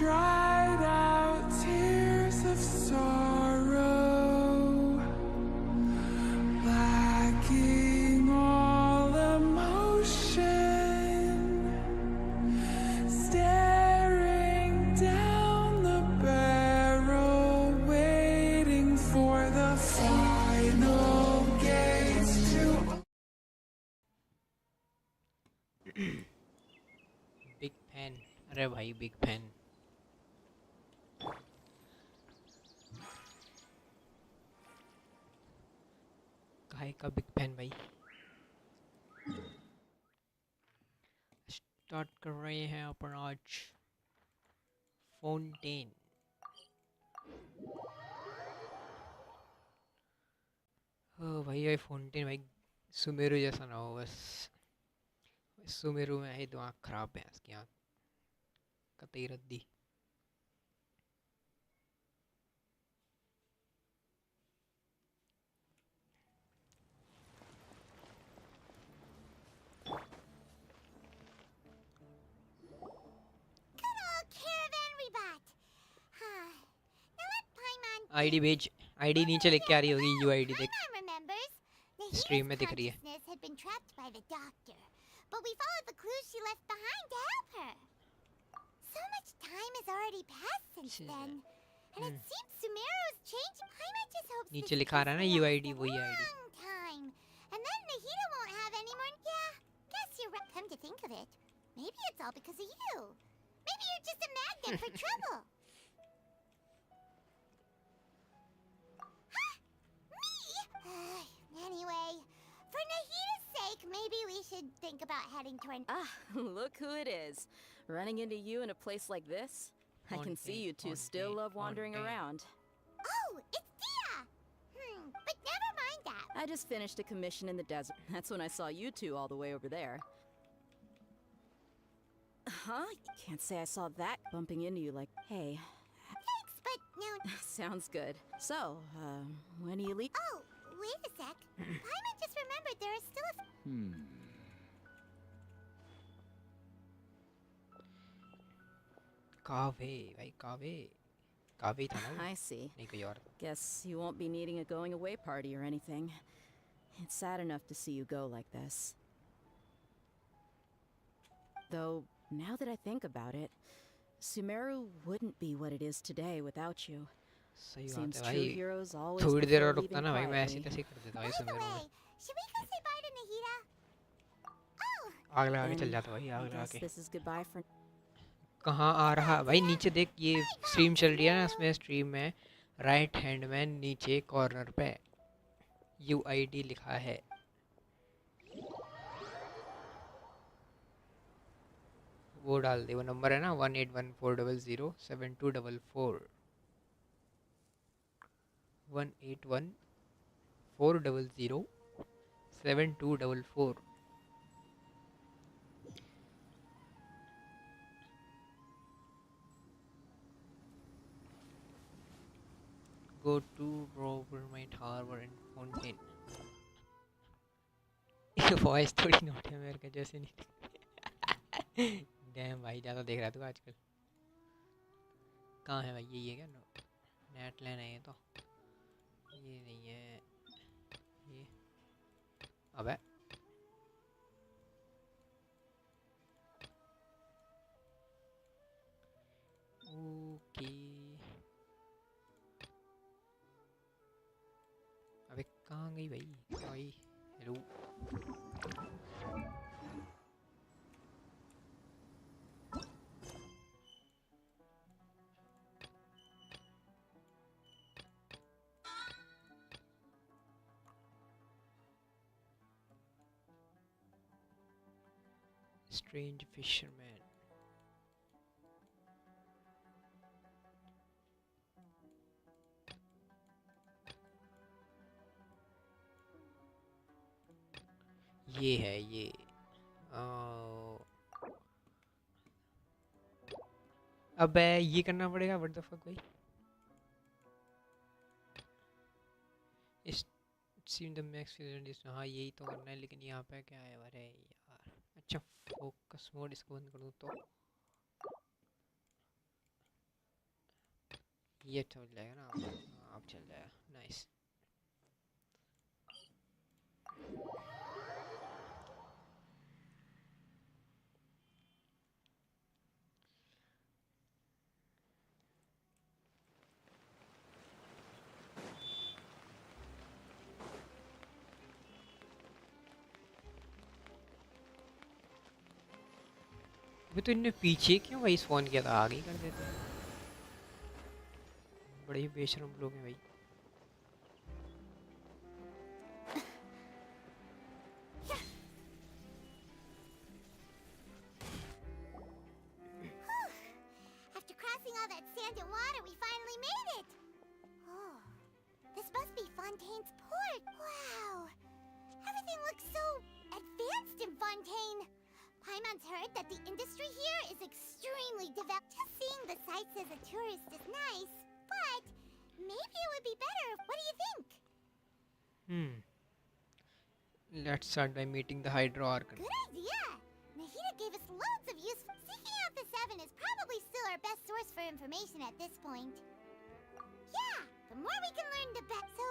dried out tears of sorrow, lacking all emotion, staring down the barrel, waiting for the final gates to big fan. अरे भाई big fan. काहे का big fan भाई। Start कर रहे हैं अपन आज फाउंटेन। ओ भाई भाई फाउंटेन भाई सुमेरु जैसा ना हो बस। सुमेरु में है दिमाग खराब है इसकी आँख कतई रद्दी। आईडी भेज। आईडी नीचे लेके आ रही होगी यूआईडी देख स्ट्रीम में दिख रही है। But we followed the clues she left behind to help her. So much time has already passed since then. And it seems Sumeru's changed. Paimon just hopes नीचे लिखा रहा है ना यूआईडी वही ID. time. And then Nahida won't have any more. Yeah, guess you're right. Come to think of it, maybe it's all because of you. Maybe you're just a magnet for trouble. Huh? Me? Anyway, for Nahida's sake, maybe we should think about heading toward. Ah, look who it is. Running into you in a place like this? I can see you two still love wandering around. Oh, it's Dia! But never mind that. I just finished a commission in the desert. That's when I saw you two all the way over there. Huh? Can't say I saw that bumping into you like, hey. Thanks, but no. Sounds good. So, when do you leave? Oh, wait a sec. Paimon just remembered there is still a... कावे भाई कावे कावे था ना। I see. नहीं कोई और। Guess you won't be needing a going away party or anything. It's sad enough to see you go like this. Though, now that I think about it, Sumeru wouldn't be what it is today without you. सही बात Seems है true भाई। heroes always थोड़ी देर और prefer रुकता leaving ना भाई मैं ऐसे quietly. तैसे कर देता भाई By the सुमेरु में। way, should we go say bye to Nahida? Oh, आग लगा के चल Then जाता भाई आग I लगा guess के। this is goodbye for... कहाँ आ रहा भाई नीचे देख ये स्ट्रीम चल रही है ना इसमें स्ट्रीम में राइट हैंड में नीचे कॉर्नर पे यूआईडी लिखा है। वो डाल दे वो नंबर है ना 1814007244 1814007244। Go to Rovermite Harbor and Fontain. Voice थोड़ी नोट है मेरे का जैसे नहीं। डैम भाई ज़्यादा देख रहा तू आजकल। कहाँ है भाई ये क्या नेट लेना है ये तो ये नहीं है ये। अबे ओके अबे कहाँ गई भाई भाई हेलो। Strange fisherman. ये है ये। अबे ये करना पड़ेगा व्हाट द फक भाई। इस सीन द मैक्स फिजिकल हाँ यही तो करना है लेकिन यहाँ पे क्या है अरे यार। अच्छा फोकस मोड इसको बंद कर दूँ तो ये चल जाएगा ना अब चल जाएगा नाइस अभी तो इनने पीछे क्यों भाई स्पॉन किया था आगे ही कर देते बड़े ही बेशरम लोग हैं भाई After crossing all that sand and water, we finally made it! Oh, this must be Fontaine's port. Wow! Everything looks so advanced in Fontaine. Paimon's heard that the industry here is extremely developed. Just seeing the sights as a tourist is nice, but maybe it would be better. What do you think? Let's start by meeting the Hydro Archon. Good idea! Nahida gave us loads of useful... Seeking out the Seven is probably still our best source for information at this point. Yeah! The more we can learn, the better. So...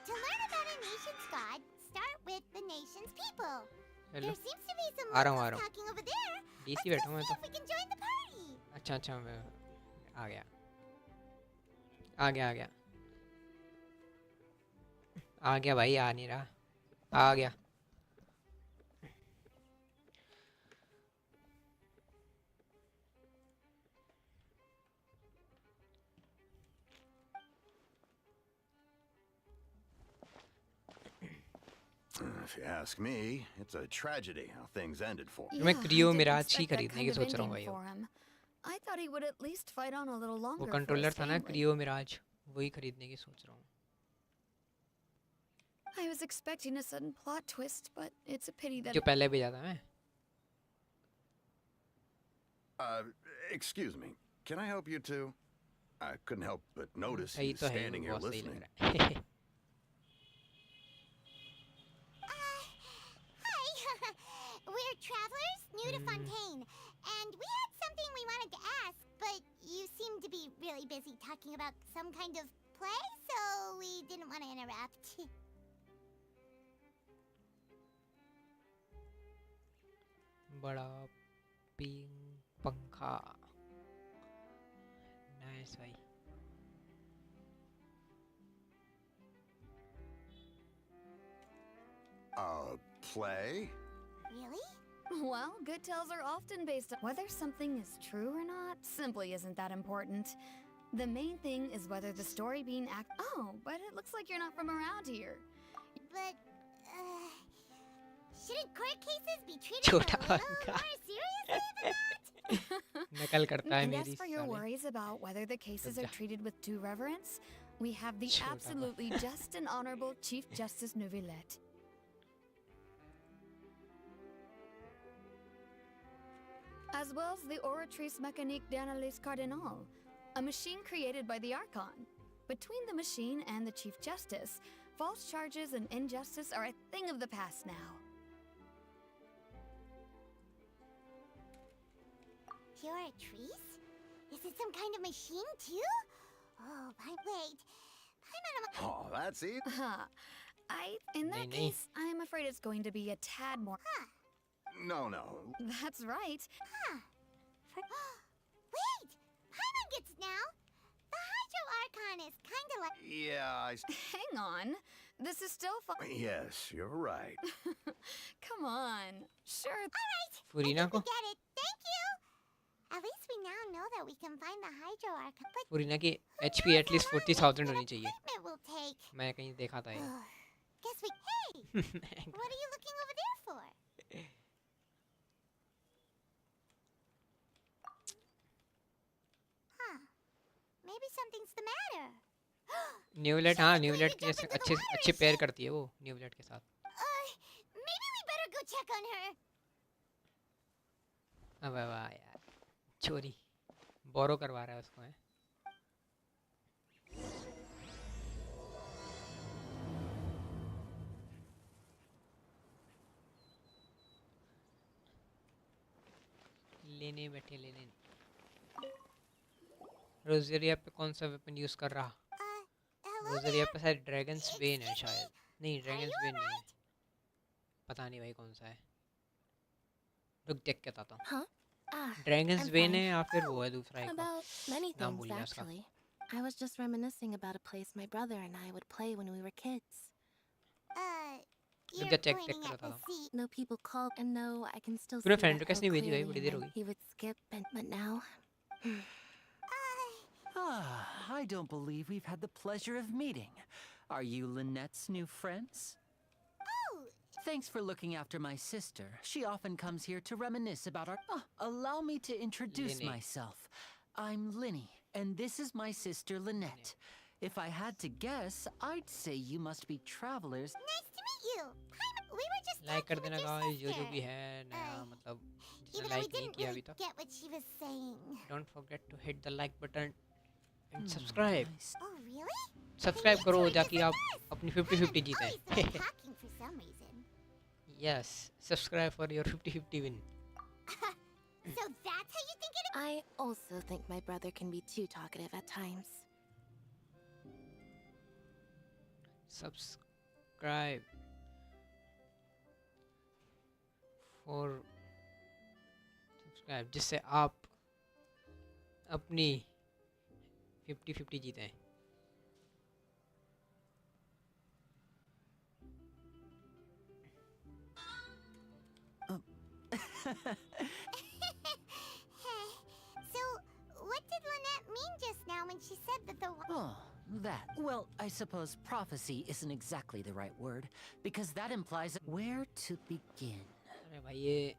To learn about a nation's god, start with the nation's people. Hello. There seems to be some आ रहा हूँ, locals talking over there. DC Let's go बैठा हूँ मैं see तो if we can join the party. अच्छा मैं आ गया भाई आ नहीं रहा आ गया If you ask me, it's a tragedy how things ended for him. मैं क्रियो I didn't मिराज ही expect that खरीदने kind की of सोच रहा हूँ ending भाई for him. I thought he would at least fight on a little वो longer for कंट्रोलर his था ना family. क्रियो मिराज वही खरीदने की सोच रहा हूँ I was expecting a sudden plot twist, but it's a pity that जो पहले भेजा था मैं Excuse me, can I help you too? I couldn't help but notice सही you तो है standing here बहुत सही listening. लग रहा है Hi! We're travelers new to Fontaine, and we had something we wanted to ask, but you seem to be really busy talking about some kind of play, so we didn't want to interrupt. बड़ा ping पंखा nice भाई Play? Really? Well, good tales are often based on whether something is true or not. Simply isn't that important. The main thing is whether the story being Oh, but it looks like you're not from around here. But, shouldn't court cases be treated a छोटा little पंखा more seriously than that? नकल करता है And मेरी as for your साले worries about whether the cases are जा। treated with due reverence, we have the छोटा absolutely just and honorable Chief Justice Nvme. As well as the Oratrice Mécanique d'Analyse Cardinal, a machine created by the Archon. Between the machine and the Chief Justice, false charges and injustice are a thing of the past now. Oratrice? Is it some kind of machine too? Oh, wait. Oh, that's it. In that नहीं, नहीं। case, I am afraid it's going to be a tad more. No. That's right. Wait! Paimon gets now! The Hydro Archon is kinda like... Yeah, Hang on. This is still fun. Yes, you're right. Come on. Sure. Alright! फुरीना को Get it! Thank you! At least we now know that we can find the Hydro Archon. But फुरीना की who HP knows at least how long 40,000 that होनी चाहिए equipment will take. मैं कहीं देखा था ये Guess we... Hey! What are you looking over there for? Huh. Maybe something's the matter. न्यूलेट हाँ न्यूलेट के अच्छे अच्छे पेयर करती है वो न्यूलेट के साथ Maybe we better go check on her. अबे वाह यार चोरी बोरो करवा रहा है उसको है लेने बैठे लेने रोजेरिया पे कौन सा वेपन यूज कर रहा? Hello रोजेरिया पे there. शायद ड्रैगन्स वेन है Excuse me. शायद. नहीं, Are ड्रैगन्स you वेन नहीं है. alright? पता नहीं भाई कौन सा है. रुक देख के बताता हूँ. Huh? Ah, dragons I'm when fine. है या फिर वो है दूसरा एक और. About many नाम things, भूल गया उसका. actually. I was just reminiscing about a place my brother and I would play when we were kids. रुक You're जा, चेक pointing कर at रहा the था. sea. No people called, and no, I can still see तूने that friend hill request नहीं भेजी भाई, clearly, बड़ी and देर हो when गई. he would skip, and but now, I don't believe we've had the pleasure of meeting. Are you Lynette's new friends? Oh, Thanks for looking after my sister. She often comes here to reminisce about our... Oh, allow me to introduce Linny. myself. I'm Linny, and this is my sister Lynette. If I had to guess, I'd say you must be travelers. nice to meet you. We were just like कर talking देना with your guys, जो sister. भी है नया, मतलब Even जिसने though we like नहीं didn't किया really अभी तक. get what she was saying. Don't forget to hit the like button and subscribe. Nice. Oh, really? Subscribe you करो two are ताकि just आप like us. अपनी I'm 50-50 always जीतें. the one talking for some reason. Yes, subscribe for your 50-50 win. So that's how you think it is? I also think my brother can be too talkative at times. Subscribe for subscribe जिससे आप अपनी 50-50 जीतें. So, what did Lynette mean just now when she said that the... Oh, that. Well, I suppose prophecy isn't exactly the right word, because that implies where to begin. अरे भाई ये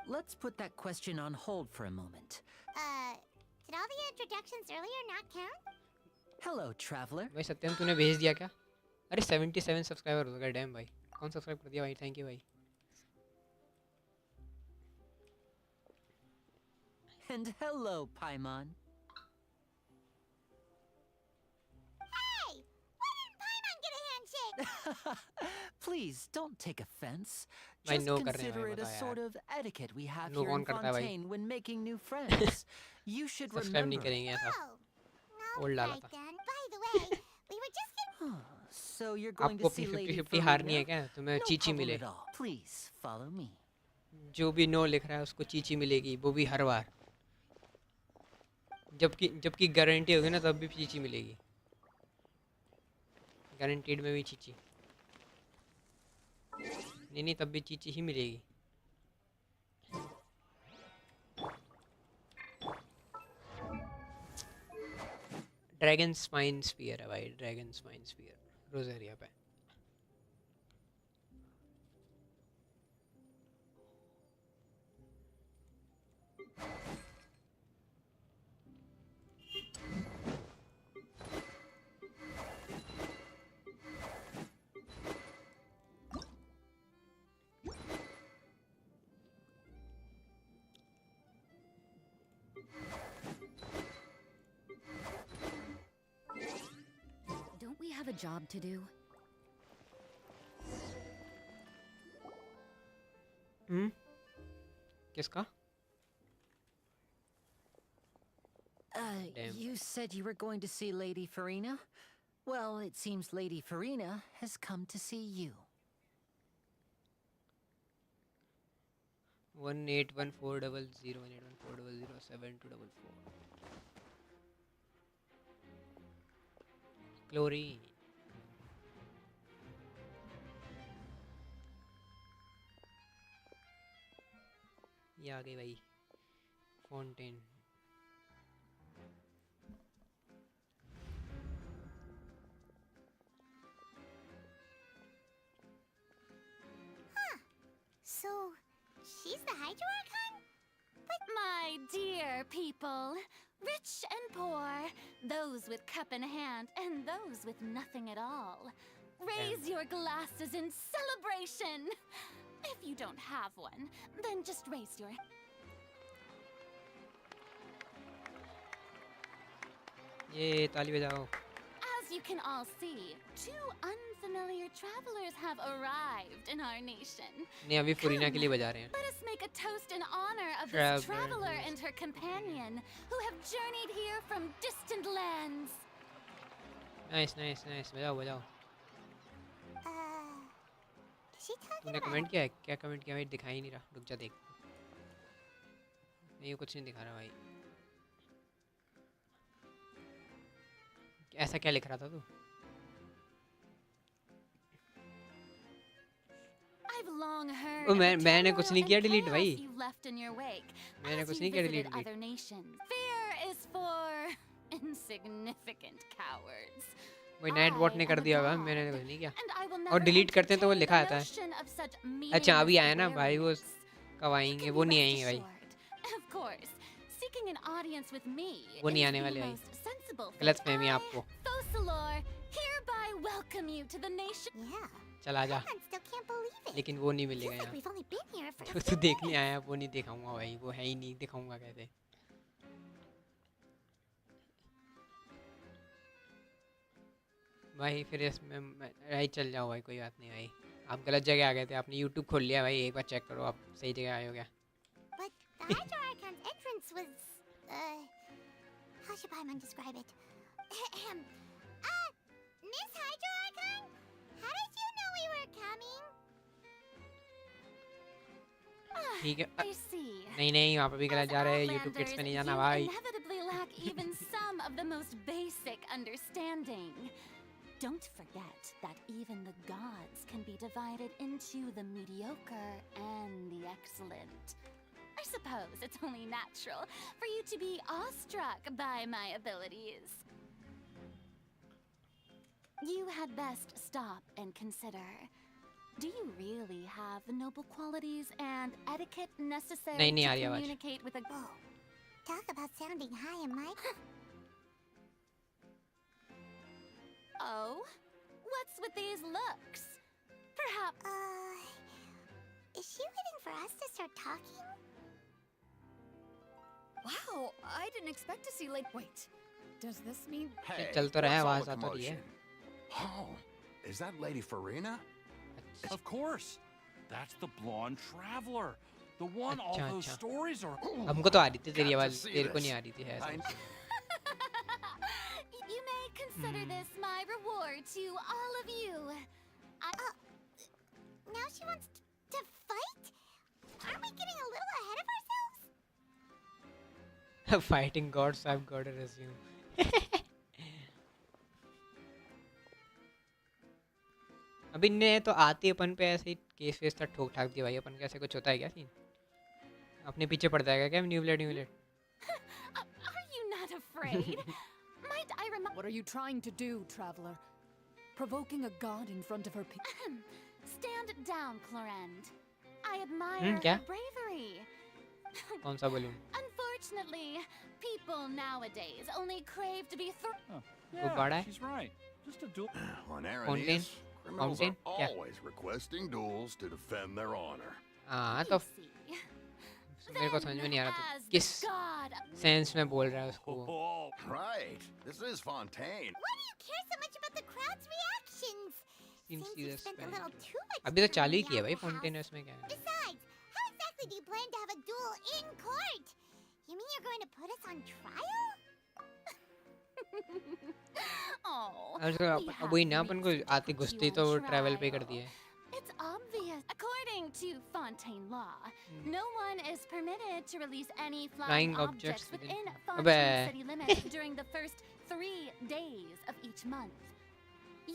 Let's put that question on hold for a moment. Did all the introductions earlier not count? Hello, traveler. भाई सत्यम तूने भेज दिया क्या? अरे 77 subscriber हो गए. डैम भाई, कौन सब्सक्राइब कर दिया भाई? थैंक यू भाई. And hello, Paimon. Hey! Why didn't Paimon get a handshake? Please don't take offense. भाई Just no कर रहे हैं consider भाई, it a बता sort यार. of etiquette we have No here in कौन करता है भाई? Fontaine when making new friends. You should subscribe नहीं remember. करेंगे ऐसा. Oh. Old डाला Alright था. then. By the way, we were just getting... So you're going आपको to see अपनी Lady 50-50 हारनी है Farina? क्या? तुम्हें No चीची problem मिले. at all. Please follow me. जो भी नो लिख रहा है उसको चीची मिलेगी, वो भी हर बार. जबकि गारंटी होगी ना तब भी चीची मिलेगी. गारंटीड में भी चीची नहीं तब भी चीची ही मिलेगी. ड्रैगन स्पाइन स्फीयर है भाई, ड्रैगन स्पाइन स्फीयर रोजेरिया पे. Don't we have a job to do? किसका? Damn. You said you were going to see Lady Farina? Well, it seems Lady Farina has come to see you. 1814001814007244. Chlorine. ये आ गई भाई fountain. So, she's the Hydro Archon? My dear people, rich and poor, those with cup in hand and those with nothing at all, raise your glasses in celebration. If you don't have one, then just raise your... ये ताली बजाओ. As you can all see, two unfamiliar travelers have arrived in our nation. नहीं अभी फुरीना के लिए बजा रहे हैं. Let us make a toast in honor of this Traveler traveler who's- and her companion who have journeyed here from distant lands. Nice nice nice बजाओ बजाओ Is she talking तूने about? कमेंट किया है क्या कमेंट किया भाई दिखाई नहीं रहा रुक जा देख नहीं कुछ नहीं दिखा रहा भाई ऐसा क्या लिख रहा था तू I've long heard O, of the मैंने कुछ turmoil नहीं किया and delete chaos भाई you left in your wake मैंने as कुछ you नहीं किया visited delete other nations. Fear is for insignificant cowards. वही नाइट वॉट ने I कर am a दिया होगा god, मैंने कुछ नहीं किया and I will और never delete करते हैं तो वो entertain लिखा the आता है notion of such अच्छा अभी meaningless आया ना भाई वो weariness. कब आएंगे Can वो you नहीं rest आएंगे भाई assured? Of course, seeking an audience with me वो नहीं is आने the वाले भाई most sensible thing. गलतफहमी आपको Focalor, hereby welcome you to the nation. Yeah. चला जा I still can't believe it. लेकिन वो नहीं मिलेगा Feels like यहाँ we've only been here for जो तू देखने आया वो नहीं दिखाऊंगा भाई वो है ही नहीं दिखाऊंगा कैसे भाई फिर इसमें भाई चल जाओ भाई कोई बात नहीं भाई आप गलत जगह आ गए थे आपने यूट्यूब खोल लिया भाई एक बार चेक करो आप सही जगह आए हो क्या But the Hydro Archon's entrance was, how should Paimon describe it? Miss Hydro Archon? How did you know we were coming? ठीक है I see. नहीं नहीं वहाँ पे भी गलत As जा रहे हैं यूट्यूब किड्स Outlanders, पे नहीं जाना you भाई inevitably lack even some of the most basic understanding. Don't forget that even the gods can be divided into the mediocre and the excellent. I suppose it's only natural for you to be awestruck by my abilities. You had best stop and consider. Do you really have the noble qualities and etiquette necessary नहीं to आ रही आवाज communicate with a Whoa. Talk about sounding high and mighty. Oh? What's with these looks? Perhaps Is she waiting for us to start talking? Wow, I didn't expect to see like. Wait, does this mean? Hey, चल तो रहा है what's all आवाज the आ तो रही है commotion? Oh, is that Lady Farina? Of course. That's the blonde traveler. The one all अच्छा, those अच्छा। stories are. हमको तो आ रही थी तेरी Got to आवाज see तेरे को this. नहीं आ रही थी ऐसा I- you may consider this my reward to all of you. Now she wants to fight? Aren't we getting a little ahead of ourselves? Fighting gods I have got a resume अभी ने तो आती अपन पे ऐसे ही case वेस तक ठोक ठाक दिया भाई अपन कैसे कुछ होता है क्या सीन अपने पीछे पड़ जाएगा क्या न्यूब्लेड Are you not afraid? Might I remind? What are you trying to do, traveler? Provoking a god in front of her people? Stand down, Clorend. I admire क्या? her bravery. कौन सा balloon Unfortunately, people nowadays only crave to be गुब्बारा है She's right. Just a duel. On Fontain? Aranius, criminals Fontain? are क्या? always requesting duels to defend their honor. हाँ तो मेरे को समझ में नहीं आ रहा था किस सेंस में बोल रहा है उसको वो Oh, Right. This is Fontaine. Why do you care so much about the crowd's reactions? Seems Seems you serious, spent a man. little too much अभी तो time चालू ही in किया the भाई Opera फाउंटेन House. उसमें क्या है Besides, how exactly do you plan to have a duel in court? You mean you're going to put us on trial? Oh, अब we have वही ना अपन को reason to आती put घुसती you तो on travel पे कर trial. दिए It's obvious. According to Fontaine law, no one is permitted to release any flying Flying objects objects within within- Fontaine Abbe. city limits during the first 3 days of each month.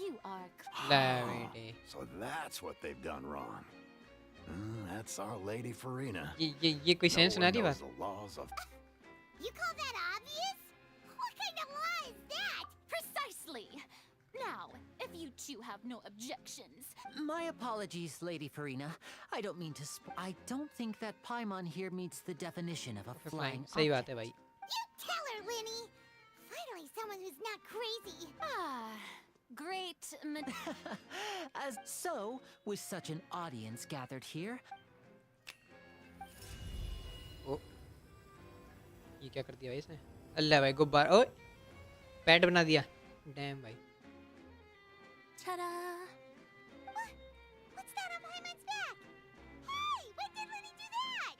You are लैवेटे So that's what they've done wrong. That's our Lady Farina. ये कोई No sense सुना one रही knows बात the laws of. You call that obvious? What kind of law is that? precisely. Now, if you two have no objections, My apologies, Lady Farina. I don't mean to I don't think that Paimon here meets the definition of a flying flying सही बात है object. भाई You tell her, Linny. Finally, someone who's not crazy. great. As so, with such an audience gathered here, ओ ये क्या कर दिया भाई इसने अल्लाह भाई गुब्बारा ओए पैट बना दिया डैम भाई Ta-da! What's that on Paimon's back? Hey, when did Linny do that?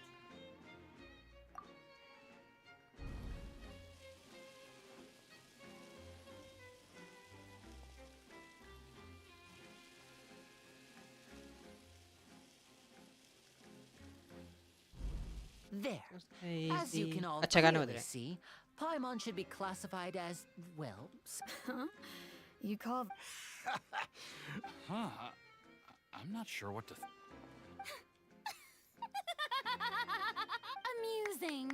There. Just As you crazy. can all अच्छा गाना बज clearly रहा है. see, Paimon should be classified as, well, Huh? You call Huh? I'm not sure what to. Amusing.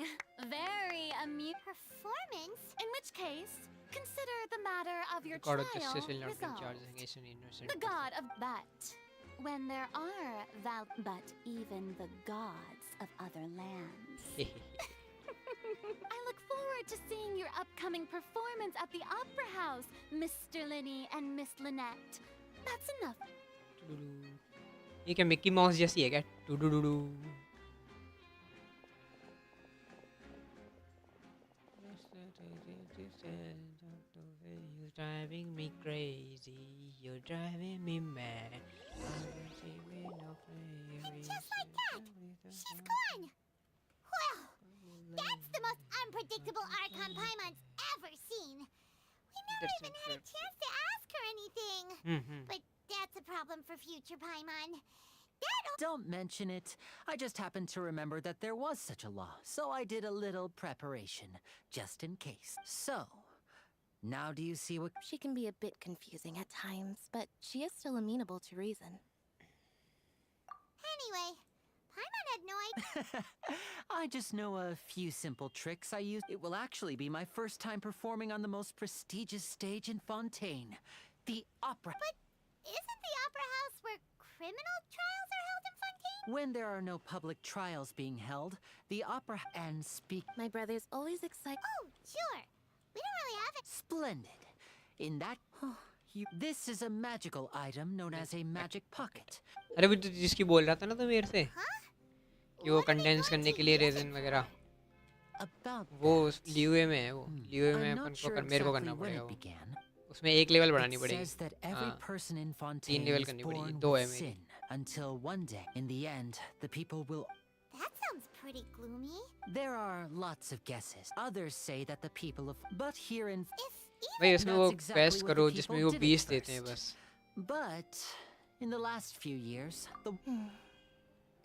Very amusing. Performance? In which case, consider the matter of your The god of trial justice will not bring resolved. charges against an innocent The god of but when there are but even the gods of other lands. I look forward to seeing your upcoming performance at the Opera House, Mr. Linny and Miss Lynette. That's enough. ये क्या Mickey mouse जैसी है क्या? टुडुडुडु. You're driving me crazy. You're driving me mad. Just like that! She's gone! Well, that's the most unpredictable Archon Paimon's ever seen. We never even had a chance to ask her anything. But that's a problem for future Paimon. don't mention it. I just happened to remember that there was such a law, so I did a little preparation, just in case. So, now do you see what... She can be a bit confusing at times, but she is still amenable to reason. Anyway, Paimon had no idea. I just know a few simple tricks I use. It will actually be my first time performing on the most prestigious stage in Fontain, the opera. But isn't the Opera House where criminal trials are held in Fontaine? When there are no public trials being held, the opera and speak... My brother's always excited. Oh, sure. We don't really have it. Splendid. In that... This is a magical item known as a magic pocket. अरे भी तो जिसकी बोल रहा था ना तो मेरे से कि वो कंडेंस करने के लिए रेजन वगैरह वो ल्यूए में है वो ल्यूए में अपन को मेरे को करना पड़ेगा वो उसमें एक लेवल बढ़ानी पड़ेगी हाँ 3 लेवल करनी पड़ेगी 2 है मेरी until one day in the end the people will That sounds pretty gloomy. There are lots of guesses. Others say that the people of but here in भाई उसमें वो क्वेस्ट करो जिसमें वो 20 देते हैं बस But in the last few years the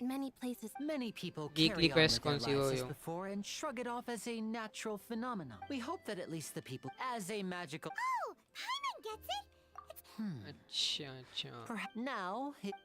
many people Weekly carry on quest with their कौन सी lives वो as before and shrug it off as a natural phenomenon. We hope that at least the people as a magical Oh, Paimon gets it. अच्छा अच्छा perhaps now it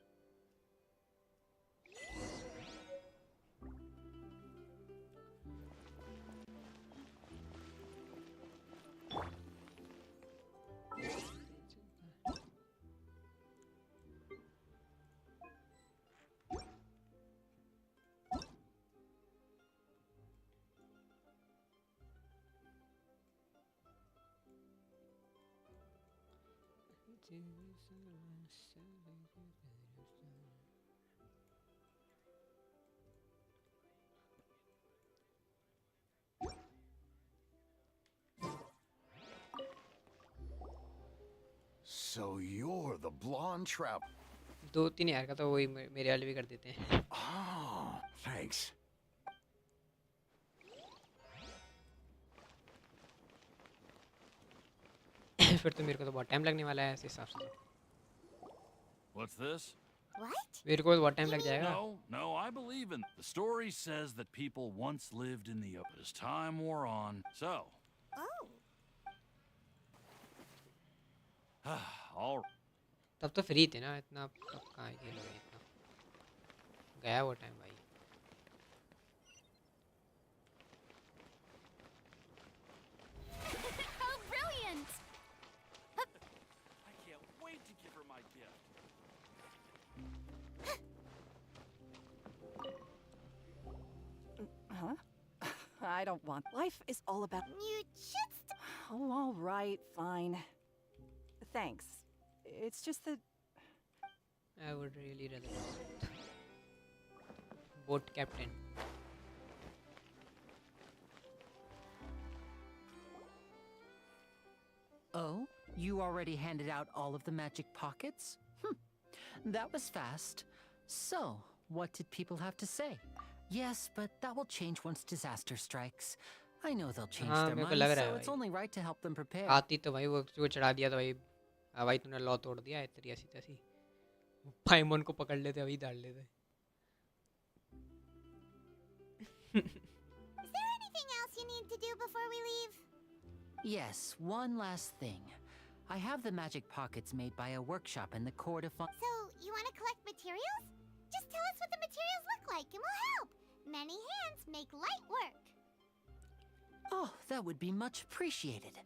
So you're the blonde trap. 2-3 यार का तो वही मेरे वाले भी कर देते हैं Oh, thanks. फिर तो मेरे को तो बहुत टाइम लगने वाला है ऐसे हिसाब से What's this? What? मेरे को बहुत टाइम लग जाएगा No, I believe in. The story says that people once lived in the open as time wore on. So. Oh. All. तब तो फ्री थे ना इतना तब कहाँ खेलोगे इतना गया वो टाइम भाई How brilliant! I can't wait to give her my gift. Huh? I don't want. Life is all about. You just. Oh, all right, fine. Thanks. It's just that. I would really rather not. Boat captain Oh, you already handed out all of the magic pockets? That was fast. So, what did people have to say? Yes, but that will change once disaster strikes. I know they'll change their मेरे को minds, लग रहा so है it's भाई only right to help them prepare. आती तो भाई वो चढ़ा दिया तो भाई भाई तूने लॉ तोड़ दिया तेरी ऐसी तैसी पाइमन को पकड़ लेते अभी डाल लेते need to do before we leave? Yes, one last thing. I have the magic pockets made by a workshop in the court of Fontain. So, you want to collect materials? Just tell us what the materials look like and we'll help. Many hands make light work. Oh, that would be much appreciated.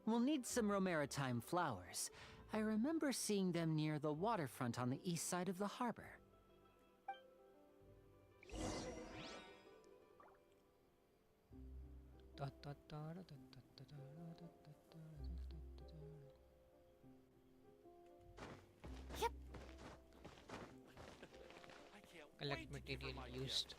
We'll need some Romaritime flowers. I remember seeing them near the waterfront on the east side of the harbor. Collect material used.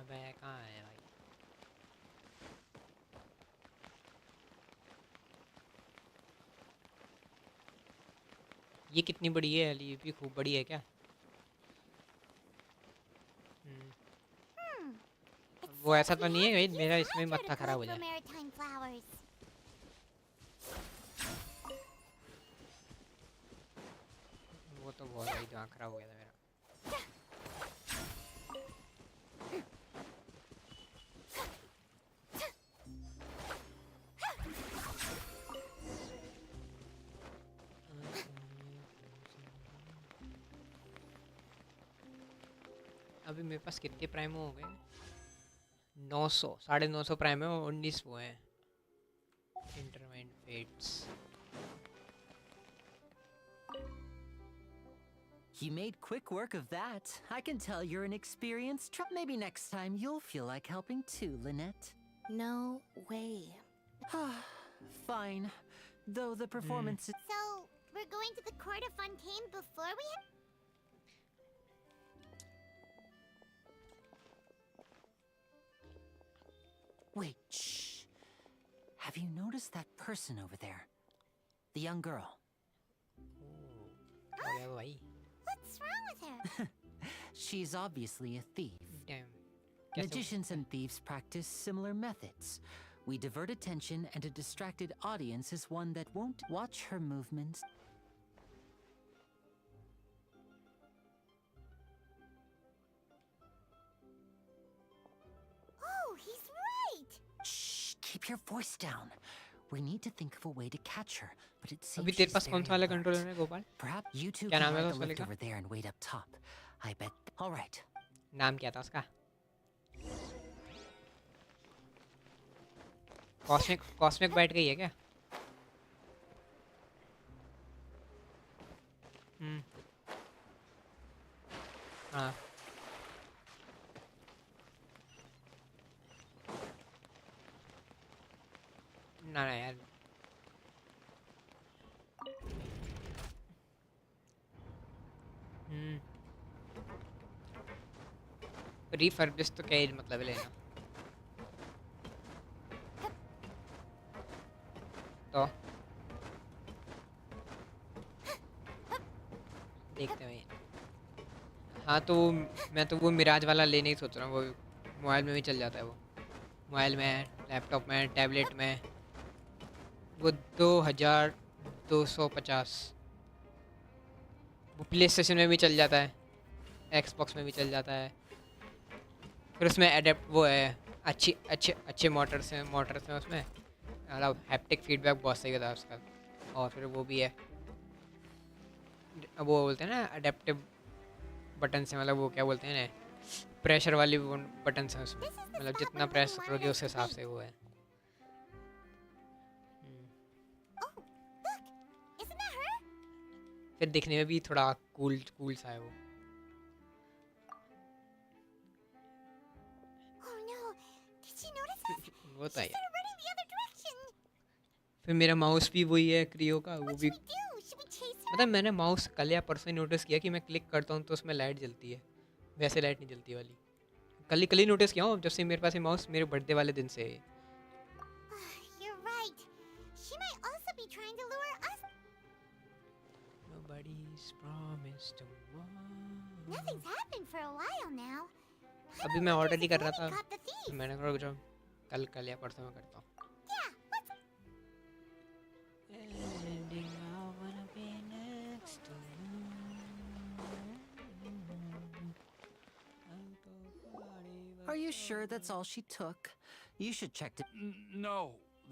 अबे कहाँ है भाई? ये कितनी बड़ी है? ये भी खूब बड़ी है क्या? वो ऐसा तो नहीं है भाई मेरा इसमें मत्था खराब हो जाए। वो तो बहुत ही दिमाग खराब हो गया था मेरा। अभी मेरे पास कितने प्राइम हो गए? 900, 950 प्राइम है और 19 वो हैं इंटरमाइंड fates. You made quick work of that. I can tell you're an experienced maybe next time you'll feel like helping too, Lynette. No way. Fine. Though the performance is... So, we're going to the court of Fontain before we... Wait, shh. Have you noticed that person over there? The young girl. What's wrong with her? She's obviously a thief. Damn. Magicians and thieves practice similar methods. We divert attention, and a distracted audience is one that won't watch her movements. Oh, he's right! Shh, keep your voice down. We need to think of a way to catch her, but it seems अभी तेरे पास कौन सा वाला controller है Gopal? Perhaps you two क्या can नाम है ride उस the वाले lift का? over there and wait up top. I bet. All right. नाम क्या था उसका? कॉस्मिक बाइट का ही है क्या? हाँ ना यार रिफर्बिश तो क्या ही मतलब है लेना तो देखते हैं। हाँ तो मैं तो वो मिराज वाला लेने ही सोच रहा हूँ। वो मोबाइल में भी चल जाता है। वो मोबाइल में, लैपटॉप में, टैबलेट में। वो 2250 वो प्ले स्टेशन में भी चल जाता है, एक्सबॉक्स में भी चल जाता है। फिर उसमें एडेप्ट वो है अच्छे मोटर्स हैं उसमें, मतलब हैप्टिक फीडबैक बहुत सही होता है उसका। और फिर वो भी है वो बोलते हैं ना अडेप्टिव बटन से, मतलब वो क्या बोलते हैं ना प्रेशर वाली बटन है उसमें, मतलब जितना प्रेस करोगे उस हिसाब से वो है। फिर दिखने में भी थोड़ा कूल सा है वो। वो तो है। फिर मेरा माउस भी वही है क्रियो का, वो भी मतलब मैंने माउस कल या परसों ही नोटिस किया कि मैं क्लिक करता हूँ तो उसमें लाइट जलती है, वैसे लाइट नहीं जलती वाली। कल ही नोटिस किया हूँ जब से मेरे पास ये माउस मेरे बर्थडे वाले दिन से है। अभी मैं ऑर्डर ही कर रहा था, मैंने कहा जो कल या परसों में करता हूँ। Are you sure that's all she took? You should check to... No,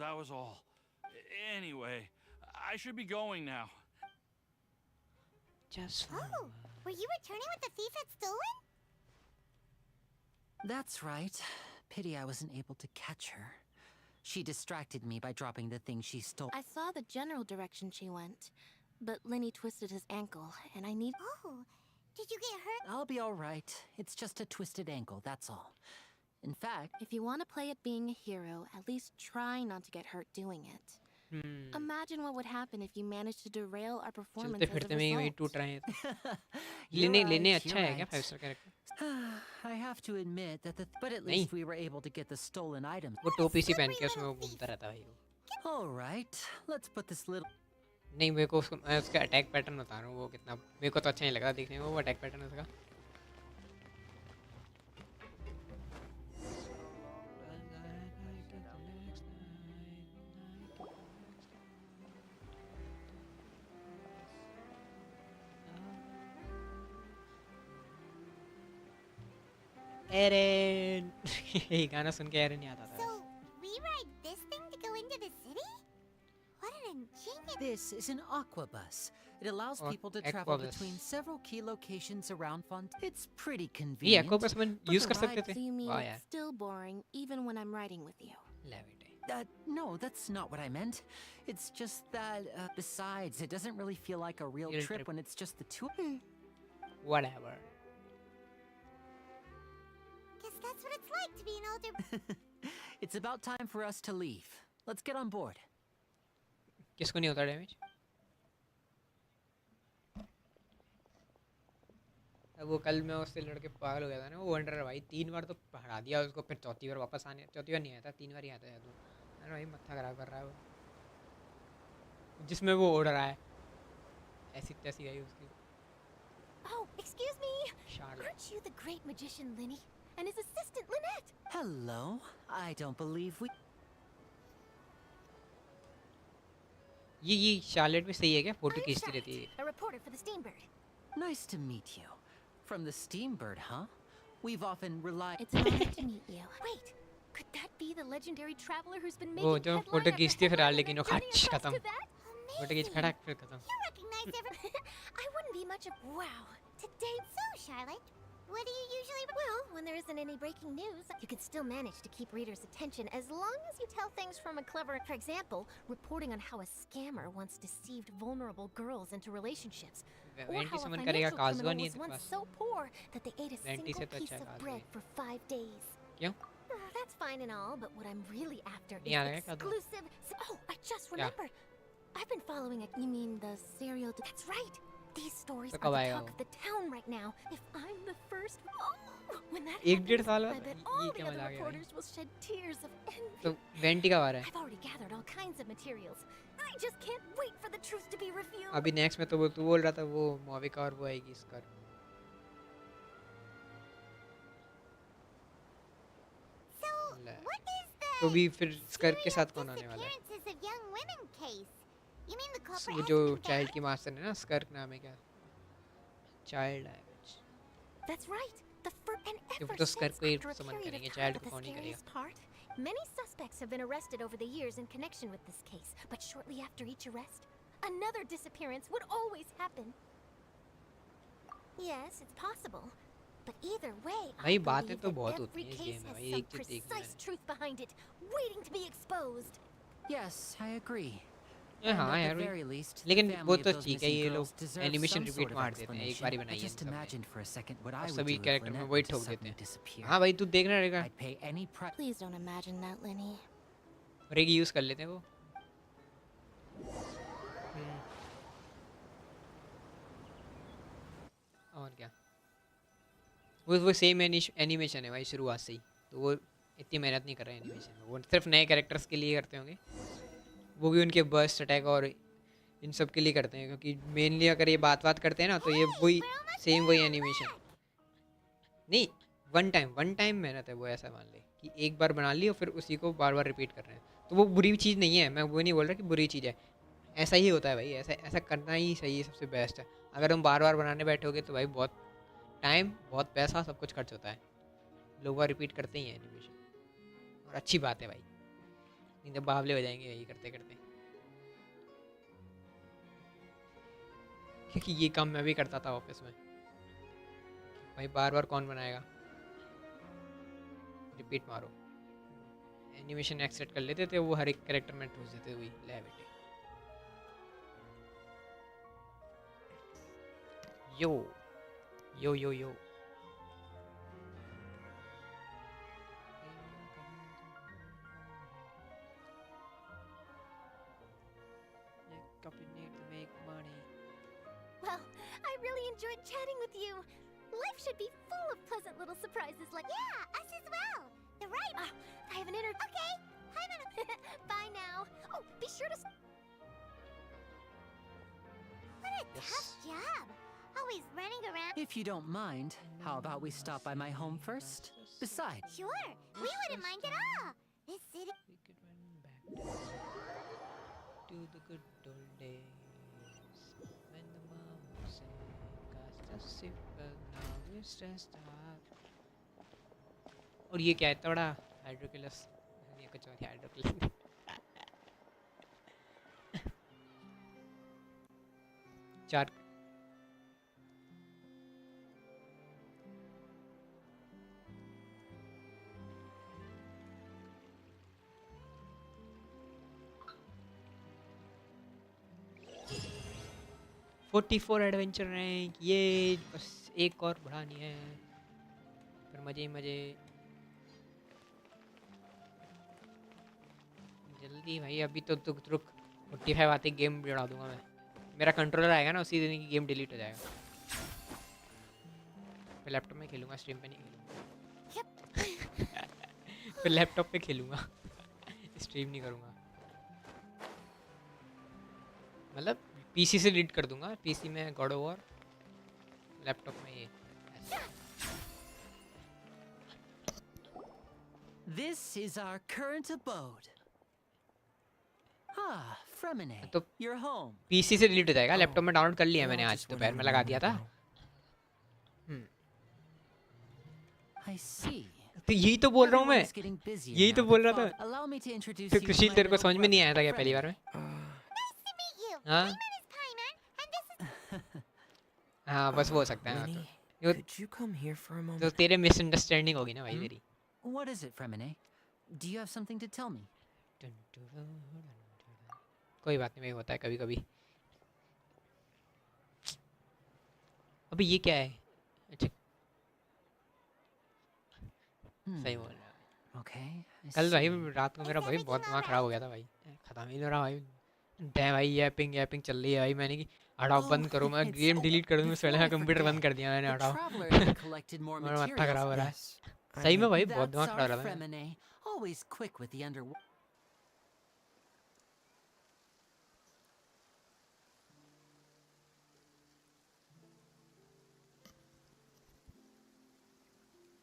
that was all. Anyway, I should be going now. Just Oh, were you returning what the thief had stolen? That's right. Pity I wasn't able to catch her. She distracted me by dropping the thing she stole. I saw the general direction she went, but Lenny twisted his ankle, and I need... Oh, did you get hurt? I'll be all right. It's just a twisted ankle, that's all. In fact... If you want to play at being a hero, at least try not to get hurt doing it. Imagine what would happen if you managed to derail our performance चलते as a फिरते में ही result. टूट रहे हैं तो। You're लेने right, अच्छा you're है क्या right. 5 star character? I have to admit that but at नहीं। least we were able to get the stolen items. वो टोपी सी पहन के उसमें वो घूमता रहता है भाई वो। All right, let's put this little... नहीं मेरे को मैं उसका अटैक पैटर्न बता रहा हूँ वो कितना मेरे को तो अच्छा नहीं लगा देखने में वो अटैक पैटर्न उसका। एरन ये गाना सुन के एरन याद आता है। So, we ride this thing to go into the city? What an ingenious... This is an aquabus. It allows Oh, people to travel aquabus. between several key locations around Fontain. It's pretty ये convenient. एक्वाबस में but use the कर सकते ride- थे। So you mean वाह it's यार। still boring even when I'm riding with you? No, that's not what I meant. It's just that, besides, it doesn't really feel like a real Real trip trip. when it's just the two. Whatever. Guess that's what it's like to be an older... It's about time for us to leave. Let's get on board. किसको नहीं होता damage? अब वो कल मैं उससे लड़के पागल हो गया था ना वो वंडर भाई 3 बार तो हरा दिया उसको फिर चौथी बार वापस आने चौथी बार नहीं आया था 3 बार ही आता है तो अरे भाई मत्था खराब कर रहा है वो जिसमें वो उड़ रहा है ऐसी तैसी आई उसकी Oh, excuse me. Charlotte. Aren't you the great magician Lenny and his assistant Lynette? Hello. I don't believe we... ये शार्लेट भी सही है क्या फोटो I'm खींचती रहती है Charlotte, a reporter for the Steambird. Nice to meet you. From the Steambird, huh? We've often relied... It's an honor to meet you. Wait, could that be the legendary traveler who's been वो making जो headline photo after खींचती है फिर headline आर्लेकिन and वो turning खच us खत्म to that? Photo खींच खड़ा फिर खत्म You recognize every... I wouldn't be much of wow. Today, so, Charlotte, what do you usually... Well, when there isn't any breaking news, you can still manage to keep readers' attention as long as you tell things from a clever... For example, reporting on how a scammer once deceived vulnerable girls into relationships. Or vanity how a समन करेगा financial काजवा criminal नहीं है was तेरे once pass so poor that they ate a vanity से single तो piece अच्छा है of काजवा bread for 5 days. क्यों That's fine and all, but what I'm really after नहीं आ रहा है is काजवा exclusive... Oh, I just क्या remembered. I've been following a... You mean the serial... That's right. These stories तो are कब the आएगा talk वो of the town right now. If I'm the first... Oh, when that एक डेढ़ happens, साल I बाद bet ये all the क्या other मजा आ गया भाई reporters will shed tears of envy. तो वेंटी कब आ रहा है I've already gathered all kinds of materials. I just can't wait for the truth to be revealed. अभी नेक्स्ट में तो वो तू बोल रहा था वो मोविका और वो आएगी इसका So, what is the... तो भी फिर स्कर के साथ कौन आने वाला है disappearances of young women case? You mean the culprit वो has जो been चाइल्ड found? की मास्टर है ना स्कर्क नाम है क्या चाइल्ड है कुछ That's right. And ये ever तो स्कर since, को ही after a समन period करेंगे of चाइल्ड time, को the कौन नहीं करेगा scariest part, many suspects have been arrested over the years in connection with this case. But shortly after each arrest, another disappearance would always happen. Yes, it's possible. But either way, भाई I बातें believe तो that बहुत होती every हैं इस case game में has भाई some एक चीज देखी precise मैंने truth behind it, waiting to be exposed. Yes, I agree. ये And हाँ at यार the भाई very least, the लेकिन वो family तो of those ठीक है missing ये girls लोग deserve animation some repeat sort of मार देते हैं एक explanation. बार ही I बनाई है just इन सबने imagined for a second what और I would सभी do if कैरेक्टर में Lynette वही were to ठोक देते suddenly हैं disappear. हाँ भाई तू देखना रहेगा I'd pay any price. Please don't imagine that, Lenny. Reggie use कर लेते हैं वो और क्या वो सेम एनिमेशन है भाई शुरुआत से ही तो वो इतनी मेहनत नहीं कर रहे हैं एनिमेशन में वो सिर्फ नए कैरेक्टर्स के लिए करते होंगे वो भी उनके बर्स्ट अटैक और इन सब के लिए करते हैं क्योंकि मेनली अगर ये बात करते हैं ना तो ये वही सेम वही एनिमेशन नहीं वन टाइम मेहनत है वो ऐसा मान ले कि एक बार बना ली और फिर उसी को बार बार रिपीट कर रहे हैं तो वो बुरी चीज़ नहीं है मैं वो नहीं बोल रहा कि बुरी चीज़ है ऐसा ही होता है भाई ऐसा करना ही सही है सबसे बेस्ट है अगर हम बार बार बनाने बैठोगे तो भाई बहुत टाइम बहुत पैसा सब कुछ खर्च होता है लोग वो रिपीट करते ही हैं एनिमेशन, और अच्छी बात है भाई, नहीं तो बावले हो जाएंगे यही करते करते। क्योंकि ये काम मैं भी करता था ऑफिस में भाई, बार बार कौन बनाएगा, रिपीट मारो। एनिमेशन एक्सेट कर लेते थे, वो हर एक कैरेक्टर में ठूस देते हुए ले बेटे। यो यो यो यो Well, I really enjoyed chatting with you. Life should be full of pleasant little surprises like... Yeah, us as well. The right... I have an Okay. Hi, Mama. Bye now. Oh, be sure to... What a tough job. Always running around. If you don't mind, how about we stop by my home first? Besides, Sure. We wouldn't mind at all. This city... We could run back to the good old days when the mom said cast a simple now it's just hard. और ये क्या है, इतना बड़ा हाइड्रोकिलस, ये कुछ और हाइड्रोकिलस। चार 44 एडवेंचर रैंक, ये बस एक और बढ़ानी है, फिर मजे ही मजे। जल्दी भाई, अभी तो रुक 45 आते गेम बढ़ा दूंगा मैं। मेरा कंट्रोलर आएगा ना उसी दिन की गेम डिलीट हो जाएगा। फिर लैपटॉप में खेलूंगा, स्ट्रीम पे नहीं खेलूंगा। फिर लैपटॉप पे खेलूंगा, स्ट्रीम नहीं करूंगा। मतलब पीसी से डिलीट कर दूंगा, पीसी में गॉड ऑफ वॉर, लैपटॉप में ये। this is our current abode. Ah, Fremine, तो you're home. पीसी से डिलीट हो जाएगा, लैपटॉप में डाउनलोड कर लिया मैंने, आज दोपहर में लगा दिया था। I see. तो यही तो बोल रहा हूँ मैं, यही तो बोल रहा था। Allow me to introduce फिर you to कृषि my तेरे को little समझ में नहीं आया था क्या friend. पहली बार में? Nice to meet you. हाँ My name is Paimon, and this is... हाँ, बस वो हो सकता है। Winnie, तो could you come here for a तो moment? तेरे मिसअंडरस्टैंडिंग होगी ना भाई मेरी। What is it, Fremine? Do you have something to tell me? कोई बात नहीं भाई, होता है कभी कभी। अभी ये क्या है? अच्छा सही बोल रहा है। Okay. I कल भाई see. रात को मेरा भाई बहुत दिमाग खराब हो गया था भाई, खत्म ही नहीं हो रहा भाई। डे भाई यैपिंग चल रही है भाई, मैंने की हटाओ बंद करो, मैं गेम डिलीट कर दूँ, पहले कंप्यूटर बंद कर दिया मैंने, The हटाओ। traveler had collected more मेरा मत्था materials. खराब हो रहा है Yes, I सही में had- भाई, बहुत That's दिमाग खराब our हो रहा है। Fremine, always quick with the underwater.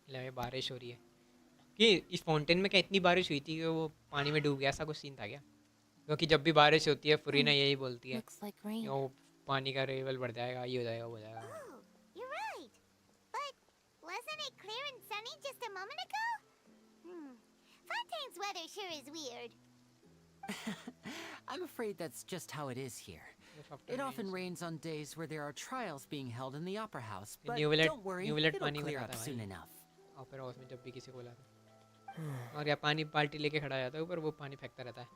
ले भाई बारिश हो रही है कि इस फाउंटेन में क्या इतनी बारिश हुई थी कि वो पानी में डूब गया, ऐसा कुछ सीन था क्या? क्योंकि जब भी बारिश होती है फुरीना यही बोलती है Looks like rain. कि वो पानी का लेवल बढ़ जाएगा, ये हो जाएगा, वो हो जाएगा। Oh, you're right. But wasn't it clear and sunny just a moment ago? Fontaine's weather sure is weird. I'm afraid that's just how it is here. It often rains on days where there are trials being held in the opera house, but don't worry, it'll पानी में clear आता up है soon भाई, enough. Opera house में जब भी किसी को बुलाते और या पानी बाल्टी लेके खड़ा जाता है ऊपर, वो पानी फेंकता रहता है,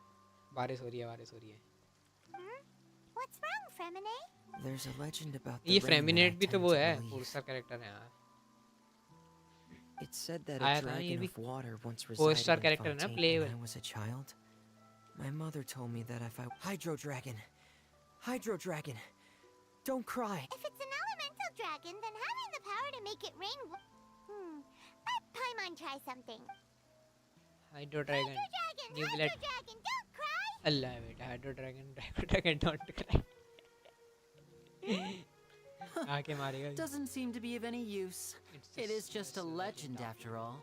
बारिश हो रही है, बारिश हो रही है। What's wrong, Fremine? There's a legend about the ये rain that I फ्रेमिनेट भी तो tend वो to है, believe. कोर्सर कैरेक्टर है। हाँ It's said that आया a था ये dragon भी, of water once Corsair resided in character है ना, Fontain playable। when I was a child. My mother told me that if I... Hydro Dragon! Hydro Dragon! Don't cry! If it's an elemental dragon, then having the power to make it rain... Let Paimon try something. Hydro dragon, Dragon, new Hydro blood, Dragon, don't cry! अल्लाह है बेटा, hydro dragon don't cry. आके मारेगा। Doesn't seem to be of any use. It is just a legend after all.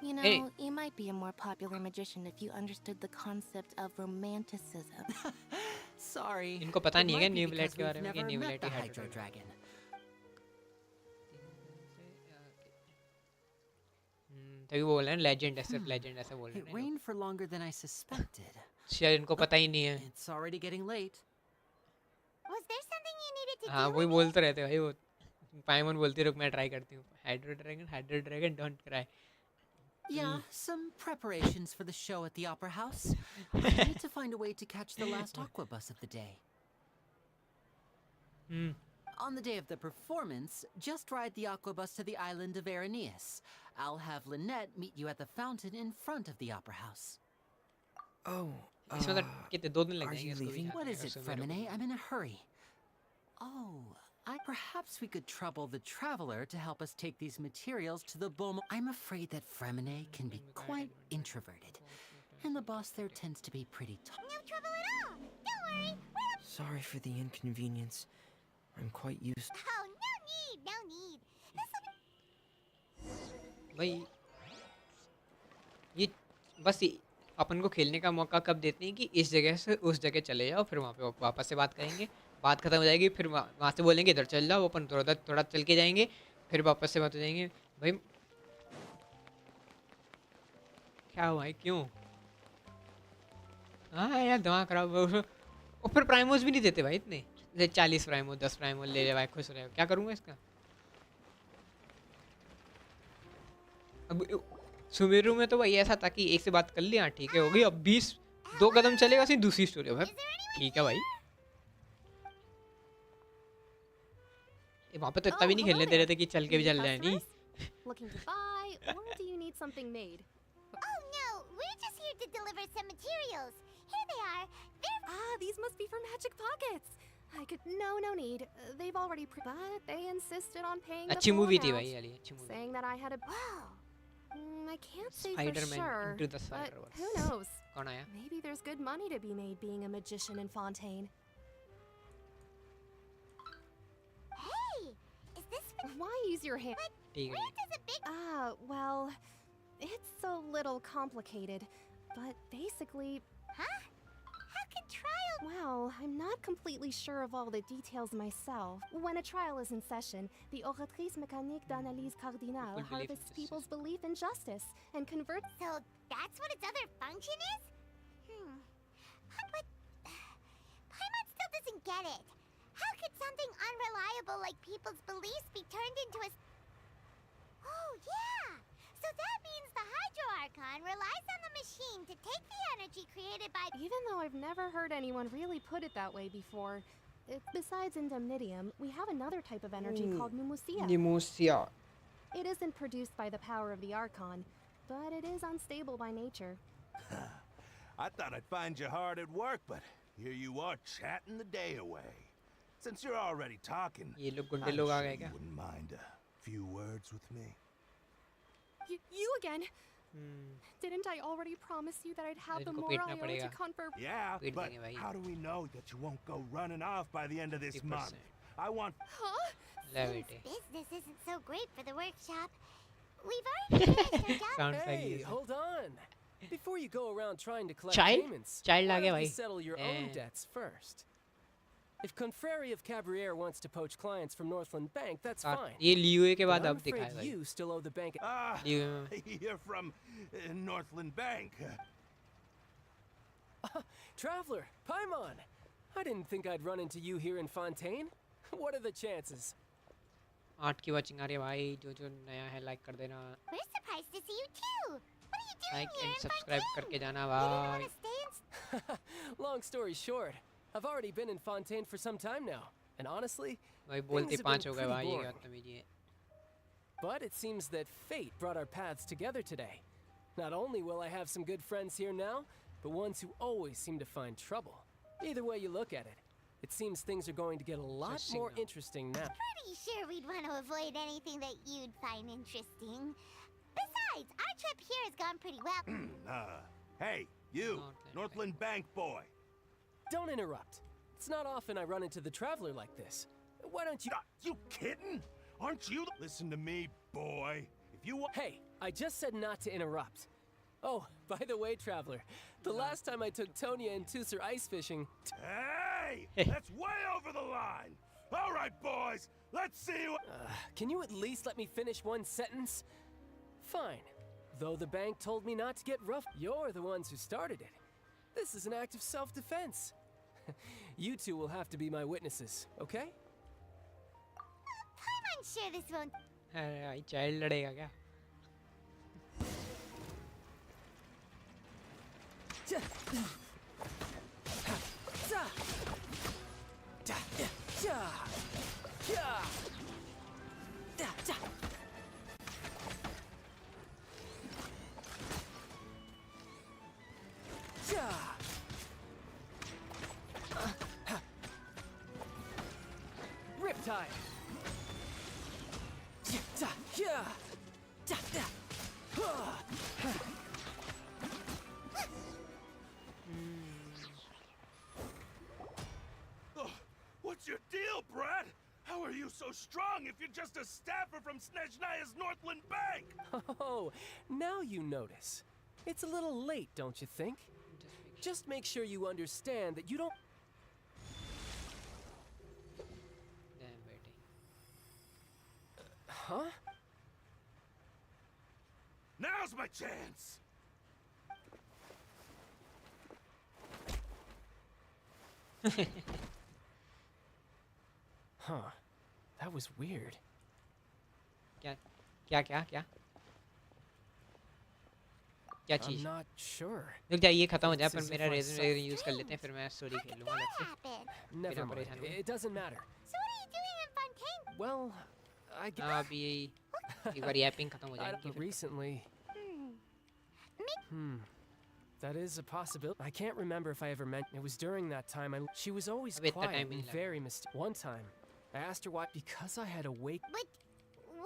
You know, Hey. you might be a more popular magician if you understood the concept of romanticism. Sorry. इनको पता it नहीं है क्या might be new blood because के बारे we've में कि never new met blood the he Hydro hydro Dragon. तभी बोल रहे हैं लेजेंड है, सिर्फ लेजेंड ऐसा बोल रहे It हैं। rained for longer than I suspected. शायद इनको पता ही नहीं है। It's already getting late. Was there something you needed to हाँ do? वही बोलते रहते भाई वो। पाइमन बोलती रुक मैं ट्राई करती हूँ। Hydro dragon don't cry. Yeah, some preparations for the show at the Opera House. I need to find a way to catch the last aqua bus of the day. On the day of the performance, just ride the aqua bus to the island of Aeneas. I'll have Lynette meet you at the fountain in front of the Opera House. Oh, इसमें तो कितने 2 दिन लग are जाएंगे you इसको भी leaving? जाने What में, is it, उसमें मेरे को। Fremine? I'm in a hurry. Oh, perhaps we could trouble the traveler to help us take these materials to the Beaumont. I'm afraid that Fremine can be quite introverted, and the boss there tends to be pretty tough. No trouble at all. Don't worry. Sorry for the inconvenience. I'm quite used. Oh, no need, no need. This'll be... भाई ये बस अपन को खेलने का मौका कब देते हैं कि इस जगह से उस जगह चले जाओ, फिर वहाँ पे वापस से बात करेंगे, बात खत्म हो जाएगी, फिर वहाँ से बोलेंगे इधर चल जाओ, अपन थोड़ा चल के जाएंगे, फिर वापस से बात हो जाएंगे। भाई क्या हुआ है, क्यों? हाँ यार दिमाग खराब हो। और फिर प्राइमोस भी नहीं देते भाई इतने, 40 प्राइमो 10 प्राइमो ले ले भाई, खुश रहे। क्या करूँगा इसका? अब सुमेरु में तो भाई ऐसा था कि एक से बात कर लिया ठीक है हो गई, अब 2 कदम चलेगा फिर दूसरी स्टोरी है भाई। ठीक है भाई, वहाँ पे तो इतना भी नहीं खेलने दे रहे थे कि चल के भी चल जाए नहीं। Looking to buy, or do you need something made? Oh, no. We're just here to deliver some materials. Here they are. They're... These must be for magic pockets. I could... No need. They've already... But they insisted on paying the अच्छी full movie थी amount, भाई यार, अच्छी movie. saying that I had a... Wow. I can't say for Spider-Man sure, into the but Spider-Verse. who knows? कौन आया? Maybe there's good money to be made being a magician in Fontaine. Hey, is this for... Why use your hand? ठीक है। Where does a big... Well, it's a little complicated, but basically... Huh? How can trial... Well, I'm not completely sure of all the details myself. When a trial is in session, the oratrice mécanique d'analyse cardinale People believe in harvests justice. people's belief in justice and converts... So that's what its other function is? But... Paimon still doesn't get it. How could something unreliable like people's beliefs be turned into a... Oh, yeah! So that means the Hydro Archon relies on the machine to take the energy created by... Even though I've never heard anyone really put it that way before, besides Indemnitium, we have another type of energy called Pneumosia. निमोसिया। It isn't produced by the power of the Archon, but it is unstable by nature. I thought I'd find you hard at work, but here you are chatting the day away. Since you're already talking, ये लोग I'm गुंडे लोग आ sure गए you क्या? wouldn't mind a few words with me. You again? Didn't I already promise you that I'd have the इनको more पीटना I owe to पड़ेगा। confer... Yeah, Pit but देंगे भाई। how do we know that you won't go running off by the end of this 50%. month? I want... Huh? ले Since बेटे। business isn't so great for the workshop, we've already finished our job. Sounds like Hey, ये। hold on. Before you go around trying to collect Child? payments, Child why आ गया don't you भाई। settle your own debts first? If Confrere of Cabriere wants to poach clients from Northland Bank, that's fine. ये लियोए के But बाद I'm अब afraid दिखाया भाई। you still owe the bank. लियोए You're from Northland Bank. Traveler, Paimon! I didn't think I'd run into you here in Fontaine. What are the chances? 8 की watching आ रही है भाई, जो नया है लाइक कर देना, We're surprised to see you too. What are you doing like here and in subscribe Fontaine? करके जाना You didn't भाई। want to stay in... Long story short, I've already been in Fontaine for some time now, and honestly, भाई बोलते things have 5 been हो गए pretty भाई, ये boring. क्या तमीज़ है। But it seems that fate brought our paths together today. Not only will I have some good friends here now, but ones who always seem to find trouble. Either way you look at it, it seems things are going to get a lot more interesting now. Pretty sure we'd want to avoid anything that you'd find interesting. Besides, our trip here has gone pretty well. Hey, you, Northland Bank boy. Don't interrupt. It's not often I run into the traveler like this. Why don't you... You kidding? Aren't you... Listen to me, boy. If you want... Hey, I just said not to interrupt. Oh, by the way, traveler, the last time I took Tonya and Tusser ice fishing... Hey! That's way over the line! All right, boys, let's see what... Can you at least let me finish one sentence? Fine. Though the bank told me not to get rough, you're the ones who started it. This is an act of self-defense. You two will have to be my witnesses, okay? I'm unsure this won't. अरे child लड़ेगा क्या? Riptide. What's your deal, Brad? How are you so strong if you're just a staffer from Snezhnaya's Northland Bank? Oh, now you notice. It's a little late, don't you think? Just make sure you understand that you don't... Huh? Now's my chance! Huh. That was weird. क्या क्या क्या क्या क्या चीज? I'm not sure. रुक जा, ये खत्म हो जाए पर मेरा रेजन यूज कर लेते हैं, फिर मैं स्टोरी खेल लूंगा अलग से. Never mind. It doesn't matter. So what are you doing in Fontaine? Well, I guess... अभी एक बार yapping खत्म हो जाएगी. But recently... That is a possibility. I can't remember if I ever mentioned. It was during that time. She was always quiet and very mysterious. One time, I asked her why. Because I had a wake. But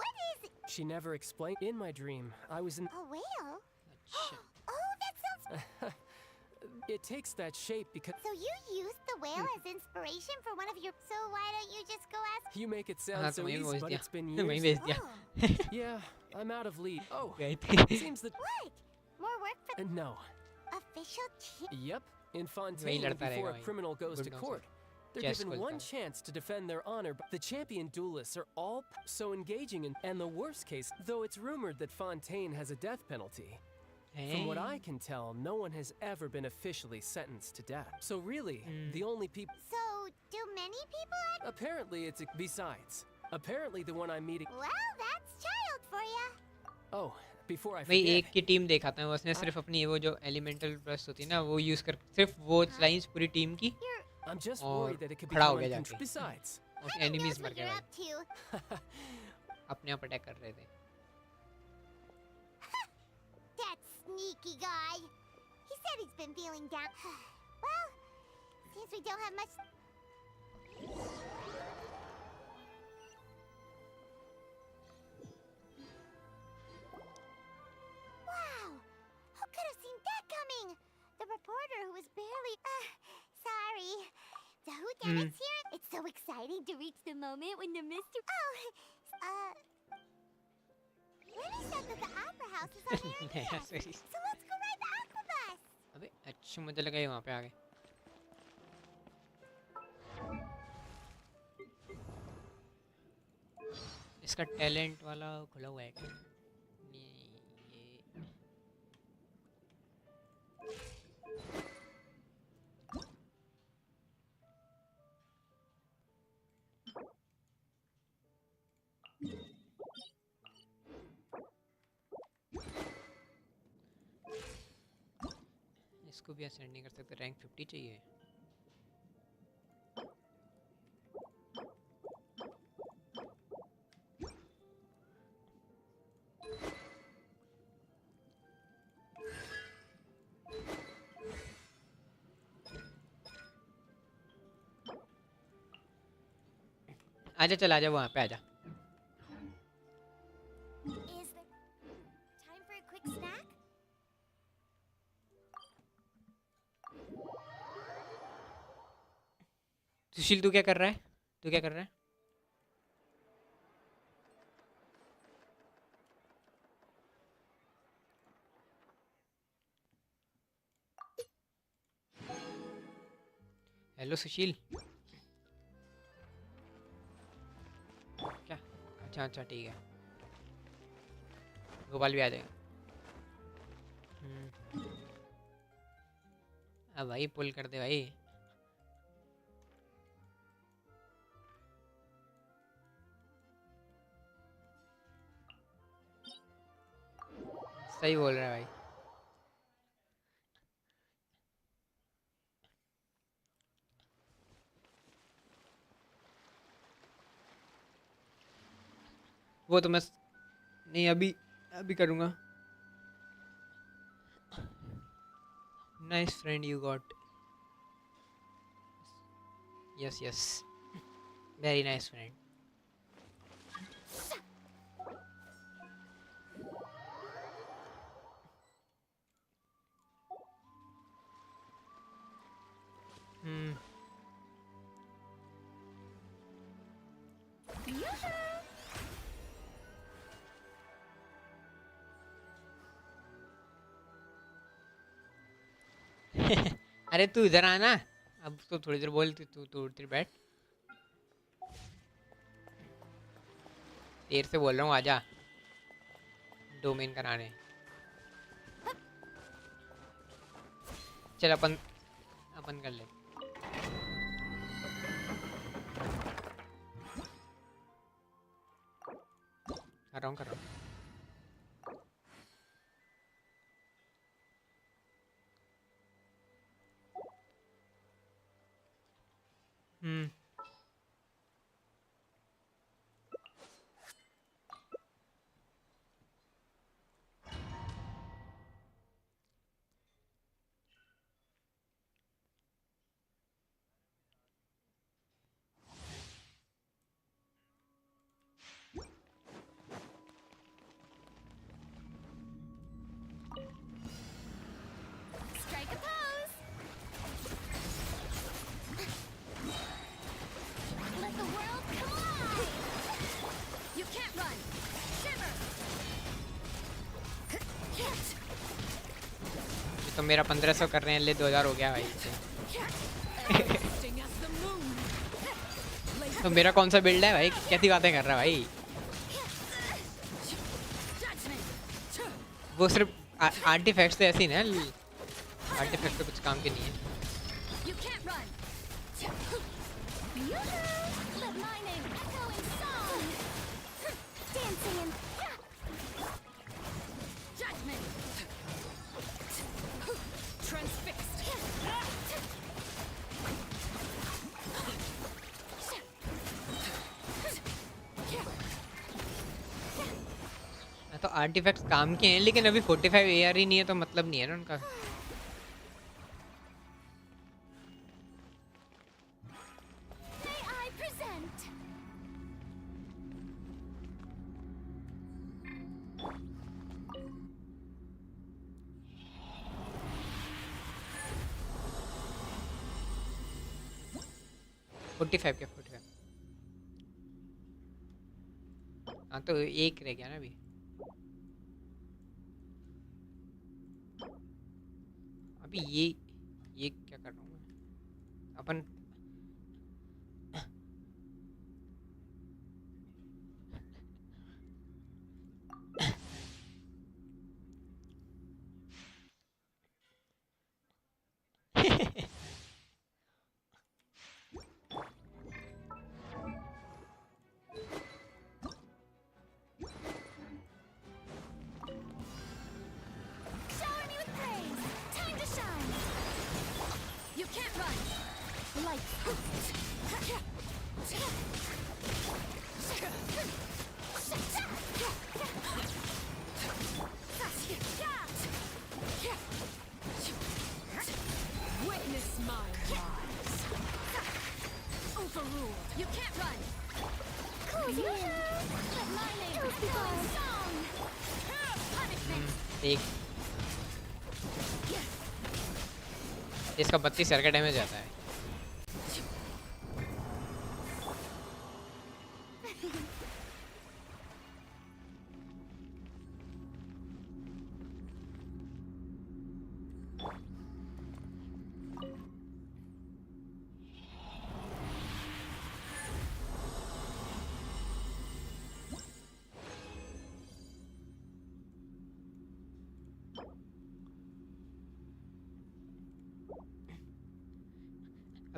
what is it? She never explained. In my dream, I was in. A whale? Oh, that sounds... It takes that shape because... So you used the whale as inspiration for one of your... So why don't you just go ask... You make it sound so easy, but it's been वहीं years. भेज दिया. Yeah, I'm out of lead. Oh, seems that... What? More work for... No. Official chief? Yep. In वही Fontaine, लड़ता before a रहेगा criminal goes to Good court, they're Chess given खेलता one है. chance to defend their honor. But the champion duelists are all so engaging, and the worst case, though it's rumored that Fontaine has a death penalty. From what I can tell, no one has ever been officially sentenced to death. So really, the only people... So, do many people... Apparently, it's... Besides, apparently the one I'm meeting... Well, that's child for ya. Oh, before I भाई forget... एक की team दिखाता है, उसने सिर्फ अपनी वो जो एलिमेंटल ब्रस्ट होती है ना, वो यूज कर सिर्फ वो लाइंस पूरी टीम की I'm just और worried that it could खड़ा हो become गया uncontrolled. जाके. Besides, और एनिमीज मर What गए you're भाई. up to. अपने आप अटैक कर रहे थे. That sneaky guy. He said he's been feeling down. Well, seems we don't have much... Wow! Who could have seen that coming? The reporter who was barely... sorry. The whodunit's here? It's so exciting to reach the moment when the mystery... Oh, Lenny said that the opera house is on Area. So let's go ride the aqua bus. अबे अच्छा, मुझे लगा ये वहाँ पे आ गए. इसका talent वाला खुला हुआ है क्या? इसको भी असेंड नहीं कर सकते, रैंक 50 चाहिए. आजा, चल आजा, वहाँ पे आजा. Is there time for a quick snack? सुशील, तू क्या कर रहा है? तू क्या कर रहा है? हेलो सुशील. क्या? अच्छा अच्छा ठीक है. गोपाल भी आ जाएगा. अब भाई पुल कर दे भाई। सही बोल रहा है भाई। वो तो मैं नहीं, अभी करूँगा। Nice friend you got. Yes yes, very nice friend. अरे तू इधर आना, अब तो थोड़ी देर बोल, तू उधर बैठ। देर से बोल रहा हूँ, आजा डोमेन कराने। चल अपन कर ले। कर रहा हूँ। Strike a pose. Let the world collide. You can't run. Shiver. तो मेरा 1500 कर रहे हैं, ले 2000 हो गया भाई। Sting as the moon. तो मेरा कौन सा बिल्ड है भाई, कैसी बातें कर रहा है भाई। वो सिर्फ आर्टिफैक्ट्स तो ऐसे ही ना, आर्टिफैक्ट तो कुछ काम के नहीं है। You can't run. Let my name echo in song. Dancing in judgment. Transfixed. तो आर्टिफैक्ट्स काम के हैं, लेकिन अभी 45 AR ही नहीं है, तो मतलब नहीं है ना उनका। May I present? Forty five क्या 45? हाँ तो एक रह गया ना अभी। अभी ये क्या कर रहा हूँ मैं अपन। Shower me with praise. Time to shine. You can't run. Light. Witness my rise. Overruled. You can't run. Cozy. Let my name echo in song. Punishment. एक इसका 32 का डैमेज आता है।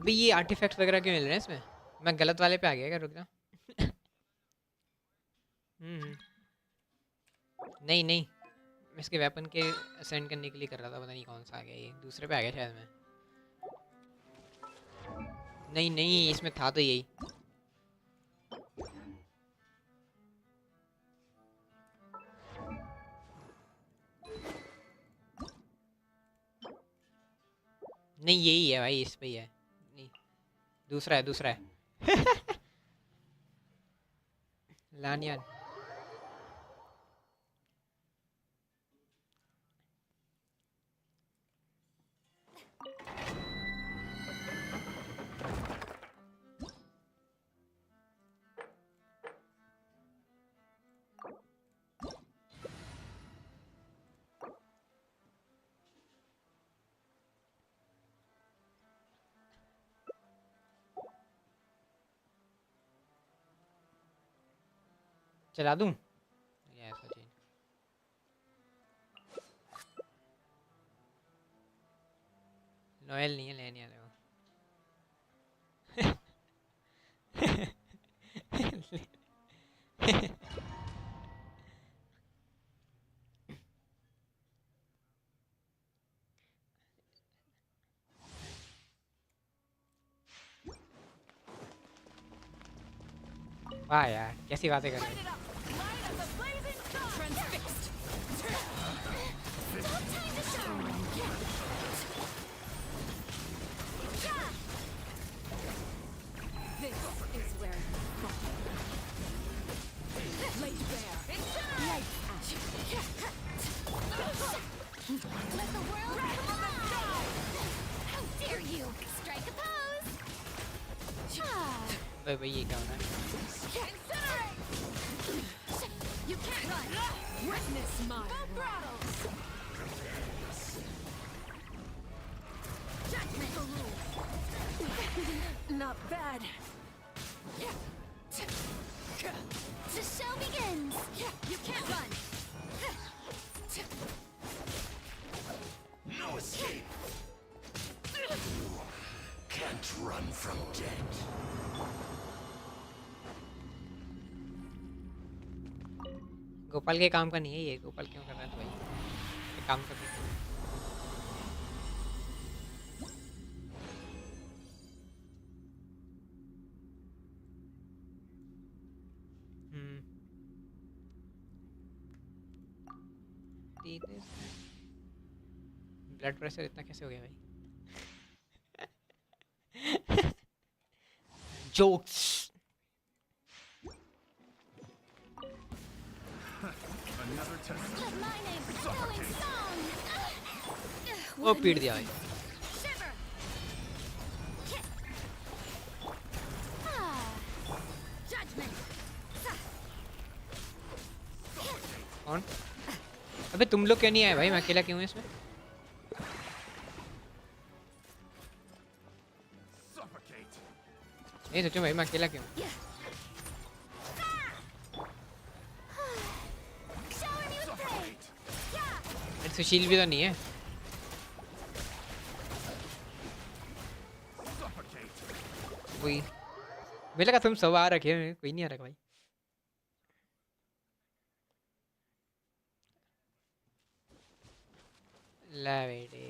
अभी ये आर्टिफैक्ट्स वगैरह क्यों मिल रहे हैं इसमें? मैं गलत वाले पे आ गया क्या? रुक जा। नहीं नहीं, मैं इसके वेपन के असेंड करने के लिए कर रहा था, पता नहीं कौन सा आ गया, ये दूसरे पे आ गया शायद मैं। नहीं नहीं, इसमें था तो यही। नहीं यही है भाई, इस पे ही है। नहीं दूसरा है, दूसरा है। लानियान चला दूं? ये ऐसा चीज नोएल नहीं है, लेने वाले वो। वाह यार, कैसी बातें कर रहे हैं। भाई ये क्या हो रहा है? Not bad. The show begins. You can't run. No escape. You can't run from death. Gopal के काम का नहीं है ये। गोपाल क्यों कर रहा है? तो भाई ये काम कर रहा है। ब्लड प्रेशर इतना कैसे हो गया भाई? जोक्स। वो पीट दिया भाई। कौन? अबे तुम लोग क्यों नहीं आए भाई? मैं अकेला क्यों हूँ इसमें? नहीं सोचो भाई मैं अकेला क्यों हूँ? सुशील भी तो नहीं है। कोई मुझे लगा तुम सब आ रखे हैं, कोई नहीं आ रखा भाई। ला बेटे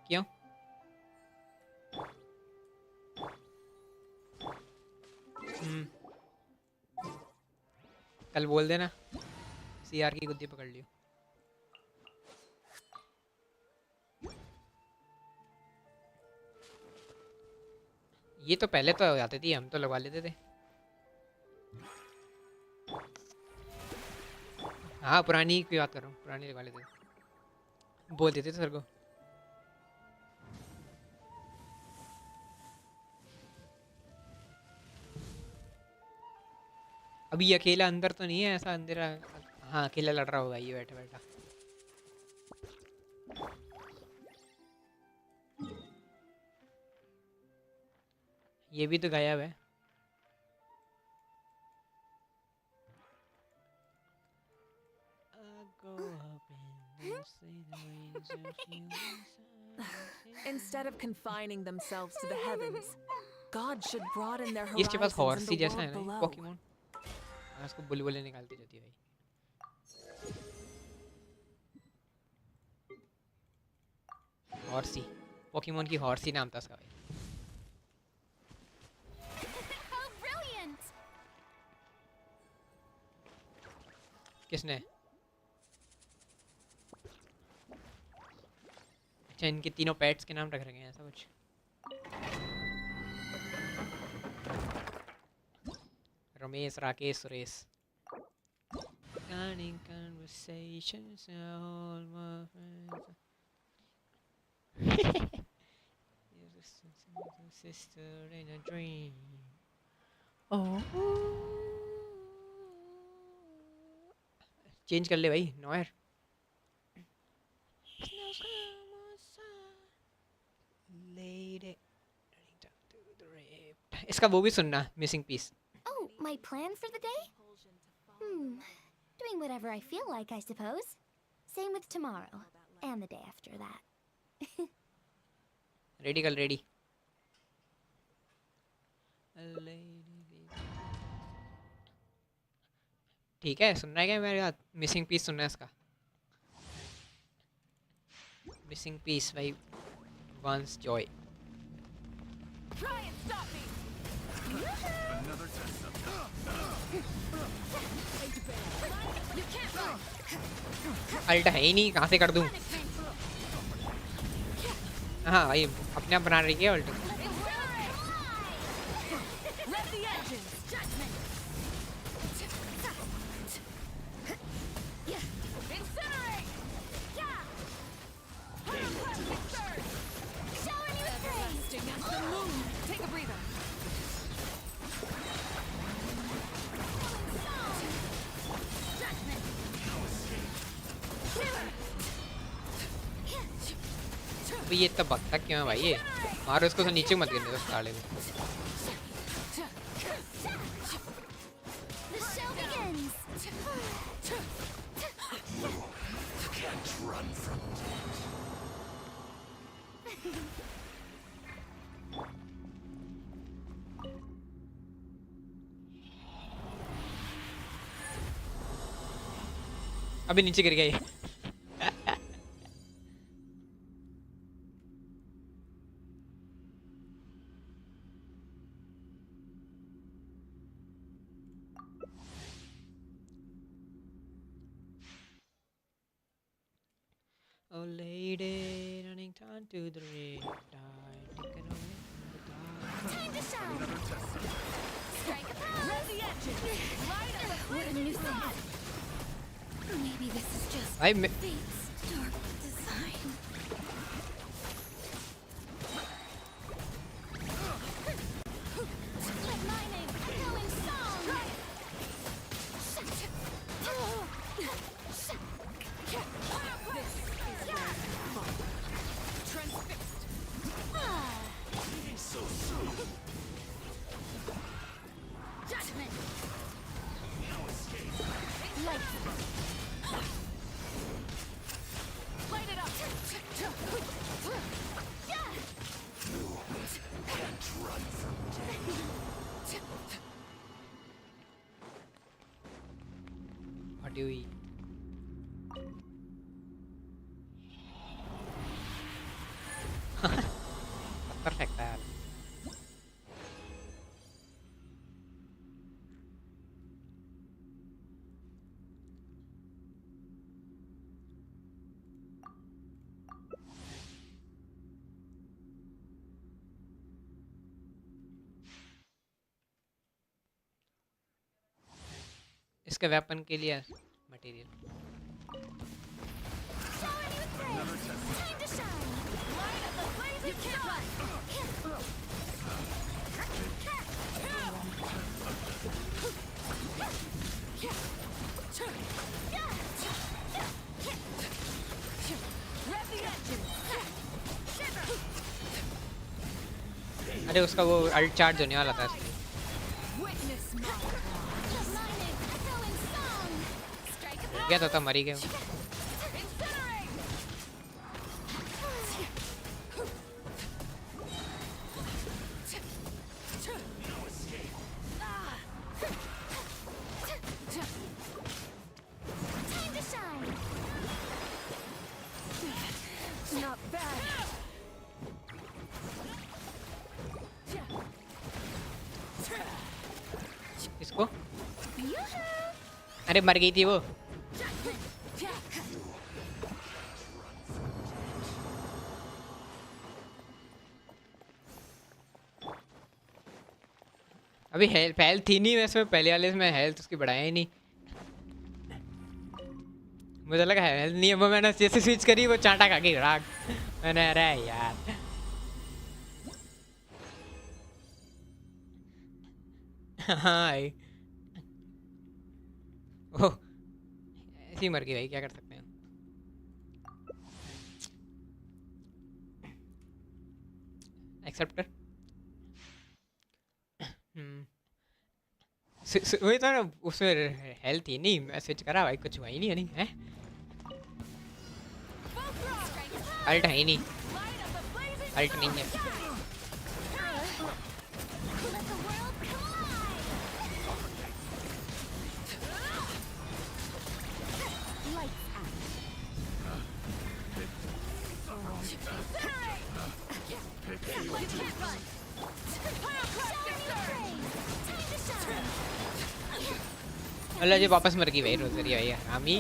क्यों? कल बोल देना सीआर की गुद्दी पकड़ लियो। ये तो पहले तो हो जाती थी, हम तो लगवा लेते थे। हाँ पुरानी की बात कर रहा हूँ, पुरानी लगवा लेते थे, बोल देते थे सर को। अभी अकेला अंदर तो नहीं है ऐसा अंधेरा? हाँ अकेला लड़ रहा होगा ये बैठा बैठा। ये भी तो गायब है. Instead of confining themselves to the heavens, God should broaden their इसके पास horizons हॉर्सी in the जैसा है world ना below. पोकेमोन. इसको बुलबुलें निकालती रहती है भाई. हॉर्सी पोकेमोन की हॉर्सी नाम था उसका भाई. How brilliant! किसने? अच्छा इनके तीनों पेट्स के नाम रख रखे हैं ऐसा कुछ. Ramesh, Rakesh, Suresh. Conversations all my friends. Sister in a dream. Oh. Change कर ले भाई नॉयर. इसका वो भी सुनना missing piece. Oh, my plan for the day? Doing whatever I feel like, I suppose. Same with tomorrow. And the day after that. Ready कर ready. ठीक है सुनना है क्या मेरे साथ. मिसिंग पीस सुनना है इसका. मिसिंग पीस भाई. Once joy. Try and stop me! Another test. You can't run! Alt है ही नहीं कहाँ से कर दूँ. हाँ भाई अपने आप बना रही है alt. Let the engines! Judgment! Incinerate! Showing you Everlasting as the moon. Take a breather. भाई ये इतना बकता क्यों है भाई ये. मारो इसको तो नीचे मत गिरने दो साले को. The show begins! Can't run from अभी नीचे गिर गया ये. Oh lady, running down to the red tide, taken away from the dark. Time to shine! Strike a pose! Let the engines! Light up the What a nuisance! Maybe this is just भाई fate's dark design. Let my name echo in song! So soon! Judgment! No escape! Light! Light it up! Can't run from What do we? पत्थर फेंकता है यार. इसके weapon के लिए material. Time to shine! Light up the blazing sun! Rev the engines! Shiver! अरे उसका वो अल्ट चार्ज होने वाला था इसलिए। हो गया था मरी गए। इसको अरे मर गई थी वो। अभी हेल्थ थी नहीं वैसे, पहले वाले में हेल्थ उसकी बढ़ाया ही नहीं। मुझे लगा हेल्थ नहीं है, वो मैंने जैसे स्विच करी वो चांटा खा के राग। मैंने अरे यार हाँ ओह ऐसे ही मर गई भाई, क्या कर सकते हैं। एक्सेप्ट कर। वही तो ना, उसमें हेल्थ ही नहीं, मैं स्विच करा भाई कुछ हुआ ही नहीं है। अल्ट है ही नहीं, अल्ट नहीं है। अल्लाह जी वापस मर गई भाई रोजरी भाई हरामी।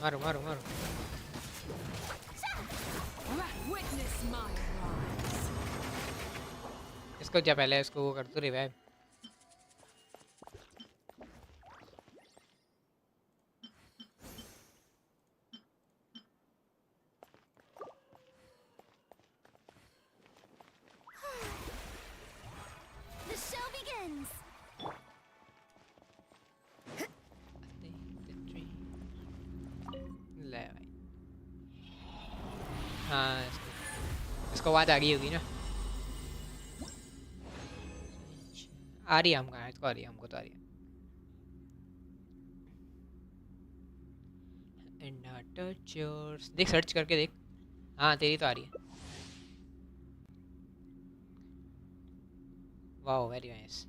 मारो मारो मारो। इसको क्या पहले इसको वो कर दो रिवाइव। हाँ इसको आवाज आ गई होगी ना। आ रही है हमको, इसको आ रही है, हमको तो आ रही है। देख सर्च करके देख। हाँ तेरी तो आ रही है। Wow very nice.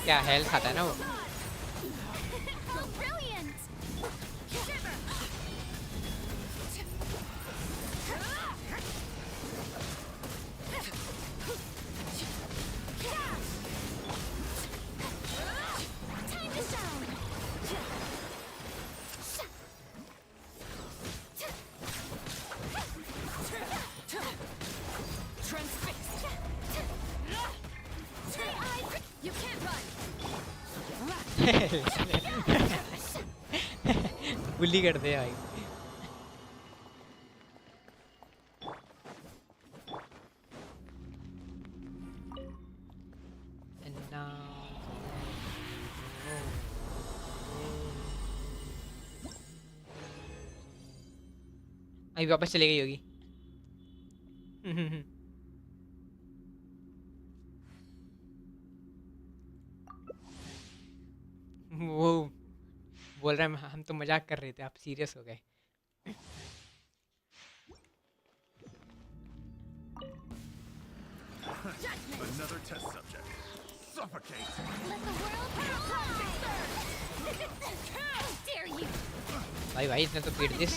क्या हेल्थ खाता है ना वो। बुली करते हैं भाई। अभी वापस चले गई होगी। वो बोल रहा है हम तो मजाक कर रहे थे, आप सीरियस हो गए। Another test subject. Suffocate. Let the world collide. dare you? भाई इतना तो पीट this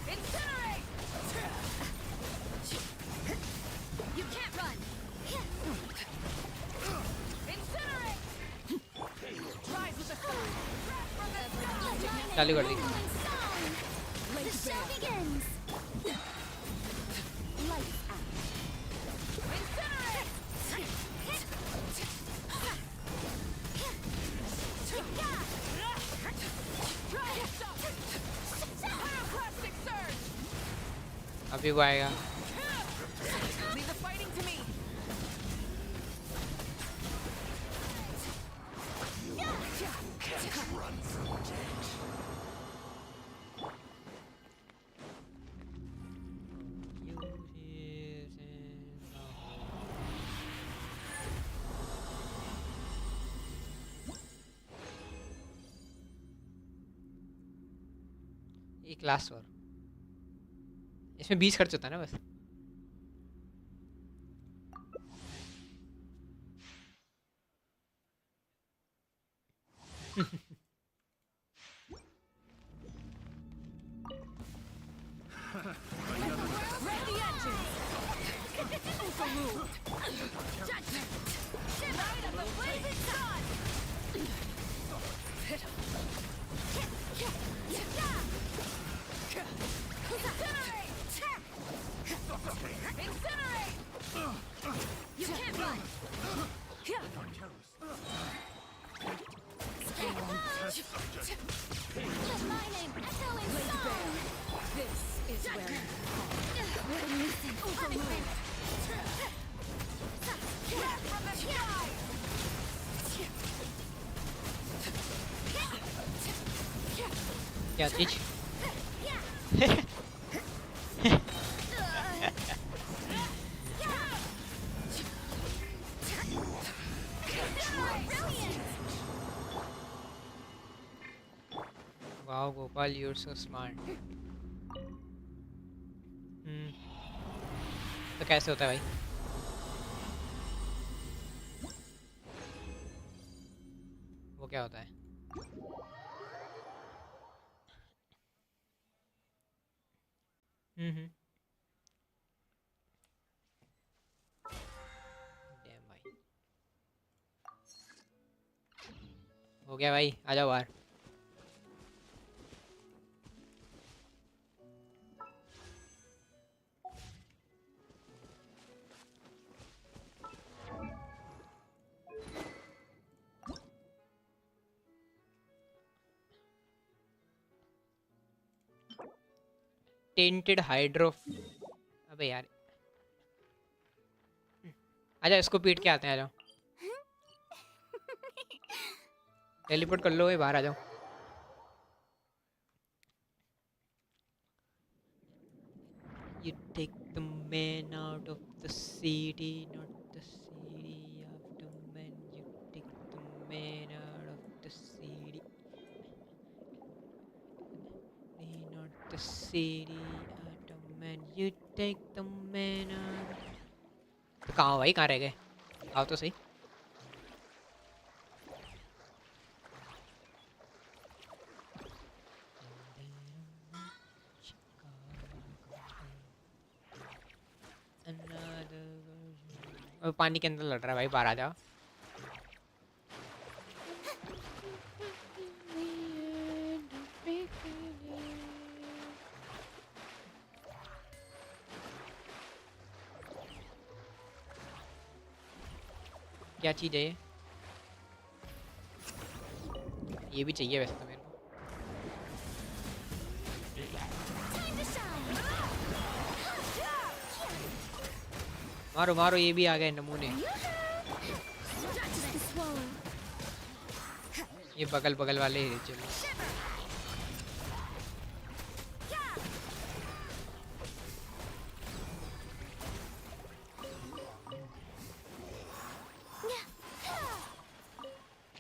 Incinerate! You can't run. Incinerate! Rise with the sun. चालू कर दी The show begins. Lights out. Incinerate! Pyroclastic surge! अभी वो आएगा Leave the fighting to me. Can't run from death. एक लास्ट और इसमें 20 खर्च होता है ना बस Rev the engines! Overruled! Judgment! Light of the blazing sun! Incinerate! Incinerate! You can't run! Let my name echo in song! This is where you Listen, overruled! From the sky! क्या चीज wow Gopal you're so smart तो कैसे होता है भाई वो क्या होता है Damn भाई हो गया भाई आ जाओ बाहर टेंटेड हाइड्रो अबे यार आजा इसको पीट के आते हैं आ जाओ टेलीपोर्ट कर लो ये बाहर आ जाओ You take the man out of the city not the city of the man you take the man out of the city not the city of the man you take the man out तो कहाँ हो भाई कहाँ रह गए आओ तो सही और पानी के अंदर लड़ रहा है भाई बाहर आ जाओ क्या चीज़ है ये भी चाहिए वैसे तो मेरे को मारो मारो ये भी आ गए नमूने ये बगल बगल वाले चलो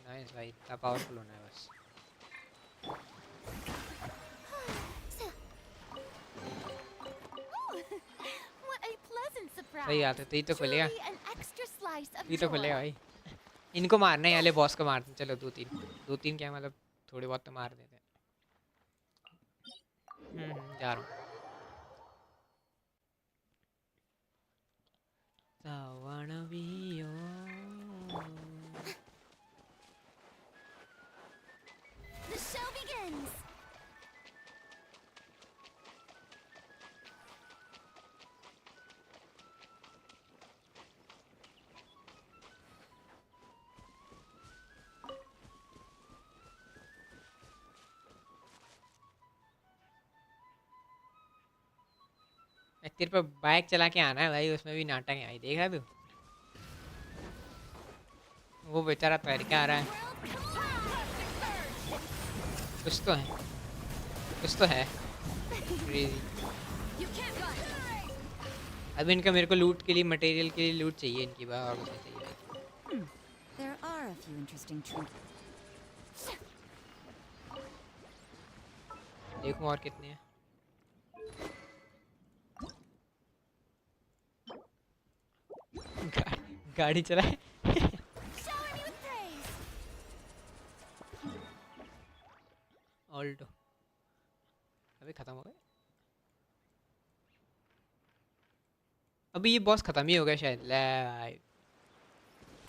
नाइस भाई इतना पावरफुल होना है बस What a pleasant surprise! सही बात है तो ही तो खुलेगा Truly an extra slice of ये तो joy. खुलेगा भाई इनको मारने वाले बॉस को मारते हैं। चलो दो तीन क्या मतलब थोड़े बहुत तो मार देते हैं। जा रहा हूँ। The show begins. तेरे पे बाइक चला के आना है भाई, उसमें भी नाटक है भाई, देखा तू? वो बेचारा तैर के आ रहा है। कुछ तो है, कुछ तो है। अब इनका मेरे को लूट के लिए, मटेरियल के लिए लूट चाहिए इनकी बात, और कुछ नहीं चाहिए। There are a few interesting trinkets. देखूं और कितने हैं। गाड़ी चलाए। ऑल्टो अभी खत्म हो गए। अभी ये बॉस खत्म ही हो गया शायद।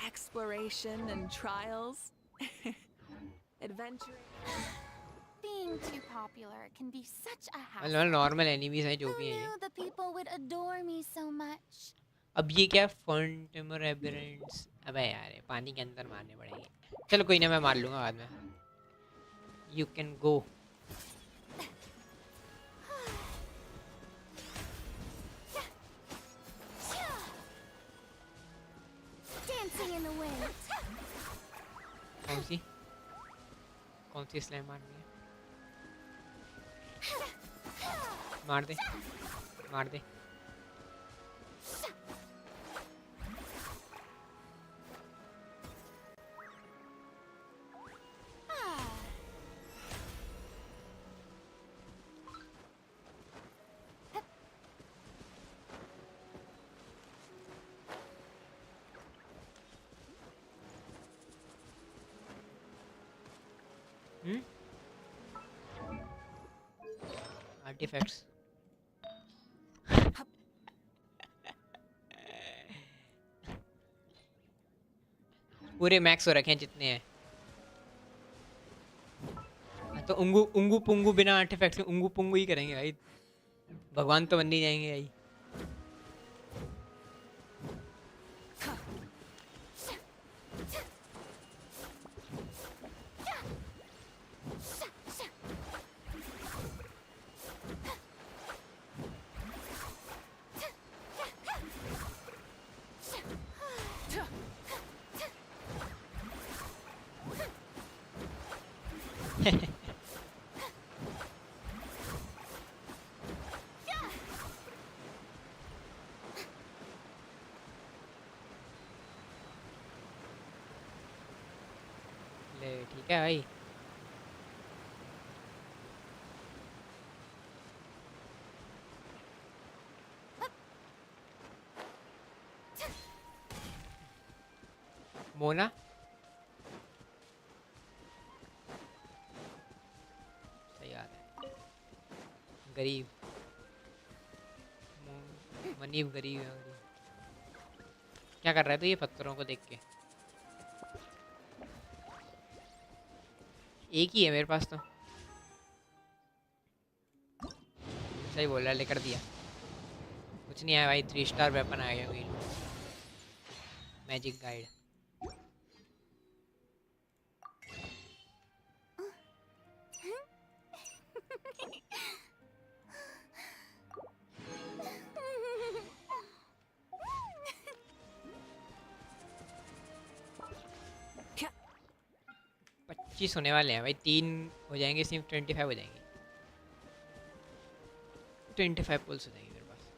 Exploration and trials. Adventure. Being too popular can be such a hassle. मतलब नॉर्मल एनिमीज हैं जो भी हैं ये। Who knew the people would adore me so much? अब ये क्या फॉन्टेन रेबरेंस, अबे यार पानी के अंदर मारने पड़ेंगे। चलो कोई ना, मैं मार लूँगा बाद में। You can go. Dancing in the wind. कौन सी स्लैम मारनी है? मार दे, मार दे। आर्टिफैक्ट्स पूरे मैक्स हो रखे हैं जितने हैं। तो उंगू पुंगू बिना आर्टिफैक्ट्स के उंगू पुंगू ही करेंगे भाई, भगवान तो बन नहीं जाएंगे भाई। ठीक है भाई। मोना सही बात है, गरीब मनीब गरीब है। क्या कर रहा है तो ये पत्थरों को देख के? एक ही है मेरे पास तो। सही बोल रहा है, लेकर दिया। कुछ नहीं आया भाई, 3 स्टार वेपन आ गया कोई। मैजिक गाइड होने वाले हैं भाई। 3 हो जाएंगे, सिर्फ 25 हो जाएंगे। 25 पुल्स हो जाएंगे मेरे पास।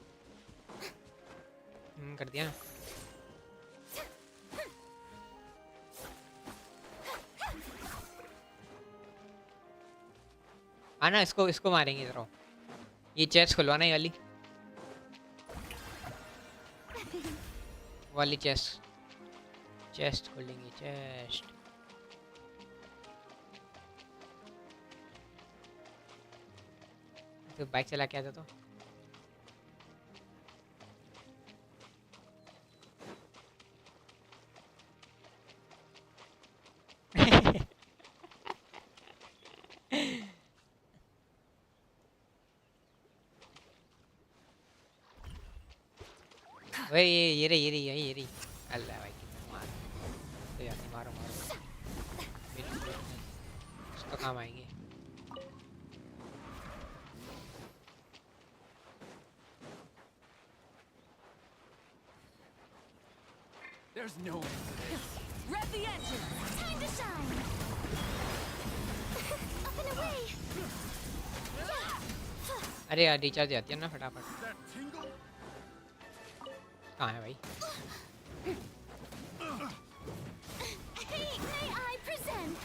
कर दिया ना। आना इसको मारेंगे जरा। ये चेस्ट खुलवाना है वाली चेस्ट। चेस्ट खोलेंगे चेस्ट। तो बाइक चला के आता तो भाई ये रही अल्लाह भाई कितना मार तो यार मारो उसका काम आएंगे। There's no end to this. Rev the engine. Time to shine. Up and away. अरे यार रिचार्ज आती है ना फटाफट। कहाँ है भाई? May I present?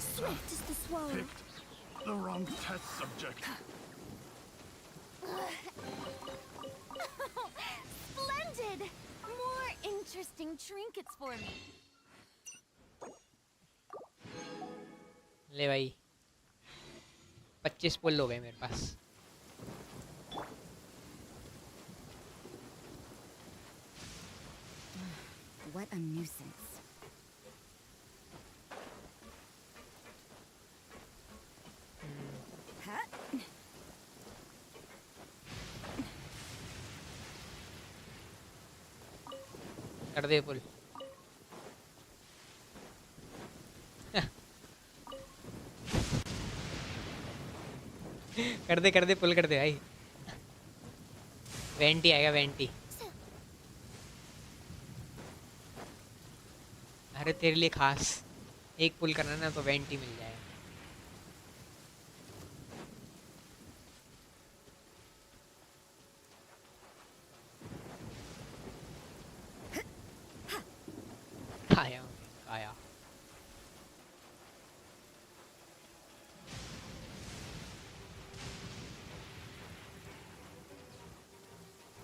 Swift is the swallow. Picked the wrong test subject. Splendid! More interesting trinkets for me. ले भाई 25 पुल हो गए मेरे पास। What a nuisance. कर दे पुल। कर दे पुल कर दे भाई। वेंटी आएगा वेंटी। अरे तेरे लिए खास एक पुल करना ना तो वेंटी मिल जाएगा। आया आया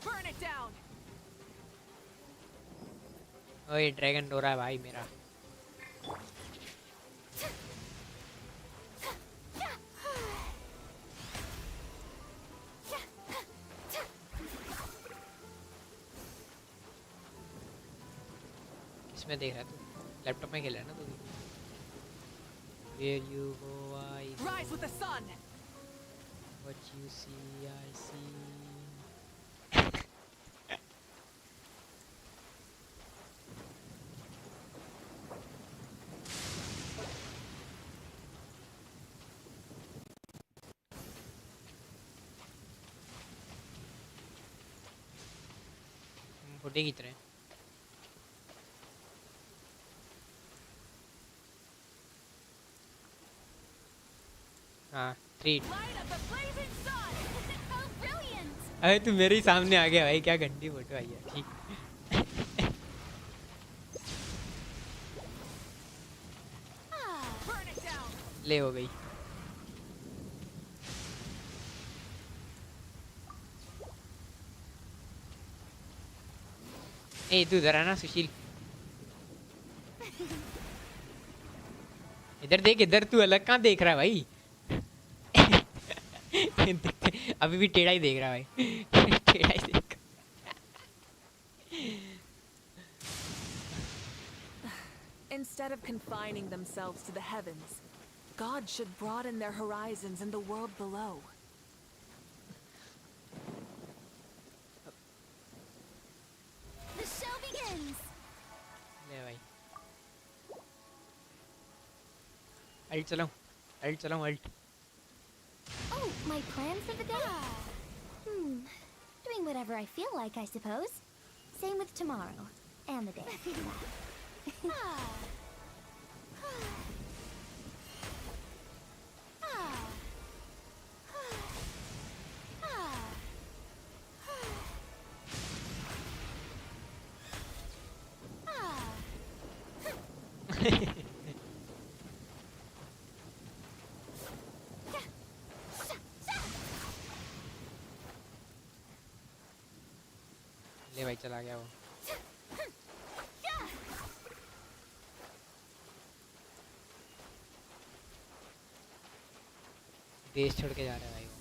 Burn it down. ओए ड्रैगन रो रहा है भाई मेरा। किसमें देख रहा है तू? लैपटॉप में खेल रहा है ना तू? Where you go I go. Rise with the sun. What you see I see. फुटे की तरह। हाँ 3। अरे तू मेरे ही सामने आ गया भाई, क्या गंदी फोटो आई है। ठीक ले हो गई। ए तू इधर आना सुशील, इधर देख, इधर तू अलग कहाँ देख रहा है भाई? अभी भी टेढ़ा ही देख रहा है भाई। टेढ़ा ही देख। Instead of confining themselves to the heavens, God should broaden their horizons in the world below. The show begins. ले भाई अल्ट चलाऊं, अल्ट चलाऊं, alt. Oh, my plan for the day? Doing whatever I feel like, I suppose. Same with tomorrow. And the day after that. ले भाई चला गया वो। Base छोड़ के जा रहा है भाई वो।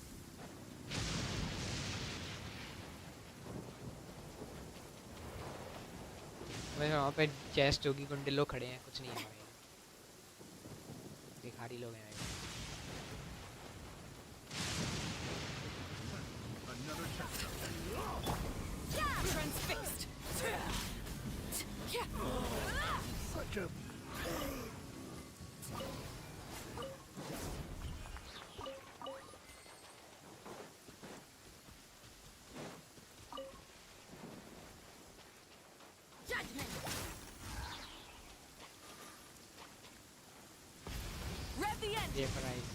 वहाँ पे चेस्ट होगी, कुंडे लोग खड़े हैं, कुछ नहीं है भाई, भिखारी लोग हैं भाई। Transfixed. Such a Judgment. Rev the engine. ये प्राइस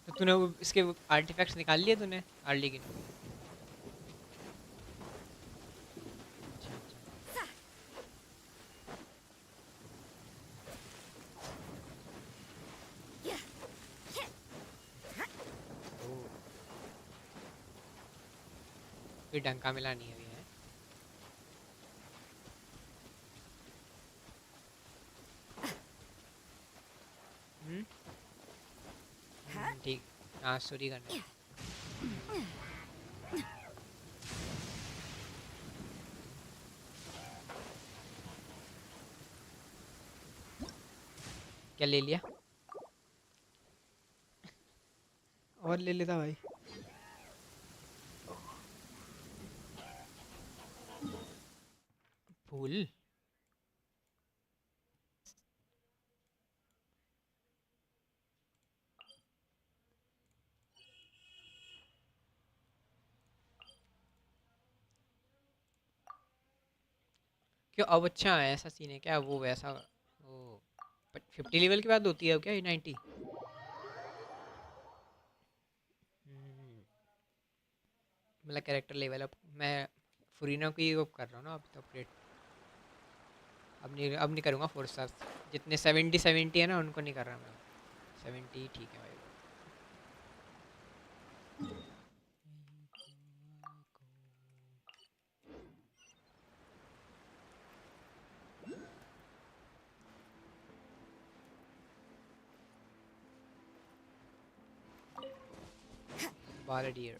तो तूने वो इसके आर्टिफैक्ट्स निकाल लिए तूने अर्ली के? कोई डंका मिला नहीं अभी है। ठीक, हाँ चोरी करना। क्या ले लिया? और ले लेता भाई। फूल क्यों? अब अच्छा है, ऐसा सीन है क्या? वो वैसा वो 50 लेवल के बाद होती है क्या ये 90? मतलब कैरेक्टर लेवल अब मैं फुरीना को ही कर रहा हूँ ना अब तो अपडेट। अब नहीं करूँगा 4 स्टार्स, जितने 70 है ना उनको नहीं कर रहा मैं। 70 ठीक है भाई। Balladeer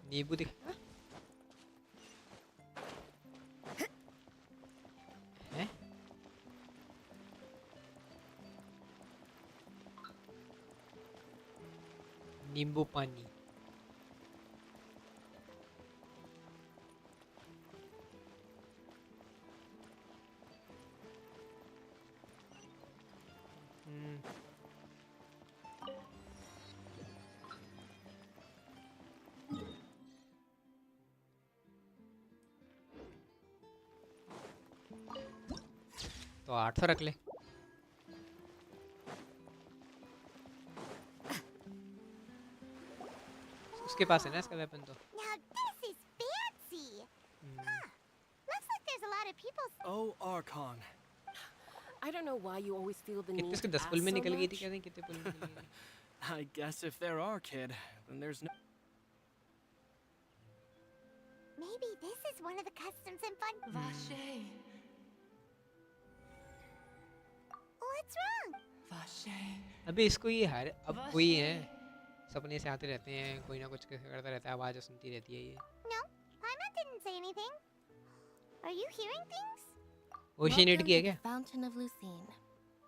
नींबू दिख हैं? नींबू पानी तो 800 रख ले। उसके पास है ना इसका वेपन तो। Now this is fancy. Huh. Looks like there's a lot of people. Oh, Archon. I don't know why you always feel the कितने need इसके to 10 ask पुल में so निकल गई थी much. क्या? नहीं कितने पुल में निकल गई? I guess if there are, kid, then there's no. Maybe this is one of the customs and fun. Vache. What's wrong? Vache. अबे इसको ये हर अब वही है, सपने से आते रहते हैं, कोई ना कुछ करता रहता है, आवाज़ सुनती रहती है ये। No, Paimon didn't say anything. Are you hearing things? ओशिनेट Welcome की है to क्या? the Fountain of Lucine.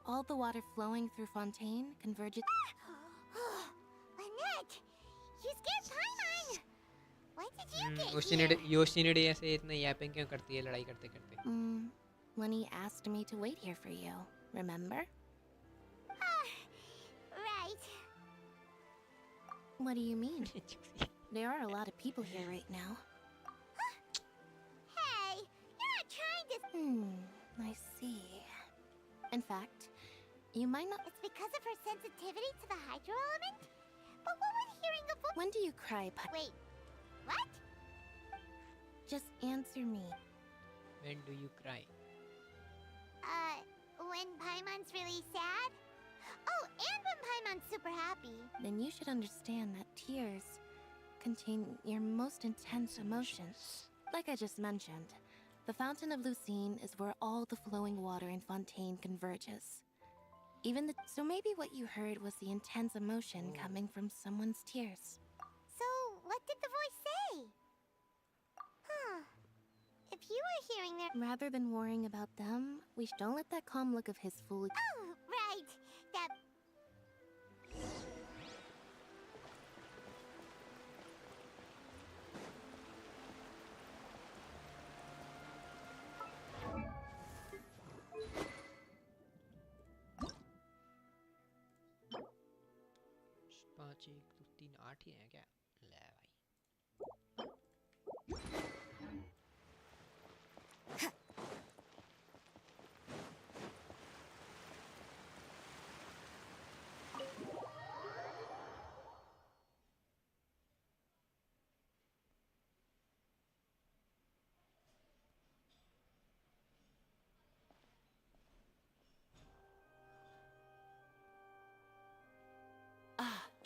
All the water flowing through Fontain converges. Lynette, you scared Paimon. When did you get ओशिनेट here? योशिनेट ऐसे इतना Yaping क्यों करती है लड़ाई करते करते? Lenny asked me to wait here for you. Remember? Right. What do you mean? There are a lot of people here right now. Hey, you're not trying to. I see. In fact, you might not. It's because of her sensitivity to the hydro element? But what would hearing a voice? When do you cry, Wait, what? Just answer me. When do you cry? When Paimon's really sad? Oh, and when Paimon's super happy. Then you should understand that tears contain your most intense emotions. Like I just mentioned, the Fountain of Lucine is where all the flowing water in Fontain converges. So maybe what you heard was the intense emotion coming from someone's tears. So, what did the voice say? Huh. If you were hearing their... Rather than worrying about them, don't let that calm look of his fool. Oh, right. That... पाँच एक दो तीन आठ ही हैं क्या ले भाई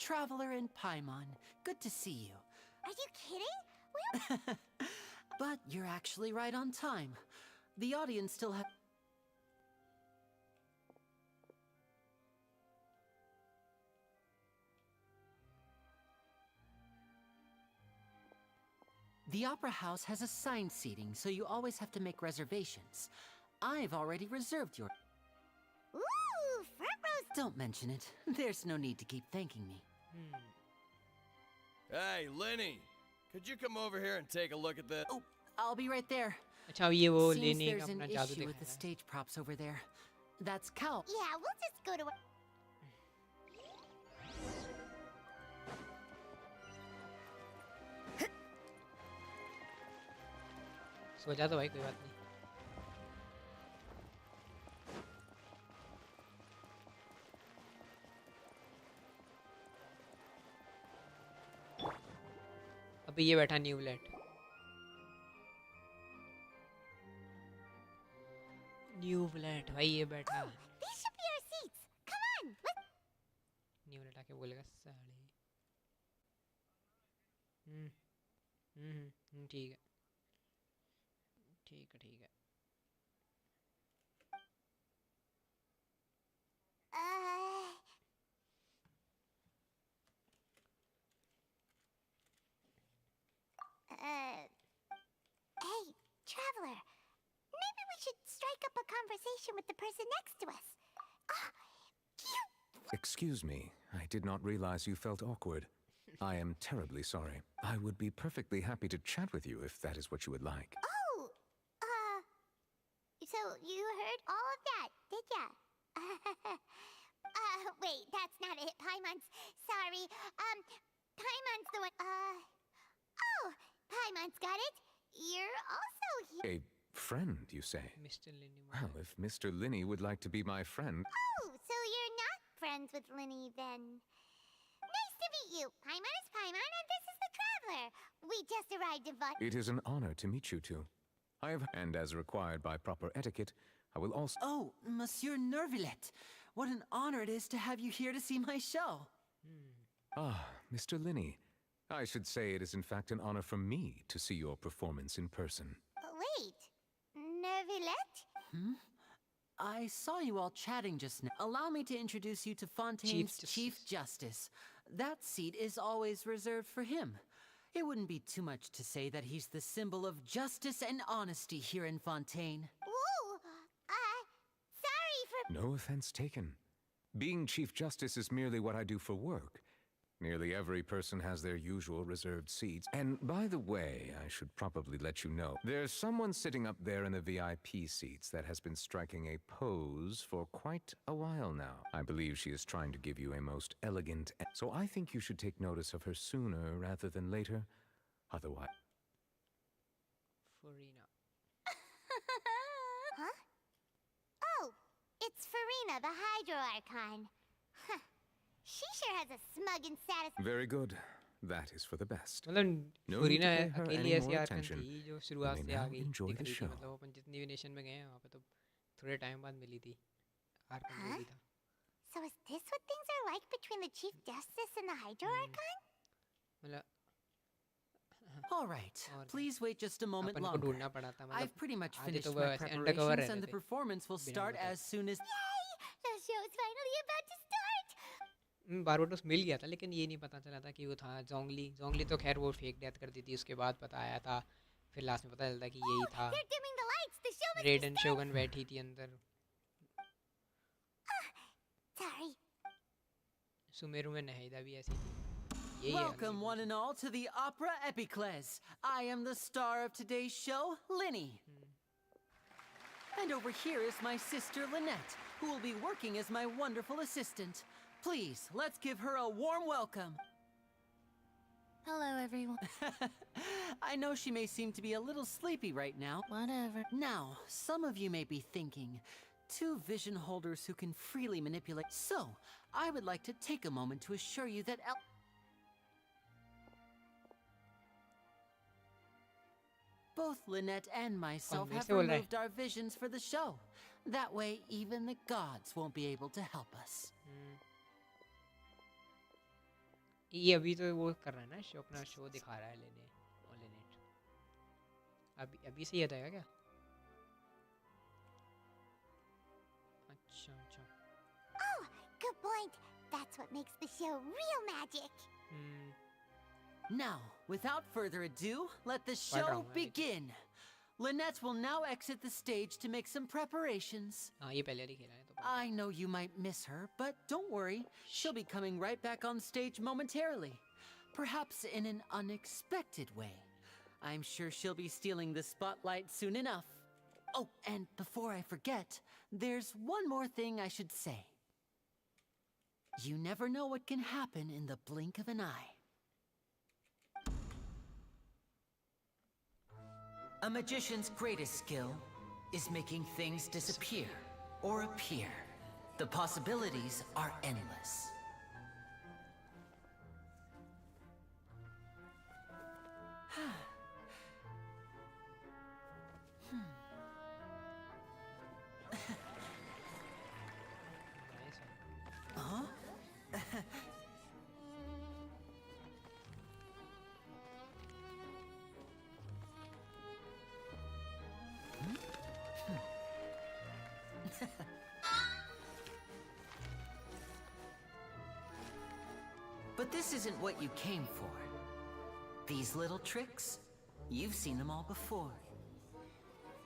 Traveler in Paimon, good to see you. Are you kidding? But you're actually right on time. The audience still have... The Opera House has assigned seating, so you always have to make reservations. I've already reserved your... Ooh, front rows! Don't mention it. There's no need to keep thanking me. Hey, Lenny! Could you come over here and take a look at this? Oh, I'll be right there. अच्छा ये वो Seems लेने का there's an अपना जादू issue with the दिखाया है stage props over there. That's Cal. Yeah, we'll just go to... सो जा तो भाई कोई बात नहीं अभी ये बैठा न्यूलेट भाई ये बैठा These should be our seats. Come on, let's... न्यूलेट आके बोलेगा साले ठीक है ठीक है Hey, traveler. Maybe we should strike up a conversation with the person next to us. Excuse me, I did not realize you felt awkward. I am terribly sorry. I would be perfectly happy to chat with you if that is what you would like. Oh, so you heard all of that, did ya? Wait, that's not it. Paimon's sorry. Paimon's the one. Oh, Paimon's got it. You're also here. A friend, you say? Mr. Linny. Well, if Mr. Linny would like to be my friend... Oh, so you're not friends with Linny, then. Nice to meet you. Paimon is Paimon, and this is the Traveler. We just arrived in It is an honor to meet you two. And as required by proper etiquette, I will also... Oh, Monsieur Nervillet. What an honor it is to have you here to see my show. Ah, Mr. Linny. I should say it is in fact an honor for me to see your performance in person. Wait, Nervillet? I saw you all chatting just now. Allow me to introduce you to Fontaine's Chief Justice. That seat is always reserved for him. It wouldn't be too much to say that he's the symbol of justice and honesty here in Fontaine. Whoa! Sorry for... No offense taken. Being Chief Justice is merely what I do for work. Nearly every person has their usual reserved seats. And by the way, I should probably let you know, there's someone sitting up there in the VIP seats that has been striking a pose for quite a while now. I believe she is trying to give you a most elegant... So I think you should take notice of her sooner rather than later. Otherwise... Farina. Huh? Oh, it's Farina, the Hydro Archon. Huh. She sure has a smug and satisfying... Very good. That is for the best. मतलब No फुरीना need to pay her अकेली any ऐसी more Arkan attention. थी जो You शुरुआत may से आ now गई enjoy दिख the रही थी show. मतलब अपन जितनी भी नेशन में गए हैं वहाँ पे तो थोड़े टाइम बाद मिली थी आर्कन जो भी था So is this what things are like between the Chief Justice and the Hydro Archon? मतलब All right, please wait just a moment अपन को longer. ढूंढना पड़ा था I've मतलब pretty much आधे finished तो वो my ऐसे undercover preparations रह and रहे the थे performance will बिना start बताए as soon as... The show's finally about to start! बारबाटोस मिल गया था लेकिन ये नहीं पता चला था कि वो था जोंगली तो खैर वो फेक डेथ कर दी थी उसके बाद पता आया था फिर लास्ट में पता चलता कि यही था They're dimming the lights! The show must रेडन be शोगन बैठी थी अंदर Sorry. सुमेरु में नहीदा भी ऐसी थी यही है Welcome one and all to the Opera Epicles. I am the star of today's show, Linny. And over here is my sister Lynette, who will be working as my wonderful assistant. Please, let's give her a warm welcome. Hello, everyone. I know she may seem to be a little sleepy right now. Whatever. Now, some of you may be thinking, two vision holders who can freely manipulate. So, I would like to take a moment to assure you that both Lynette and myself have removed our visions for the show. That way, even the gods won't be able to help us. ये अभी तो वो कर रहा है ना show अपना show दिखा रहा है लेनेट अभी से याद आएगा क्या अच्छा अच्छा Oh, good point. That's what makes the show real magic. Now, without further ado, let the show begin. Lynette will now exit the stage to make some preparations. हाँ ये पहले ही खेला है तो I know you might miss her, but don't worry. She'll be coming right back on stage momentarily. Perhaps in an unexpected way. I'm sure she'll be stealing the spotlight soon enough. Oh, and before I forget, there's one more thing I should say. You never know what can happen in the blink of an eye. A magician's greatest skill is making things disappear or appear. The possibilities are endless. Huh? But this isn't what you came for. These little tricks, you've seen them all before.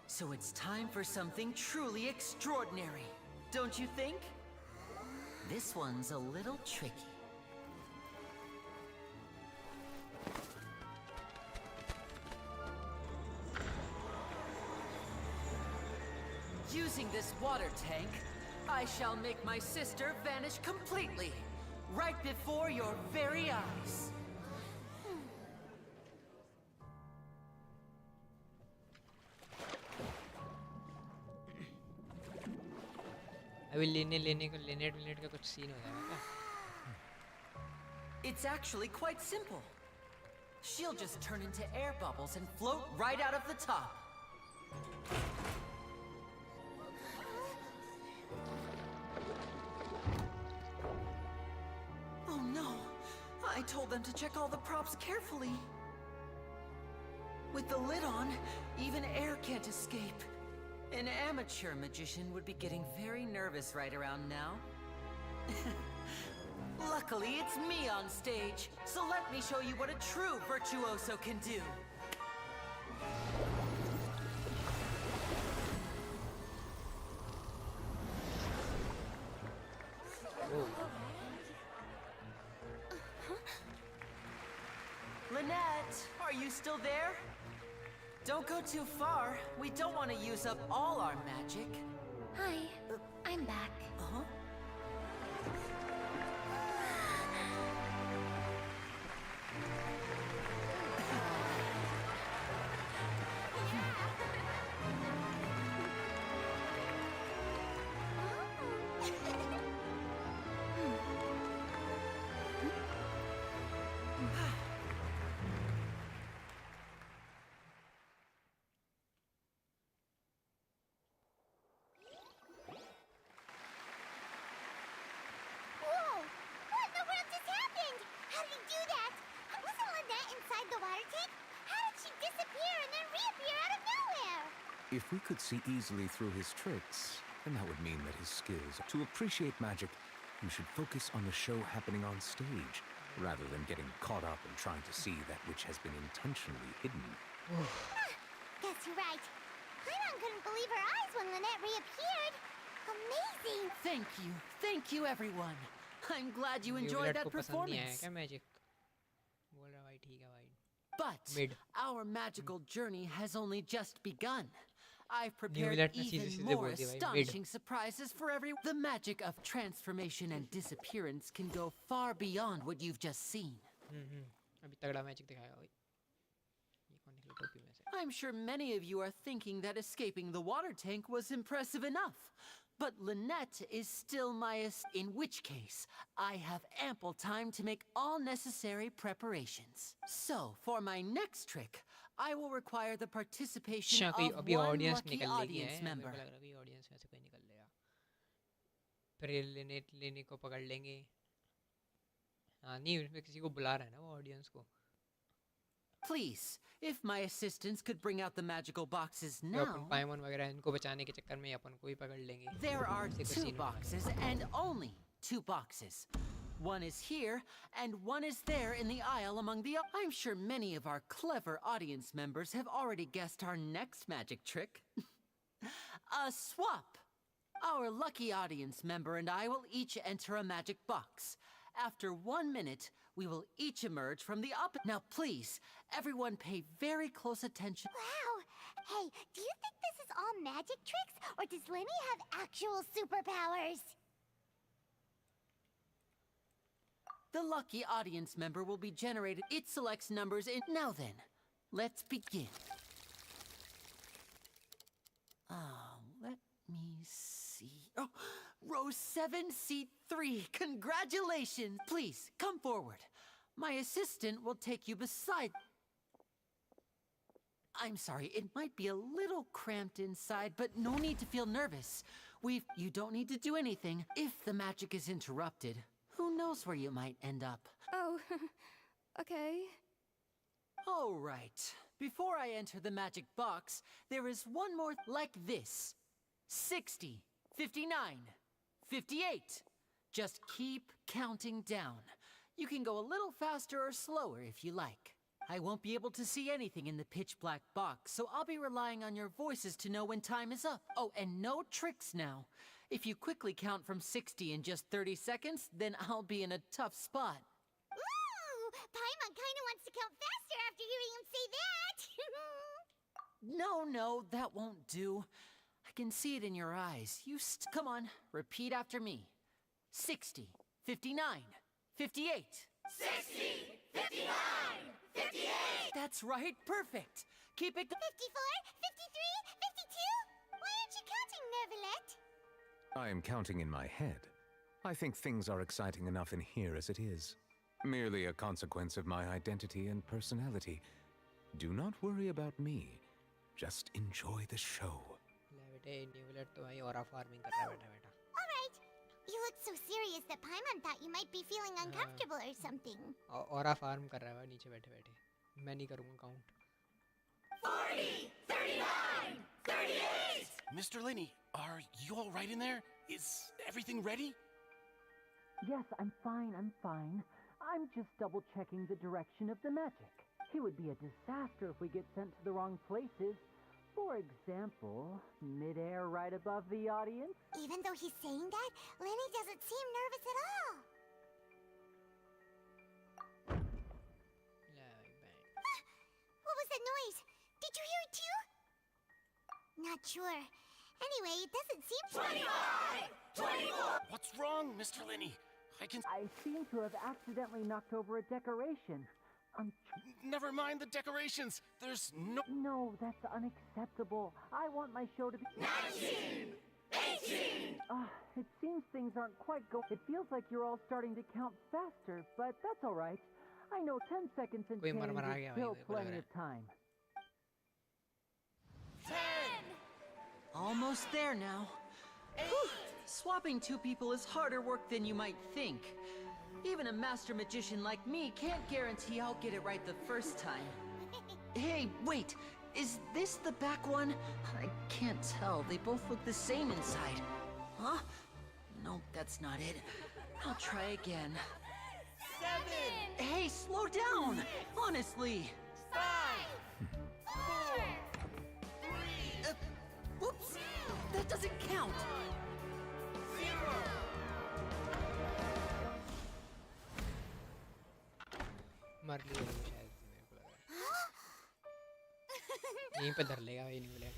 So it's time for something truly extraordinary, don't you think? This one's a little tricky. Using this water tank, I shall make my sister vanish completely, right before your very eyes. अभी लेनेट का कुछ scene हो जाएगा क्या It's actually quite simple. She'll just turn into air bubbles and float right out of the top. Oh no! I told them to check all the props carefully. With the lid on, even air can't escape. An amateur magician would be getting very nervous right around now. Luckily, it's me on stage, so let me show you what a true virtuoso can do. Lynette, are you still there? Don't go too far. We don't want to use up all our magic. Hi, I'm back. Uh-huh. disappear and then reappear out of nowhere. If we could see easily through his tricks, then that would mean that his skills. To appreciate magic, you should focus on the show happening on stage, rather than getting caught up in trying to see that which has been intentionally hidden. Guess you're right. Paimon couldn't believe her eyes when Lynette reappeared. Amazing! Thank you everyone. I'm glad you enjoyed that performance. But our magical journey has only just begun. I've prepared even more astonishing surprises for everyone. The magic of transformation and disappearance can go far beyond what you've just seen. I'm sure many of you are thinking that escaping the water tank was impressive enough. But Lynette is still in which case, I have ample time to make all necessary preparations. So, for my next trick, I will require the participation of one lucky audience member. लेने को पकड़ लेंगे हाँ नहीं उसमें किसी को बुला रहा है ना वो ऑडियंस को Please, if my assistants could bring out the magical boxes now. There are 2 boxes and only 2 boxes. One is here and one is there in the aisle among the. I'm sure many of our clever audience members have already guessed our next magic trick. A swap. Our lucky audience member and I will each enter a magic box. After 1 minute, we will each emerge from the Now, please, everyone pay very close attention. Wow! Hey, do you think this is all magic tricks, or does Lenny have actual superpowers? The lucky audience member will be generated. It selects numbers in. Now then, let's begin. Let me see. Oh, row 7, seat 3. Congratulations! Please, come forward. My assistant will take you beside. I'm sorry, it might be a little cramped inside, but no need to feel nervous. You don't need to do anything. If the magic is interrupted, who knows where you might end up? Oh, okay. All right. Before I enter the magic box, there is one more like this. 60, 59, 58. Just keep counting down. You can go a little faster or slower if you like. I won't be able to see anything in the pitch black box, so I'll be relying on your voices to know when time is up. Oh, and no tricks now. If you quickly count from 60 in just 30 seconds, then I'll be in a tough spot. Ooh! Paimon kinda wants to count faster after hearing him say that! No, that won't do. I can see it in your eyes. Come on, repeat after me. 60, 59, 58. 60, 59, 58. That's right, perfect. Keep it. 54, 53, 52? Why aren't you counting, Nervalette? I am counting in my head. I think things are exciting enough in here as it is. Merely a consequence of my identity and personality. Do not worry about me. Just enjoy the show. Alright. You look so serious that Paimon thought you might be feeling uncomfortable or something. Aura farm कर रहा है नीचे बैठे-बैठे. मैं नहीं करूँगा count. 40, 39, 38. Mr. Linney, are you all right in there? Is everything ready? Yes, I'm fine. I'm just double-checking the direction of the magic. It would be a disaster if we get sent to the wrong places. For example, mid-air right above the audience. Even though he's saying that, Lenny doesn't seem nervous at all. What was that noise? Did you hear it too? Not sure. Anyway, it doesn't seem 25! 24! What's wrong, Mr. Linney? I seem to have accidentally knocked over a decoration. Never mind the decorations. There's no... No, that's unacceptable. I want my show to be... 19! 18! It seems things aren't quite It feels like you're all starting to count faster, but that's all right. I know 10 seconds and change is still plenty of time. 10! Almost there now. Whew. Swapping 2 people is harder work than you might think. Even a master magician like me can't guarantee I'll get it right the first time. Hey, Hey, wait! Is this the back one? I can't tell. They both look the same inside. Huh? No, that's not it. I'll try again. 7! Hey, slow down! Honestly! 5! 4! 3! Whoops! That doesn't count! 0! मर लिया वो शायद से मेरे को लग रहा है यहीं पे धर लेगा वही नहीं बोले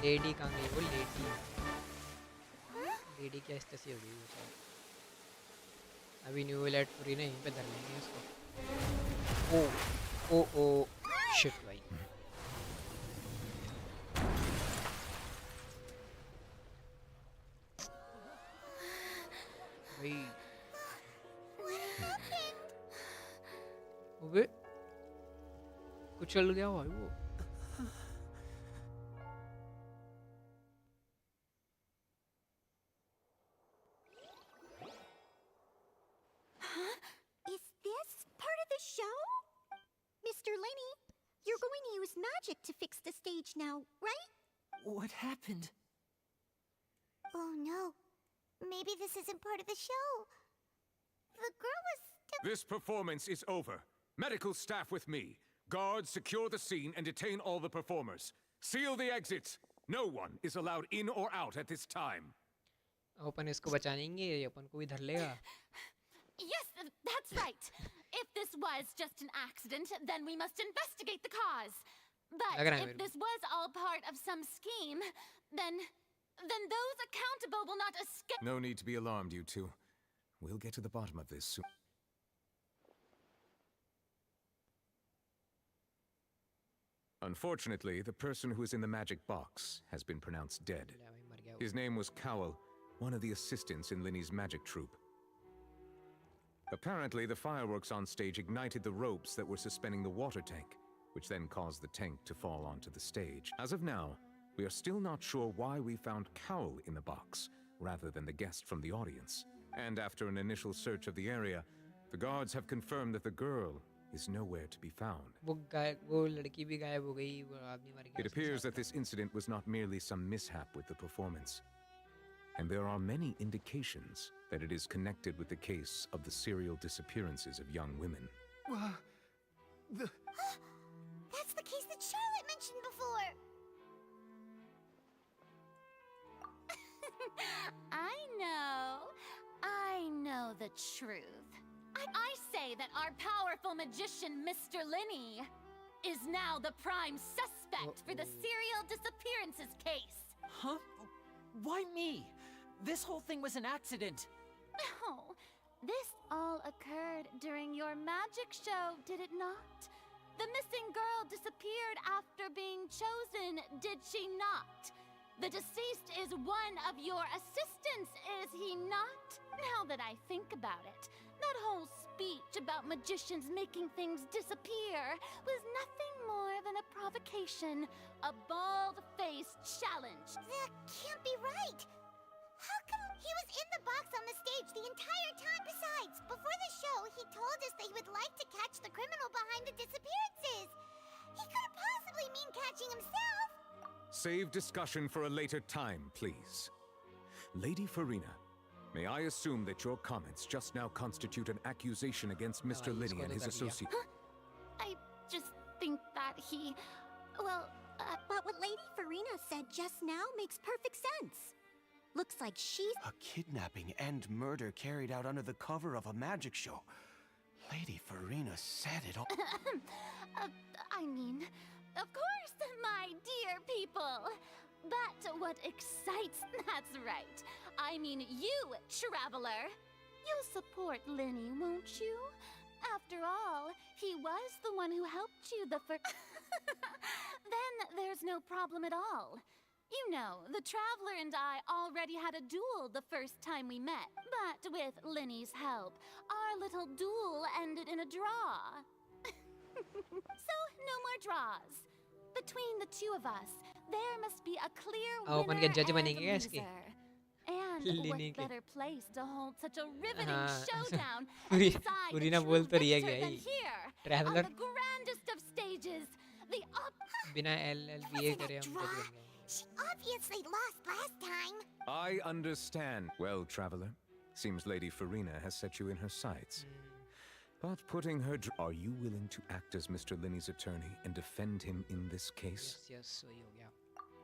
लेडी कहाँ गई वो लेडी क्या इस तस्वीर हो गई वो शायद अभी न्यू एलेट पूरी ना यहीं पे धर लेंगे उसको ओ ओ ओ शिट भाई अबे कुछ चल गया भाई वो Is this part of the show? Mr. Lenny, you're going to use magic to fix the stage now, right? What happened? Oh no. Maybe this isn't part of the show. The girl was still... This performance is over. Medical staff with me. Guards, secure the scene and detain all the performers. Seal the exits. No one is allowed in or out at this time. अपन इसको बचाएंगे अपन को भी धर लेगा Yes, that's right. If this was just an accident, then we must investigate the cause. But if this was all part of some scheme, then those accountable will not escape. No need to be alarmed, you two. We'll get to the bottom of this soon. Unfortunately, the person who is in the magic box has been pronounced dead. His name was Cowell, one of the assistants in Linny's magic troupe. Apparently, the fireworks on stage ignited the ropes that were suspending the water tank, which then caused the tank to fall onto the stage. As of now, we are still not sure why we found Cowell in the box, rather than the guest from the audience. And after an initial search of the area, the guards have confirmed that the girl is nowhere to be found. It appears that this incident was not merely some mishap with the performance. And there are many indications that it is connected with the case of the serial disappearances of young women. That's the case that Charlotte mentioned before. I know the truth. I say that our powerful magician, Mr. Linny, is now the prime suspect for the serial disappearances case. Huh? Why me? This whole thing was an accident. Oh, this all occurred during your magic show, did it not? The missing girl disappeared after being chosen, did she not? The deceased is one of your assistants, is he not? Now that I think about it, that whole speech about magicians making things disappear was nothing more than a provocation, a bald-faced challenge. That can't be right. How come he was in the box on the stage the entire time? Besides, before the show, he told us that he would like to catch the criminal behind the disappearances. He couldn't possibly mean catching himself. Save discussion for a later time, please. Lady Farina, may I assume that your comments just now constitute an accusation against Mr. Linny and his associate? Huh? I just think that he... Well, but what Lady Farina said just now makes perfect sense. Looks like she's... A kidnapping and murder carried out under the cover of a magic show. Lady Farina said it all. I mean, of course, my dear people. But what excites... That's right. I mean you, traveler. You'll support Linny, won't you? After all, he was the one who helped you the first... Then there's no problem at all. You know, the Traveler and I already had a duel the first time we met. But with Linny's help, our little duel ended in a draw. So, no more draws. Between the two of us, there must be a clear अब अपन winner के जज and बनेंगे क्या इसके? loser. And लेने what के। better place to hold such a riveting हाँ, showdown and पूरी decide पूरी the ना true बोल तो रही है victor क्या than he? here, on Traveler the grandest of stages, the बिना LLBA करे हम जज बन गए। She obviously lost last time. I understand. Well, traveler, seems Lady Farina has set you in her sights. But putting her... Are you willing to act as Mr. Linney's attorney and defend him in this case? Yes, वही हो गया।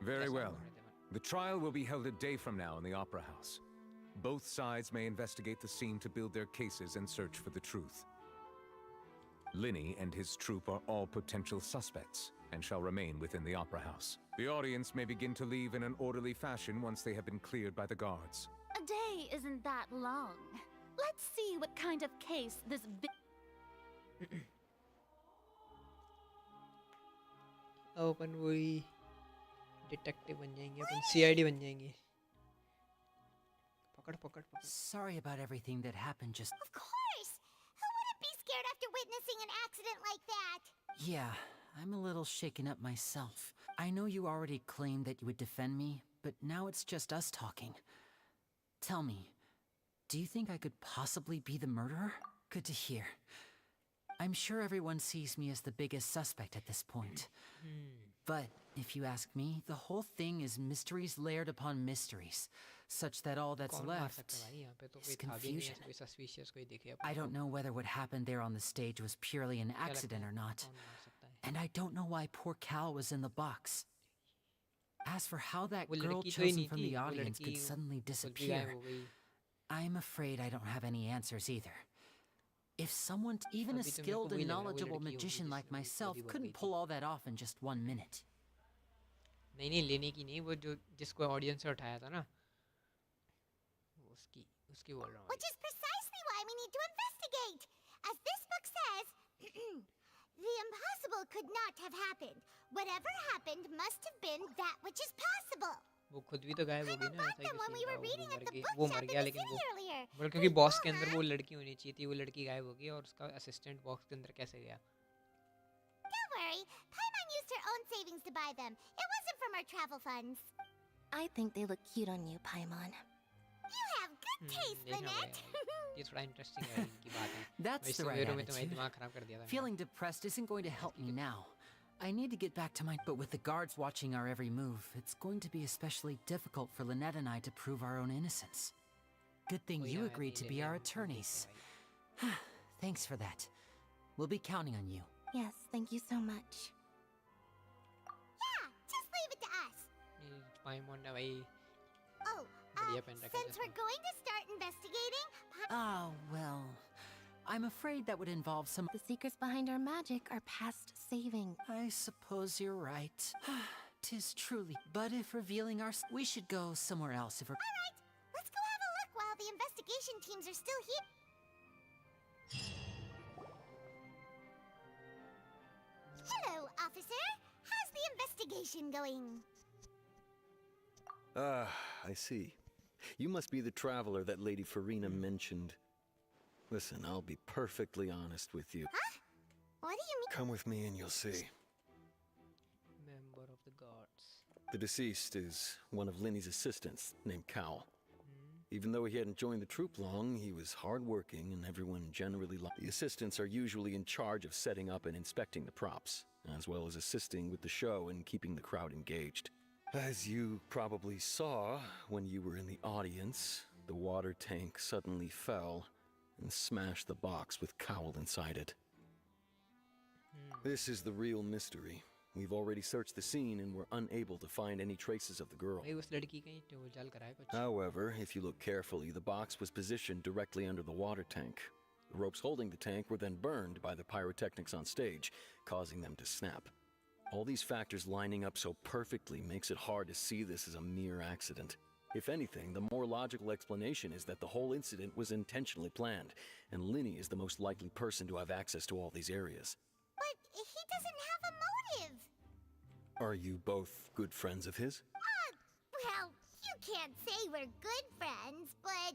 Very ऐसा well. बोल रहे थे मैं। The trial will be held a day from now in the Opera House. Both sides may investigate the scene to build their cases and search for the truth. Linney and his troop are all potential suspects and shall remain within the Opera House. The audience may begin to leave in an orderly fashion once they have been cleared by the guards. A day isn't that long. Let's see what kind of case this अब अपन वही detective बन जाएंगे, अपन CID बन जाएंगे। पकड़ पकड़ पकड़। Sorry about everything that happened just... Of course! Who wouldn't be scared after witnessing an accident like that? Yeah, I'm a little shaken up myself. I know you already claimed that you would defend me, but now it's just us talking. Tell me, do you think I could possibly be the murderer? Good to hear. I'm sure everyone sees me as the biggest suspect at this point. But if you ask me, the whole thing is mysteries layered upon mysteries, such that all that's कौन मार left सकता है भाई यहाँ पे तो is कोई था भी नहीं confusion. ऐसा कोई suspicious कोई दिखे अपन I को। don't know whether what happened there on the stage was purely an क्या लगता accident है? or not. कौन मार सकता है? And I don't know why poor Cal was in the box. As for how that वो girl लड़की तो ही chosen नहीं from थी, the वो audience लड़की could suddenly खुद भी गायब disappear, हो गई। I'm afraid I don't have any answers either. If someone, even a अभी तो मेरे को skilled वही and लग रहा है, वो knowledgeable लड़की होगी magician like जिसने वो myself गोली बोल couldn't दी pull थी। all that off in just 1 minute. नहीं नहीं लेने की नहीं, वो जो जिसको ऑडियंस से उठाया था ना, उसकी उसकी बोल रहा हूँ। Which is precisely why we need to investigate. As this book says, the impossible could not have happened. Whatever happened must have been that which is possible. वो खुद भी तो गायब हो गई ना, ऐसा ही Them when कुछ we नहीं were था, reading वो at मर the गई, book वो shop मर in गया the लेकिन city वो earlier. बोल क्योंकि बॉक्स के अंदर वो लड़की होनी चाहिए थी, वो लड़की गायब हो गई और उसका असिस्टेंट बॉक्स के अंदर कैसे गया? Don't worry, Paimon used her own savings to buy them. It wasn't from our travel funds. I think they look cute on you, Paimon. You have good taste, देखना Lynette. पड़ेगा। ये थोड़ा interesting है इनकी बात है। That's वैसे the right सवेरों में तो मैं attitude. दिमाग खराब कर दिया था। Feeling depressed isn't going to help me now. I need to get back to my... But with the guards watching our every move, it's going to be especially difficult for Lynette and I to prove our own innocence. Good thing you agreed to be our attorneys. Thanks for that. We'll be counting on you. Yes, thank you so much. Yeah, just leave it to us. पाइमोन ने भाई Oh, बढ़िया pen रखा since we're going to start investigating, Oh, well... I'm afraid that would involve some... The secrets behind our magic are past saving. I suppose you're right. 'Tis truly... But if revealing our... We should go somewhere else if we're... All right, let's go have a look while the investigation teams are still here. Hello, officer. How's the investigation going? Ah, I see. You must be the traveler that Lady Farina mentioned. Listen, I'll be perfectly honest with you. Huh? What do you mean? Come with me and you'll see. member of the guards. The deceased is one of Linny's assistants, named Cal. Even though he hadn't joined the troupe long, he was hardworking and everyone generally liked. The assistants are usually in charge of setting up and inspecting the props, as well as assisting with the show and keeping the crowd engaged. As you probably saw when you were in the audience, the water tank suddenly fell and smashed the box with Cowl inside it. This is the real mystery. We've already searched the scene and were unable to find any traces of the girl. भाई उस लड़की का ही toll चाल करा है कुछ। However, if you look carefully, the box was positioned directly under the water tank. The ropes holding the tank were then burned by the pyrotechnics on stage, causing them to snap. All these factors lining up so perfectly makes it hard to see this as a mere accident. If anything, the more logical explanation is that the whole incident was intentionally planned, and Linny is the most likely person to have access to all these areas. But he doesn't have a motive. Are you both good friends of his? Well, you can't say we're good friends, but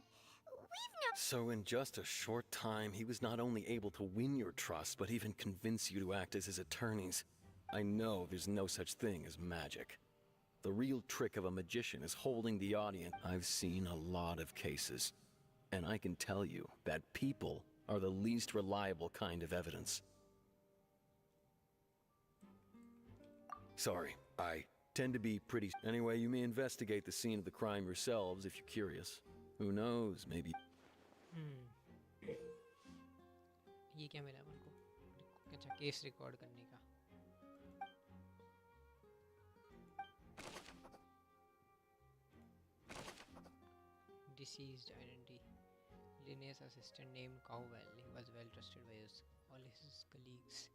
we've known. So in just a short time, he was not only able to win your trust, but even convince you to act as his attorneys. I know there's no such thing as magic. The real trick of a magician is holding the audience. I've seen a lot of cases, and I can tell you that people are the least reliable kind of evidence. Sorry, I tend to be pretty... Anyway, you may investigate the scene of the crime yourselves if you're curious. Who knows, maybe... ये क्या मिला अपन को? अच्छा, case record करने का. Deceased identity. Linnea's assistant named Cowell. He was well trusted by all his colleagues.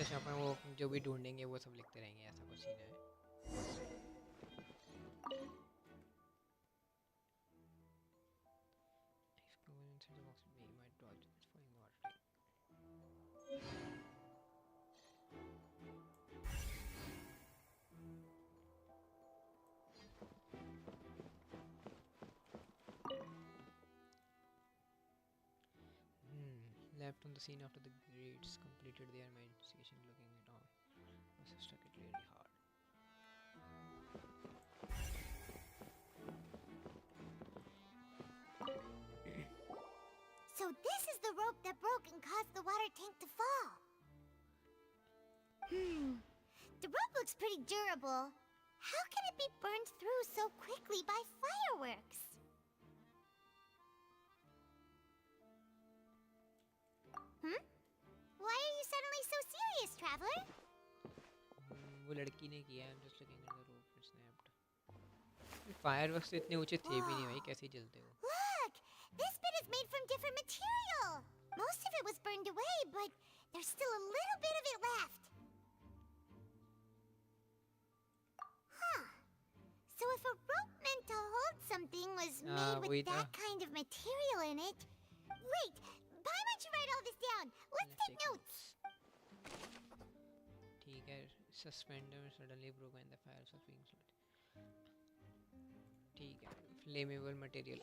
अच्छा, अपन वो जो भी ढूंढेंगे वो सब लिखते रहेंगे, ऐसा कुछ सीन है. Left on the scene after the grades completed their investigation, looking at all. Must have struck it really hard. So this is the rope that broke and caused the water tank to fall. The rope looks pretty durable. How can it be burned through so quickly by fireworks? Why are you suddenly so serious, traveler? वो लड़की ने किया. I'm just looking at the rope it snapped. Fireworks तो इतने ऊंचे थे भी नहीं भाई, कैसे जलते हो? Look, this bit is made from different material. Most of it was burned away, but there's still a little bit of it left. Huh. So if a rope meant to hold something was made with that kind of material in it... Wait, why don't you write all this down? Let's take notes. ठीक है. Suspender suddenly broke when the fire was being lit. ठीक है. Flammable material.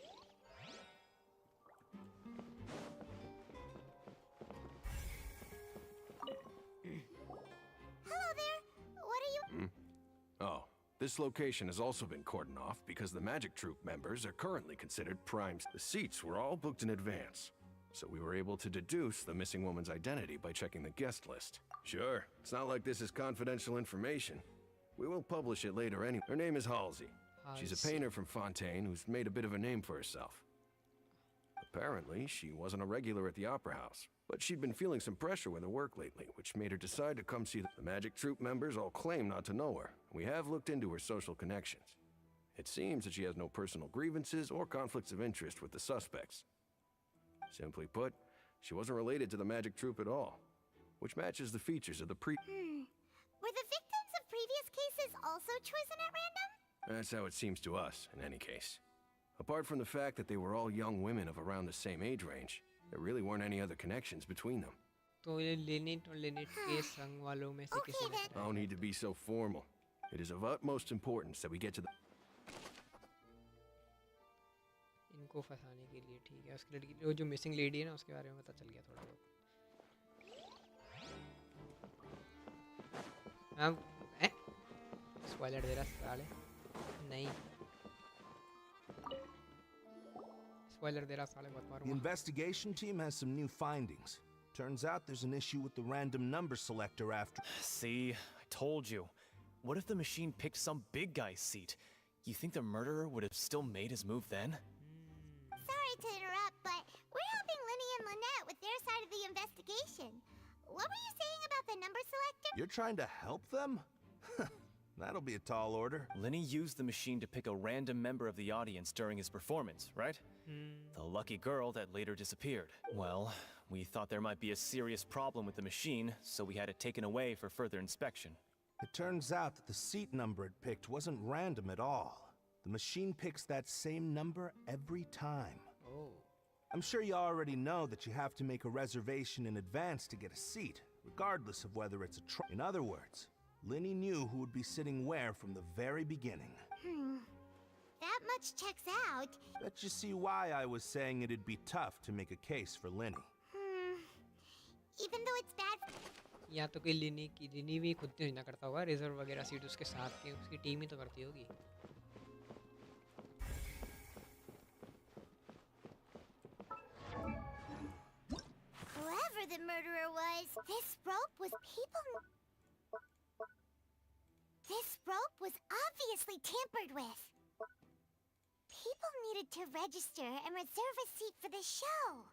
Hello there. What are you... Oh, this location has also been cordoned off because the Magic Troop members are currently considered primes. The seats were all booked in advance, so we were able to deduce the missing woman's identity by checking the guest list. Sure, it's not like this is confidential information. We will publish it later anyway. Her name is Halsey. She's a painter from Fontain who's made a bit of a name for herself. Apparently, she wasn't a regular at the Opera House, but she'd been feeling some pressure with her work lately, which made her decide to come see the Magic Troop members all claim not to know her. We have looked into her social connections. It seems that she has no personal grievances or conflicts of interest with the suspects. Simply put, she wasn't related to the Magic Troop at all, which matches the features of the Were the victims of previous cases also chosen at random? That's how it seems to us, in any case. Apart from the fact that they were all young women of around the same age range, there really weren't any other connections between them. तो ये लिनिट और लिनिट के संग वालों में से किसी ने No need to be so formal. It is of utmost importance that we get to the... इनको फंसाने के लिए. ठीक है. उसकी लड़की वो जो मिसिंग लेडी है ना, उसके बारे में पता चल गया थोड़ा बहुत. हाँ, स्पॉइलर दे रहा साले. नहीं, स्पॉइलर दे रहा साले, बहुत मारूंगा. The investigation team has some new findings. Turns out there's an issue with the random number selector after... See, I told you. What if the machine picked some big guy's seat? You think the murderer would have still made his move then? Sorry to interrupt, but we're helping Linny and Lynette with their side of the investigation. What were you saying about the number selector? You're trying to help them? That'll be a tall order. Linny used the machine to pick a random member of the audience during his performance, right? The lucky girl that later disappeared. Well, we thought there might be a serious problem with the machine, so we had it taken away for further inspection. It turns out that the seat number it picked wasn't random at all. The machine picks that same number every time. Oh. I'm sure you already know that you have to make a reservation in advance to get a seat, regardless of whether it's a In other words, Linny knew who would be sitting where from the very beginning. That much checks out. Bet you see why I was saying it'd be tough to make a case for Linny. even though it's bad. या तो कि लिनी भी खुद नहीं ना करता होगा, रिजर्व वगैरह सीट उसके साथ के उसकी टीम ही तो करती होगी. Whoever the murderer was, this rope was obviously tampered with. People needed to register and reserve a seat for the show.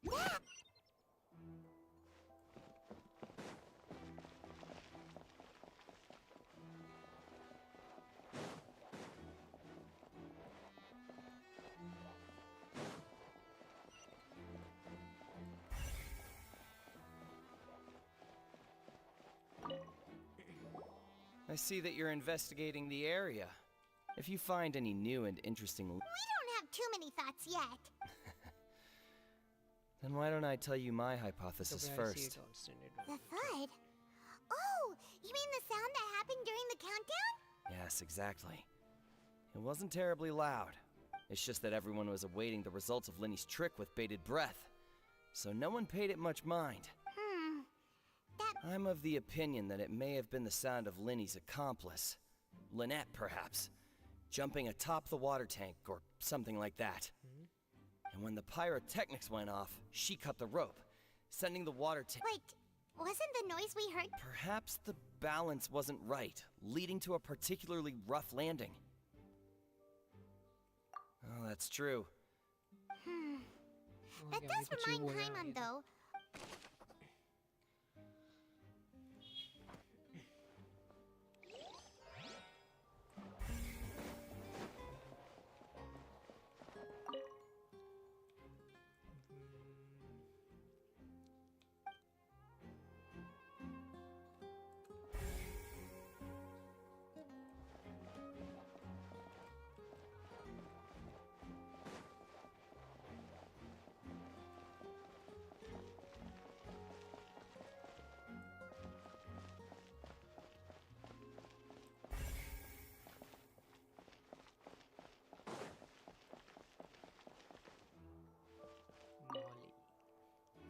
That... I see that you're investigating the area. If you find any new and interesting... We don't have too many thoughts yet. Then why don't I tell you my hypothesis first? The thud? Oh, you mean the sound that happened during the countdown? Yes, exactly. It wasn't terribly loud. It's just that everyone was awaiting the results of Linny's trick with bated breath. So no one paid it much mind. I'm of the opinion that it may have been the sound of Linny's accomplice. Lynette, perhaps. Jumping atop the water tank, or something like that. And when the pyrotechnics went off, she cut the rope, sending the water tank... Wait, wasn't the noise we heard... Perhaps the balance wasn't right, leading to a particularly rough landing. Oh, that's true. That does remind Paimon, though.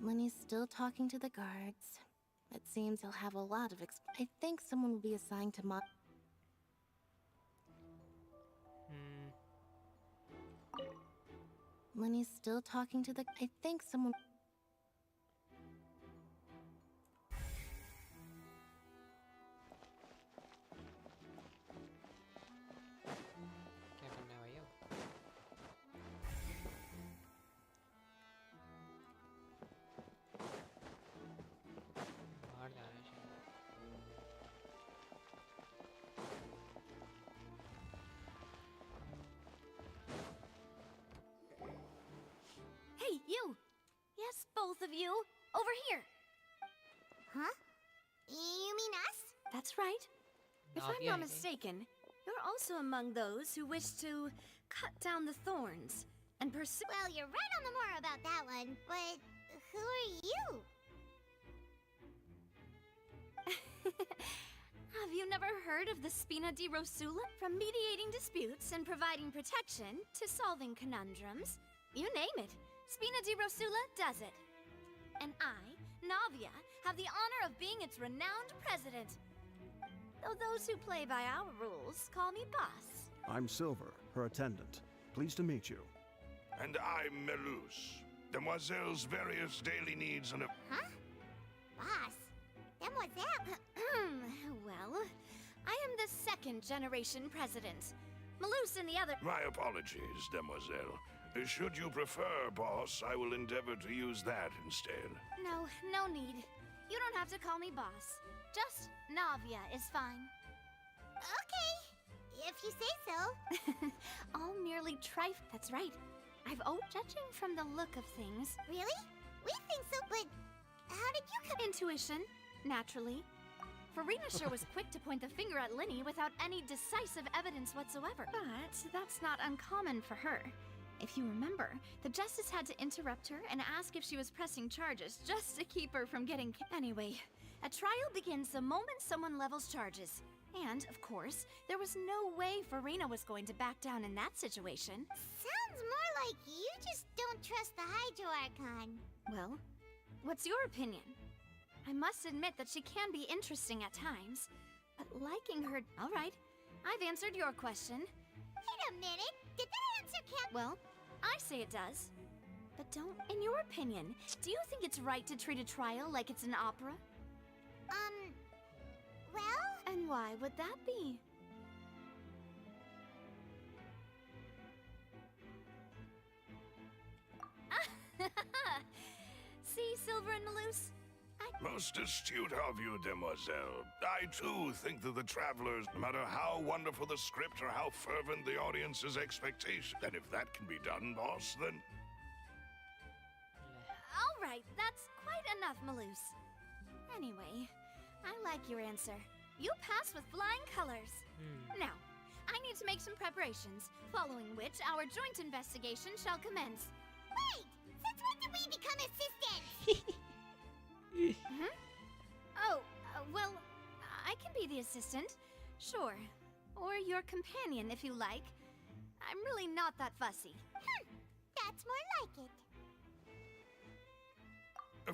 Lenny's still talking to the guards. It seems he'll have a lot of I think someone will be assigned to Lenny's still talking to the... I think someone... Hey, you! Yes, both of you! Over here! Huh? You mean us? That's right. If I'm yeah, not mistaken, you're also among those who wish to cut down the thorns and pursue... Well, you're right on the moor about that one, but who are you? Have you never heard of the Spina di Rosula? From mediating disputes and providing protection to solving conundrums, you name it, Spina di Rosula does it. And I, Navia, have the honor of being its renowned president. Though those who play by our rules call me boss. I'm Silver, her attendant. Pleased to meet you. And I'm Melus, Demoiselle's various daily needs and... Huh? Boss? Demoiselle? Well, I am the second generation president. Melus and the other... My apologies, Demoiselle. Should you prefer, boss, I will endeavor to use that instead. No need. You don't have to call me boss. Just Navia is fine. Okay, if you say so. All merely That's right. I've judging from the look of things. Really? We think so, but how did you come... Intuition, naturally. Farina sure was quick to point the finger at Linny without any decisive evidence whatsoever. But that's not uncommon for her. If you remember, the Justice had to interrupt her and ask if she was pressing charges just to keep her from getting... Anyway, a trial begins the moment someone levels charges. And, of course, there was no way Farina was going to back down in that situation. Sounds more like you just don't trust the Hydro Archon. Well, What's your opinion? I must admit that she can be interesting at times, but liking her... All right, I've answered your question. Wait a minute. Did that answer count? Well, I say it does. But don't... In your opinion, do you think it's right to treat a trial like it's an opera? Well... And why would that be? See, Silver and Malus? Most astute of you, demoiselle. I too think that the travelers, no matter how wonderful the script or how fervent the audience's expectation, that if that can be done, boss, then... All right, that's quite enough, Malus. Anyway, I like your answer. You passed with flying colors. Now, I need to make some preparations, following which our joint investigation shall commence. Wait! Since when did we become assistants? Oh, well, I can be the assistant, sure. Or your companion, if you like. I'm really not that fussy. That's more like it.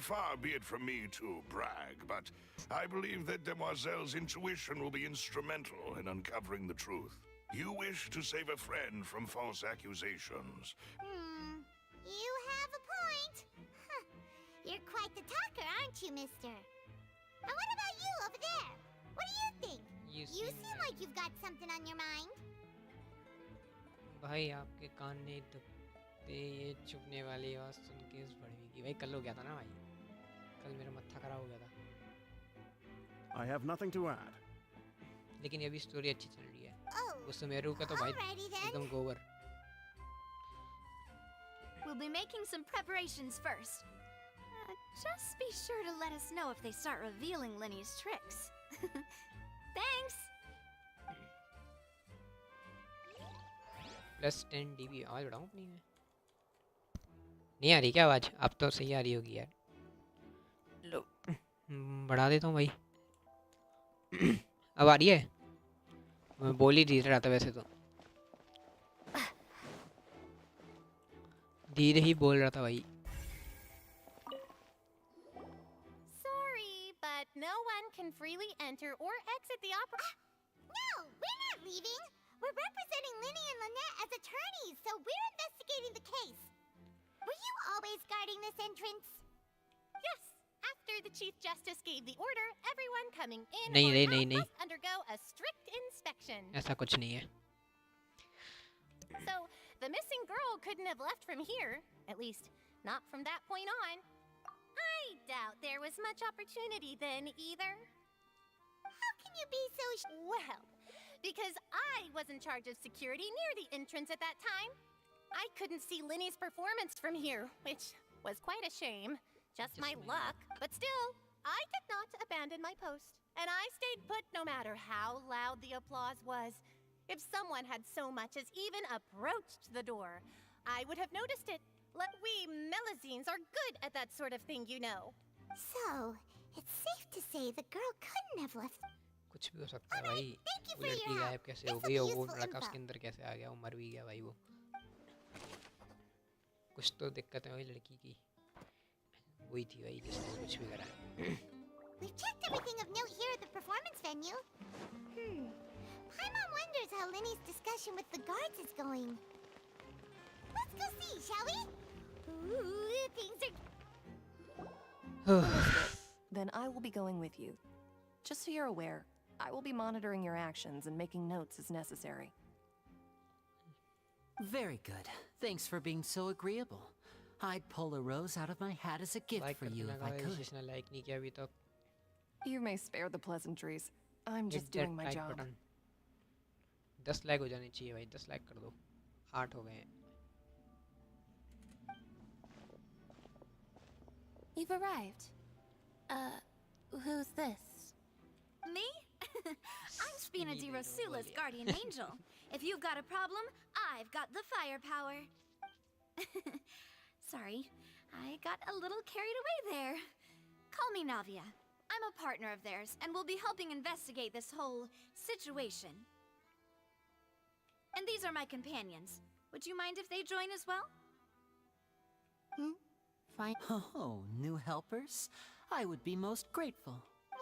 Far be it from me to brag, but I believe that Demoiselle's intuition will be instrumental in uncovering the truth. You wish to save a friend from false accusations. You have a point. You're quite the talker, aren't you, mister? And what about you over there? What do you think? You seem like you've got something on your mind. भाई आपके कान नहीं दुखते ये चुभने वाली आवाज सुन के इस बढ़ेगी भाई कल हो गया था ना भाई कल मेरा मत्था खराब हो गया था I have nothing to add. लेकिन ये भी स्टोरी अच्छी चल रही है उस मेरू का तो भाई एकदम गोबर We'll be making some preparations first. Just be sure to let us know if they start revealing Lenny's tricks. Thanks! Plus 10 dB आवाज बढ़ाऊं अपनी में नहीं आ रही क्या आवाज अब तो सही आ रही होगी यार लो बढ़ा देता हूँ भाई अब आ रही है मैं बोल ही रहा था वैसे तो धीरे ही बोल रहा था भाई Sorry, but no one can freely enter or exit the opera. No, we're not leaving. We're representing Linny and Lynette as attorneys, so we're investigating the case. Were you always guarding this entrance? Yes. After the Chief Justice gave the order, everyone coming in नहीं, or नहीं, out नहीं, नहीं. must undergo a strict inspection. ऐसा कुछ नहीं है So, the missing girl couldn't have left from here. At least, not from that point on. I doubt there was much opportunity then, either. How can you be so Well, because I was in charge of security near the entrance at that time. I couldn't see Linny's performance from here, which was quite a shame. Just my luck. But still, I did not abandon my post. And I stayed put no matter how loud the applause was. If someone had so much as even approached the door, I would have noticed it. We Melazines are good at that sort of thing, you know. So, it's safe to say the girl couldn't have left. कुछ भी हो सकता है भाई वो लड़की गायब कैसे हो गई और वो लड़का उसके अंदर कैसे आ गया वो मर भी गया भाई वो कुछ तो दिक्कत है भाई लड़की की वही थी भाई जिसने कुछ भी करा We've checked everything of note here at the performance venue. Paimon wonders how Linny's discussion with the guards is going. Let's go see, shall we? Ooh, things are... Then I will be going with you. Just so you're aware, I will be monitoring your actions and making notes as necessary. Very good. Thanks for being so agreeable. I'd pull a rose out of my hat as a gift for you if I could. जिसने like नहीं किया अभी तक You may spare the pleasantries. I'm just doing my job. 10 like हो जाने चाहिए भाई 10 like कर दो 8 हो गए हैं You've arrived. Who's this? Me? I'm Spina di Rosula's guardian angel. If you've got a problem, I've got the firepower. Sorry, I got a little carried away there. Call me Navia. I'm a partner of theirs, and will be helping investigate this whole situation. And these are my companions. Would you mind if they join as well? find. Oh, new helpers? I would be most grateful.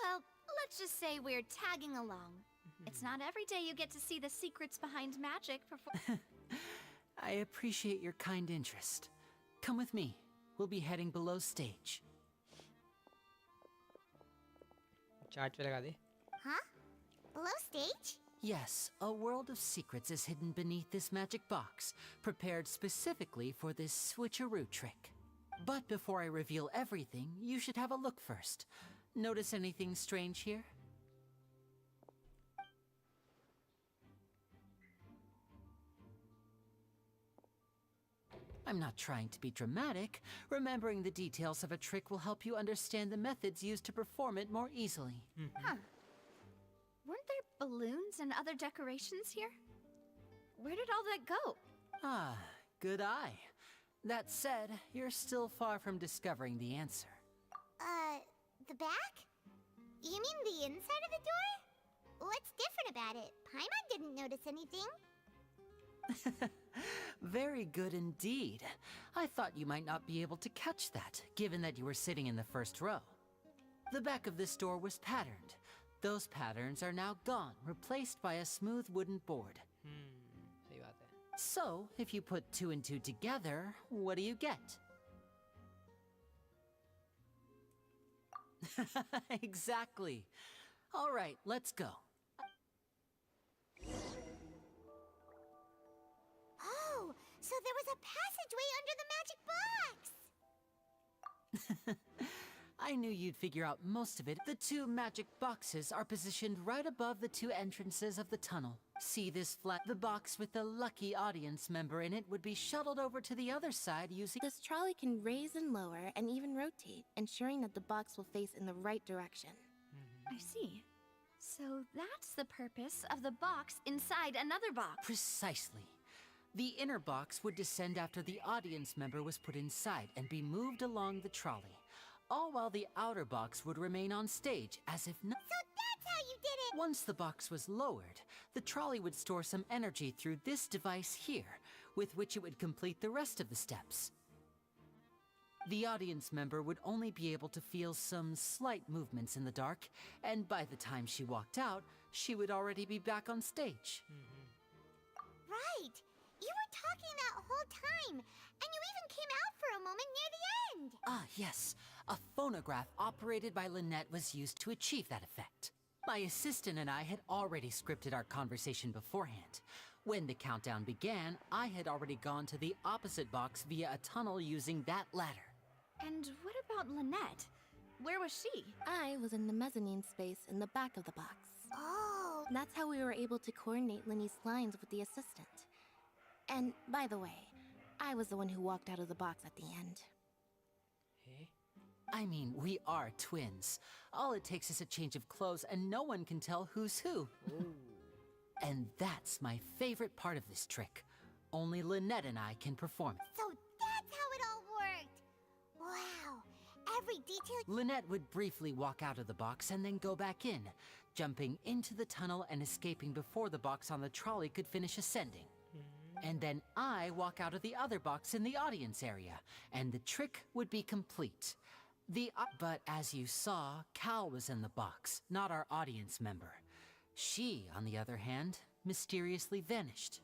Well, let's just say we're tagging along. It's not every day you get to see the secrets behind magic perform. I appreciate your kind interest. Come with me. We'll be heading below stage. Chart पे लगा दे. Huh? Below stage? Yes, a world of secrets is hidden beneath this magic box, prepared specifically for this switcheroo trick. But before I reveal everything, you should have a look first. Notice anything strange here? I'm not trying to be dramatic. Remembering the details of a trick will help you understand the methods used to perform it more easily. Huh. Weren't there balloons and other decorations here? Where did all that go? Ah, good eye. That said, you're still far from discovering the answer. The back? You mean the inside of the door? What's different about it? Paimon didn't notice anything. Very good indeed. I thought you might not be able to catch that, given that you were sitting in the first row. The back of this door was patterned. Those patterns are now gone, replaced by a smooth wooden board. सही बात है. So, if you put 2 and 2 together, what do you get? Exactly. All right, let's go. Oh, so there was a passageway under the magic box! I knew you'd figure out most of it. The 2 magic boxes are positioned right above the 2 entrances of the tunnel. See this flat? The box with the lucky audience member in it would be shuttled over to the other side using... This trolley can raise and lower and even rotate, ensuring that the box will face in the right direction. I see. So that's the purpose of the box inside another box. Precisely. The inner box would descend after the audience member was put inside and be moved along the trolley, all while the outer box would remain on stage as if no... So that's how you did it! Once the box was lowered, the trolley would store some energy through this device here, with which it would complete the rest of the steps. The audience member would only be able to feel some slight movements in the dark, and by the time she walked out, she would already be back on stage. Right! You were talking that whole time, and you even came out for a moment near the end! Ah, yes. A phonograph operated by Lynette was used to achieve that effect. My assistant and I had already scripted our conversation beforehand. When the countdown began, I had already gone to the opposite box via a tunnel using that ladder. And what about Lynette? Where was she? I was in the mezzanine space in the back of the box. Oh! That's how we were able to coordinate Linny's lines with the assistant. And, by the way, I was the one who walked out of the box at the end. Hey? I mean, we are twins. All it takes is a change of clothes and no one can tell who's who. And that's my favorite part of this trick. Only Lynette and I can perform it. So that's how it all worked! Wow! Every detail... Lynette would briefly walk out of the box and then go back in, jumping into the tunnel and escaping before the box on the trolley could finish ascending. And then I walk out of the other box in the audience area, and the trick would be complete. But as you saw, Cal was in the box, not our audience member. She, on the other hand, mysteriously vanished.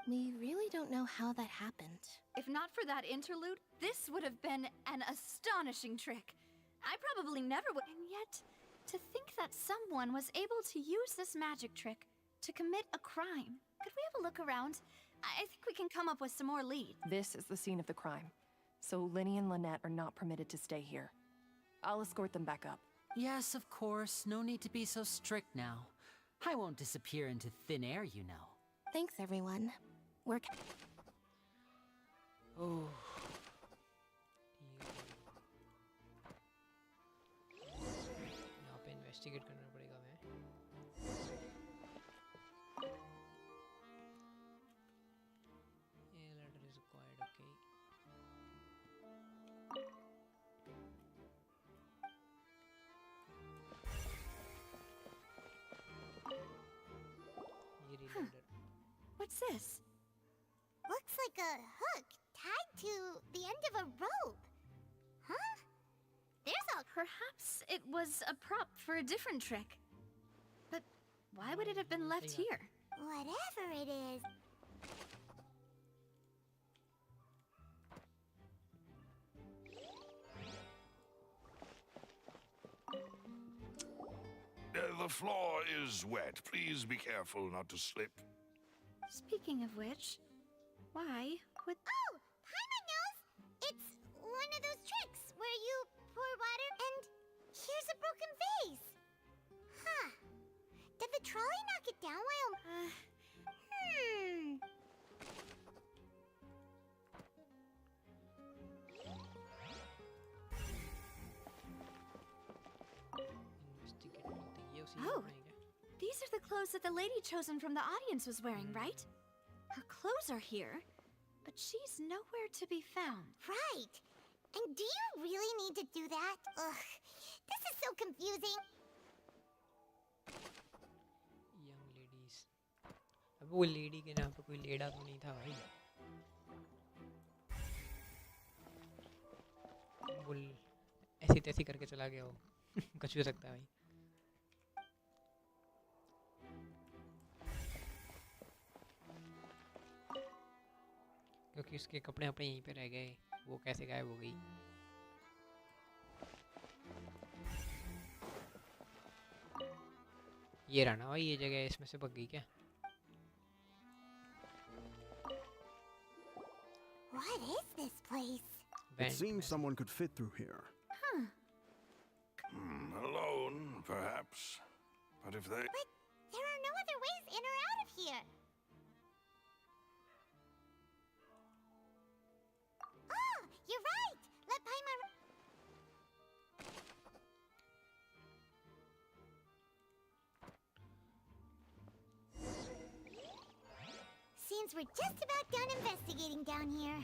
We really don't know how that happened. If not for that interlude, this would have been an astonishing trick. I probably never would. And yet, to think that someone was able to use this magic trick to commit a crime. Could we have a look around? I think we can come up with some more leads. This is the scene of the crime. So Linny and Lynette are not permitted to stay here. I'll escort them back up. Yes, of course. No need to be so strict now. I won't disappear into thin air, you know. Thanks, everyone. We're... Oh. यहाँ पे investigate करना पड़ेगा मैं. A letter is required, okay. ये reloader. What's this? Looks like a hook tied to the end of a rope. Perhaps it was a prop for a different trick. But why would it have been left here? Whatever it is. The floor is wet. Please be careful not to slip. Speaking of which, why would... Oh! Paimon knows! It's one of those tricks where you pour water and here's a broken vase. Huh. Did the trolley knock it down while... Oh, these are the clothes that the lady chosen from the audience was wearing, right? Her clothes are here, but she's nowhere to be found. Right. And do you really need to do that? Ugh, this is so confusing. Young ladies. अब वो lady के नाम पे कोई लेडा तो नहीं था भाई. वो ऐसी तैसी करके चला गया वो. कुछ भी हो सकता है भाई. क्योंकि उसके कपड़े अपने यहीं पे रह गए, वो कैसे गायब हो गई. ये रहा ना भाई, ये जगह इसमें से भाग गई क्या? What is this place? It seems someone could fit through here. Huh. Alone, perhaps. But if they... But there are no other ways in or out of here. Oh, you're right! Let Paimon... Seems we're just about done investigating down here.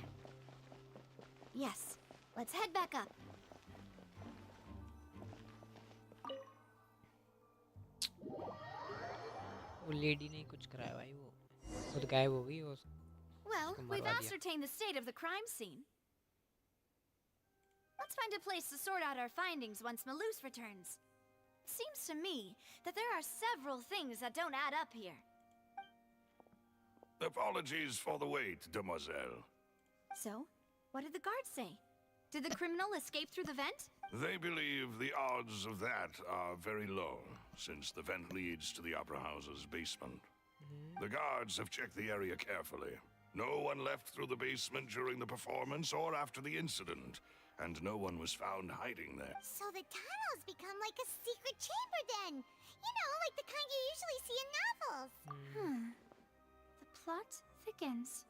Yes, let's head back up. वो lady ने कुछ कराया भाई, वो खुद गायब हो गई. वो Well, we've ascertained the state of the crime scene. Let's find a place to sort out our findings once Malus returns. Seems to me that there are several things that don't add up here. Apologies for the wait, demoiselle. So, what did the guards say? Did the criminal escape through the vent? They believe the odds of that are very low, since the vent leads to the Opera House's basement. The guards have checked the area carefully. No one left through the basement during the performance or after the incident, and no one was found hiding there. So the tunnels become like a secret chamber then. You know, like the kind you usually see in novels. The plot thickens.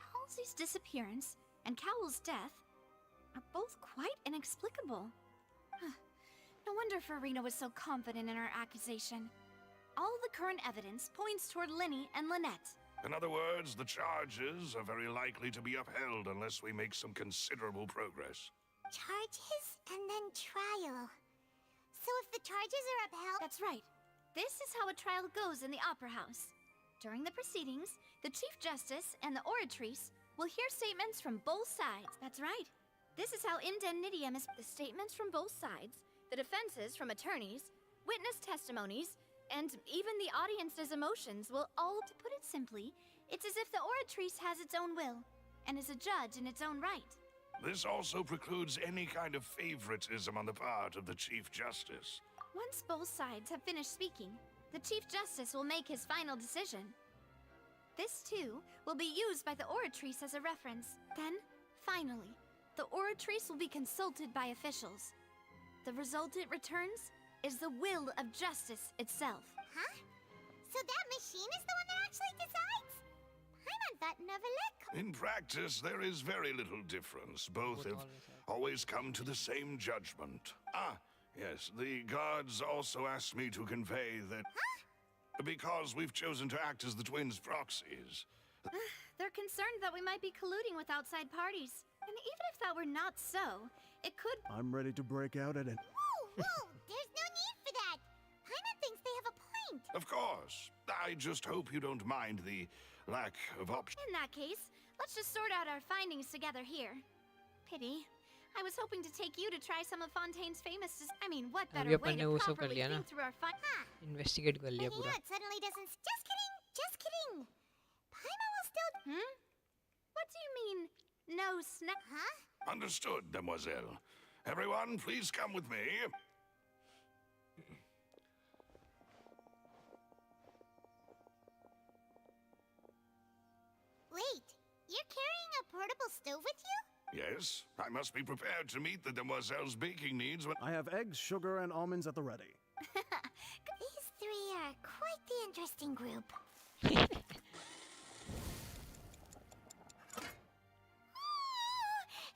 Halsey's disappearance and Cowell's death are both quite inexplicable. No wonder Farina was so confident in her accusation. All the current evidence points toward Linny and Lynette. In other words, the charges are very likely to be upheld unless we make some considerable progress. Charges and then trial. So if the charges are upheld... That's right. This is how a trial goes in the Opera House. During the proceedings, the Chief Justice and the Oratrice will hear statements from both sides. That's right. This is how Nvme is... The statements from both sides, the defenses from attorneys, witness testimonies, and even the audience's emotions will all... To put it simply, it's as if the Oratrice has its own will, and is a judge in its own right. This also precludes any kind of favoritism on the part of the Chief Justice. Once both sides have finished speaking, the Chief Justice will make his final decision. This, too, will be used by the Oratrice as a reference. Then, finally, the Oratrice will be consulted by officials. The result it returns is the will of justice itself. Huh? So that machine is the one that actually decides? Paimon thought never let go. In practice, there is very little difference. Both have always come to the same judgment. Ah, yes, the guards also asked me to convey that... Huh? Because we've chosen to act as the twins' proxies. They're concerned that we might be colluding with outside parties. And even if that were not so, it could... I'm ready to break out at it. Whoa! There's no need for that! Paimon thinks they have a point! Of course. I just hope you don't mind the lack of options. In that case, let's just sort out our findings together here. Pity. I was hoping to take you to try some of Fontaine's famous. I mean, what अभी better way अपन ने to वो सब कर properly लिया ना, think through our fun? Investigate कर लिया Making पूरा. out suddenly doesn't. Just kidding. Just kidding. Paimon will still. What do you mean? No snack? Huh? Understood, demoiselle. Everyone, please come with me. Wait, you're carrying a portable stove with you? Yes, I must be prepared to meet the demoiselle's baking needs when... I have eggs, sugar, and almonds at the ready. These three are quite the interesting group.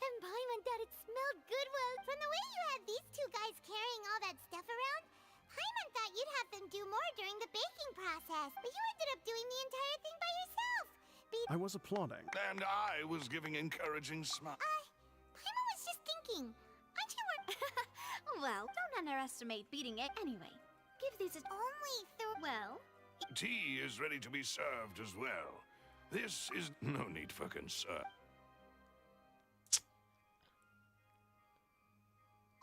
And Paimon thought it smelled good. Well, from the way you had these two guys carrying all that stuff around, Paimon thought you'd have them do more during the baking process. But you ended up doing the entire thing by yourself. I was applauding. And I was giving encouraging smiles. Paimon was just thinking. Aren't you Well, don't underestimate beating it anyway. Give these a only through. Well, Tea is ready to be served as well. This is no need for concern.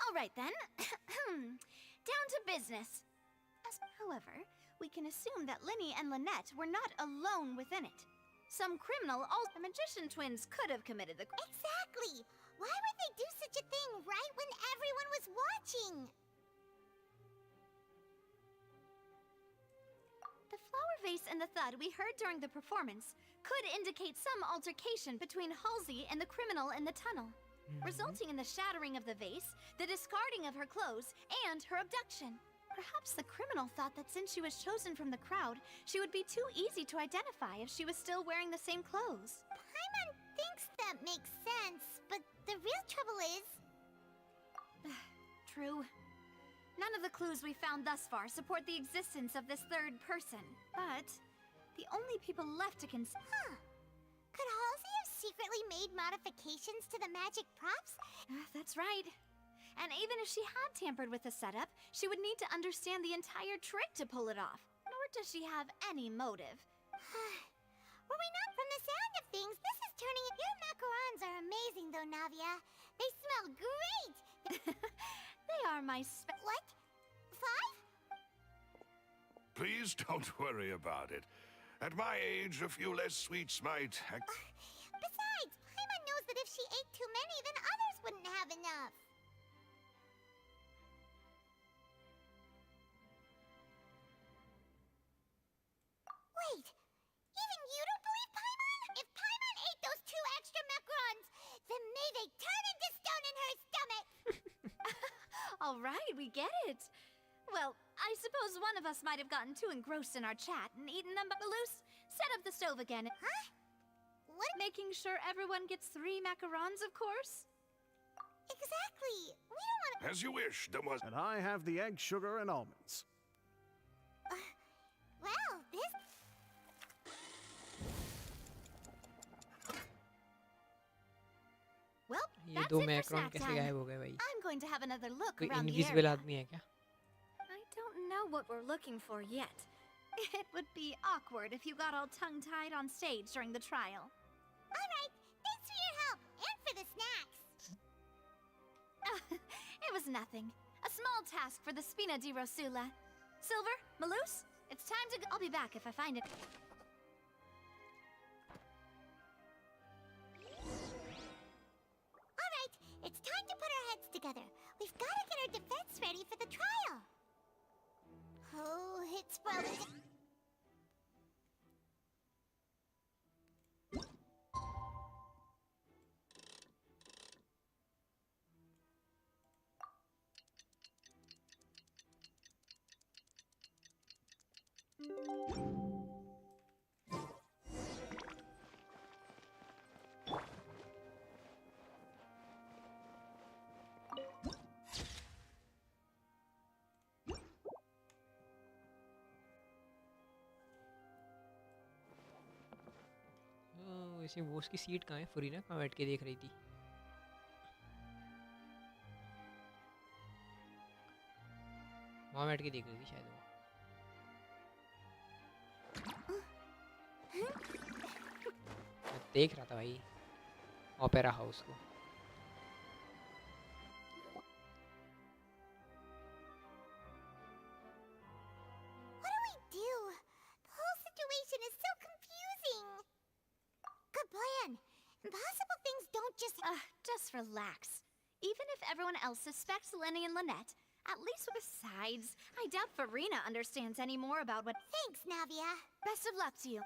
all right then. Down to business. However, we can assume that Linny and Lynette were not alone within it. Some criminal, all the magician twins could have committed the. Exactly. Why would they do such a thing right when everyone was watching? The flower vase and the thud we heard during the performance could indicate some altercation between Halsey and the criminal in the tunnel, resulting in the shattering of the vase, the discarding of her clothes, and her abduction. Perhaps the criminal thought that since she was chosen from the crowd, she would be too easy to identify if she was still wearing the same clothes. Paimon thinks that makes sense, but the real trouble is... True. None of the clues we found thus far support the existence of this third person, but the only people left to consider. Could Halsey have secretly made modifications to the magic props? That's right. And even if she had tampered with the setup, she would need to understand the entire trick to pull it off. Nor does she have any motive. Were we not from the sound of things? This is turning. Your macarons are amazing, though, Navia. They smell great. They are my What? 5? Please don't worry about it. At my age, a few less sweets might... Besides, Paimon knows that if she ate too many, then others wouldn't have enough. Wait, even you don't believe Paimon? If Paimon ate those 2 extra macarons, then may they turn into stone in her stomach! All right, we get it. Well, I suppose one of us might have gotten too engrossed in our chat and eaten them, but Loose, set up the stove again. Huh? What? Making sure everyone gets 3 macarons, of course. Exactly. We don't want to... As you wish, demoiselle. And I have the egg, sugar, and almonds. Well, this... Well, ये that's दो it for Macron snack कैसे time. गायब हो गए भाई? I'm going to have another look कोई around the invisible area. आदमी है क्या? I don't know what we're looking for yet. It would be awkward if you got all tongue-tied on stage during the trial. All right, thanks for your help and for the snacks. It was nothing. A small task for the Spina di Rosula. Silver, Maloose, it's time to go. I'll be back if I find it. All right, it's time to put our heads together. We've got to get our defense ready for the trial. Oh, it's probably... वैसे वो उसकी seat कहाँ है? फुरीना कहाँ बैठ के देख रही थी? वहाँ बैठ के देख रही थी शायद वो. मैं देख रहा था भाई ओपेरा हाउस को. relax. Even if everyone else suspects Lenny and Lynette, at least besides, I doubt Farina understands any more about what— Thanks, Navia. Best of luck to you.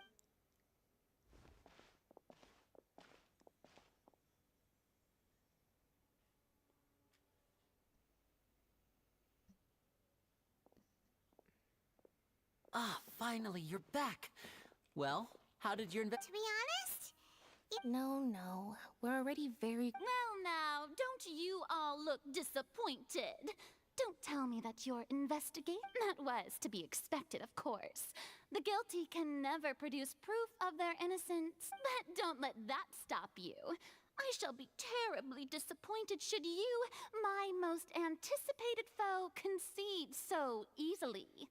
Ah, finally, you're back. Well, how did your To be honest, No, we're already very... Well now, don't you all look disappointed. Don't tell me that you're investigating. That was to be expected, of course. The guilty can never produce proof of their innocence, but don't let that stop you. I shall be terribly disappointed should you, my most anticipated foe, concede so easily.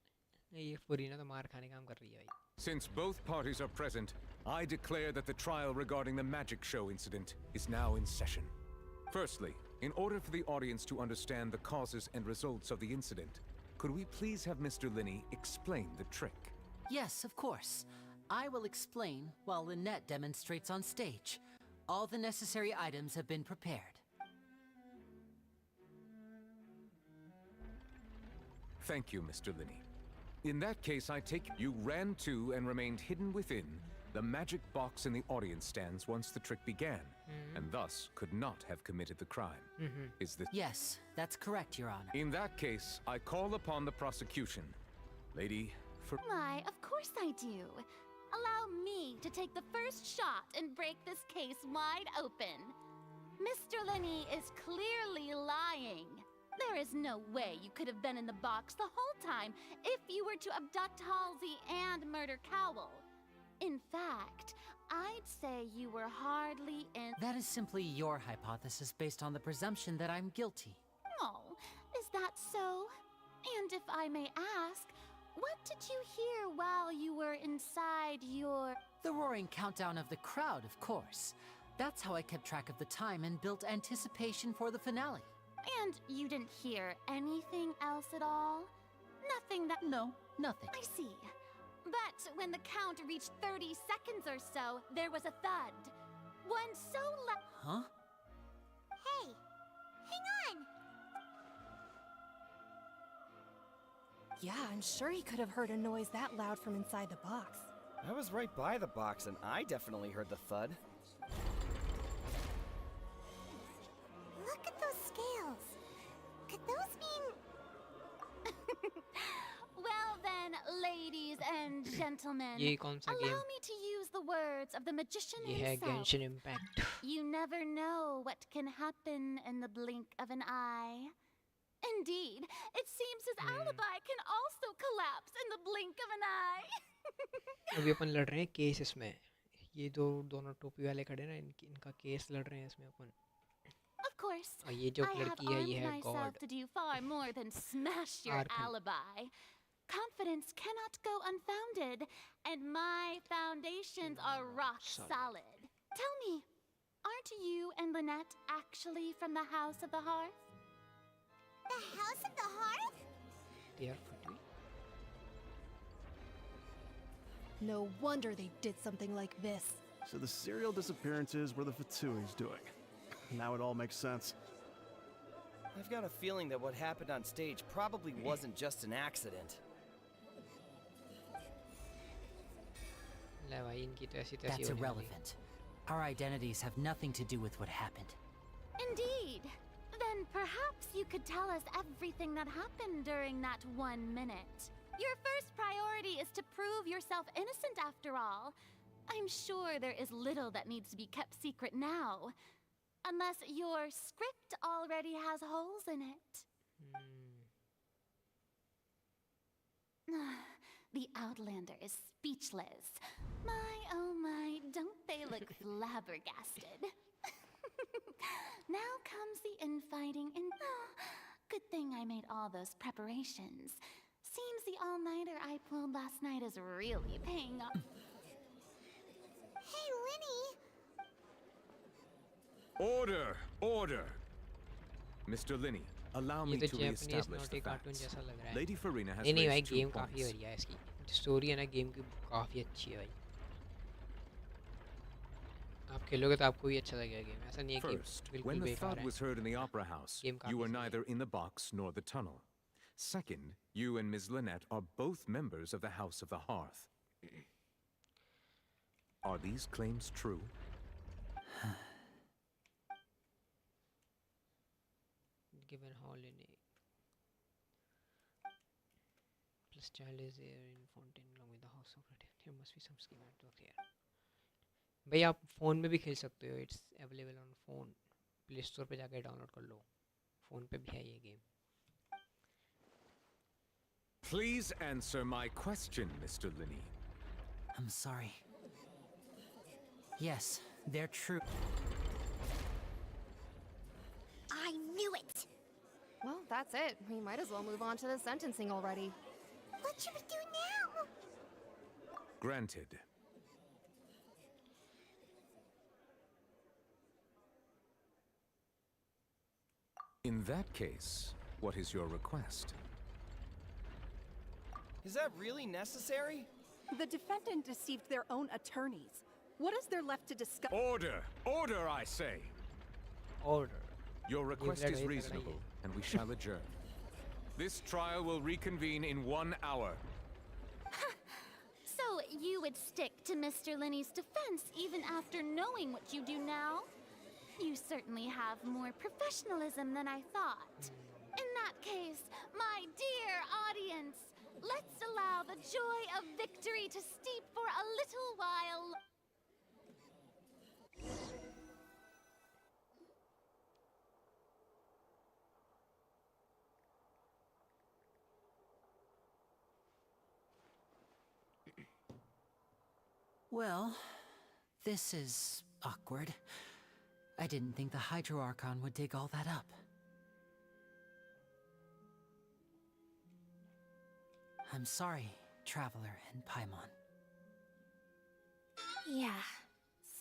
ये फरीना तो मार खाने काम कर रही है भाई. Since both parties are present, I declare that the trial regarding the magic show incident is now in session. Firstly, in order for the audience to understand the causes and results of the incident, could we please have Mr. Linney explain the trick? Yes, of course. I will explain while Lynette demonstrates on stage. All the necessary items have been prepared. Thank you, Mr. Linney. In that case, I take you ran to and remained hidden within the magic box in the audience stands once the trick began, and thus could not have committed the crime. Is this— Yes, that's correct, Your Honor. In that case, I call upon the prosecution. Lady, for— Why, of course I do. Allow me to take the first shot and break this case wide open. Mr. Linney is clearly lying. There is no way you could have been in the box the whole time if you were to abduct Halsey and murder Cowell. In fact, I'd say you were hardly in— That is simply your hypothesis based on the presumption that I'm guilty. Oh, is that so? And if I may ask, what did you hear while you were inside your— The roaring countdown of the crowd, of course. That's how I kept track of the time and built anticipation for the finale. And you didn't hear anything else at all? Nothing that— No, nothing. I see. But when the count reached 30 seconds or so, there was a thud. One so loud— Huh? hey, hang on. Yeah, I'm sure he could have heard a noise that loud from inside the box. I was right by the box and I definitely heard the thud. Look at those scales. Could those mean... Well then, ladies and gentlemen, ये कौन सा allow game? me to use the words of the magician ये है himself. genshin impact. You never know what can happen in the blink of an eye. Indeed, it seems his alibi can also collapse in the blink of an eye. अभी अपन लड़ रहे हैं case इसमें. ये दोनों टोपी वाले खड़े ना इनका केस लड़ रहे हैं इसमें अपन. Of course, और ये जो I have लड़की है ये armed है myself God. to do far more than smash your Archon. alibi. Confidence cannot go unfounded, and my foundations are rock solid. Tell me, aren't you and Lynette actually from the House of the Hearth? The House of the Hearth? They are Fatui. No wonder they did something like this. So the serial disappearances were the Fatui's doing. Now it all makes sense. I've got a feeling that what happened on stage probably wasn't just an accident. ले भाई इनकी तो ऐसी तैसी That's होने वाली. irrelevant. Our identities have nothing to do with what happened. Indeed. Then perhaps you could tell us everything that happened during that 1 minute. Your first priority is to prove yourself innocent after all. I'm sure there is little that needs to be kept secret now. Unless your script already has holes in it. The Outlander is speechless. My, oh my, don't they look flabbergasted? Now comes the infighting and good thing I made all those preparations. Seems the all-nighter I pulled last night is really paying off. Hey, Linny. Order! Order! Mr. Linney, allow me ये तो to Japanese reestablish naughty the cartoon facts. जैसा लग रहा है. Lady Farina has नहीं भाई raised 2 game points. काफी बढ़िया है इसकी. स्टोरी है ना गेम की काफी अच्छी है भाई. आप खेलोगे तो आपको भी अच्छा लगेगा गेम, ऐसा नहीं है कि First, बिल्कुल when the बेकार thud है। was heard in the opera house, Game you were काफी सही है। neither in the box nor the tunnel. Second, you and Ms. Lynette are both members of the House of the Hearth. Are these claims true? Given holiday plus child is there in Fontain along with the house of Red. There must be some scheme at work here. भाई आप phone में भी खेल सकते हो, it's available on phone, play store पे जाके download कर लो, फ़ोन पे भी है ये game. Please answer my question, Mr. Linney. I'm sorry. Yes, they're true. I knew it! Well, that's it. We might as well move on to the sentencing already. What should we do now? Granted. In that case, what is your request? Is that really necessary? The defendant deceived their own attorneys. What is there left to discuss? Order! Order, I say! Order. Your request is reasonable, and we shall adjourn. This trial will reconvene in 1 hour. So you would stick to Mr. Linney's defense even after knowing what you do now? You certainly have more professionalism than I thought. In that case, my dear audience, let's allow the joy of victory to steep for a little while. Well, this is awkward. I didn't think the Hydro Archon would dig all that up. I'm sorry, Traveler and Paimon. Yeah,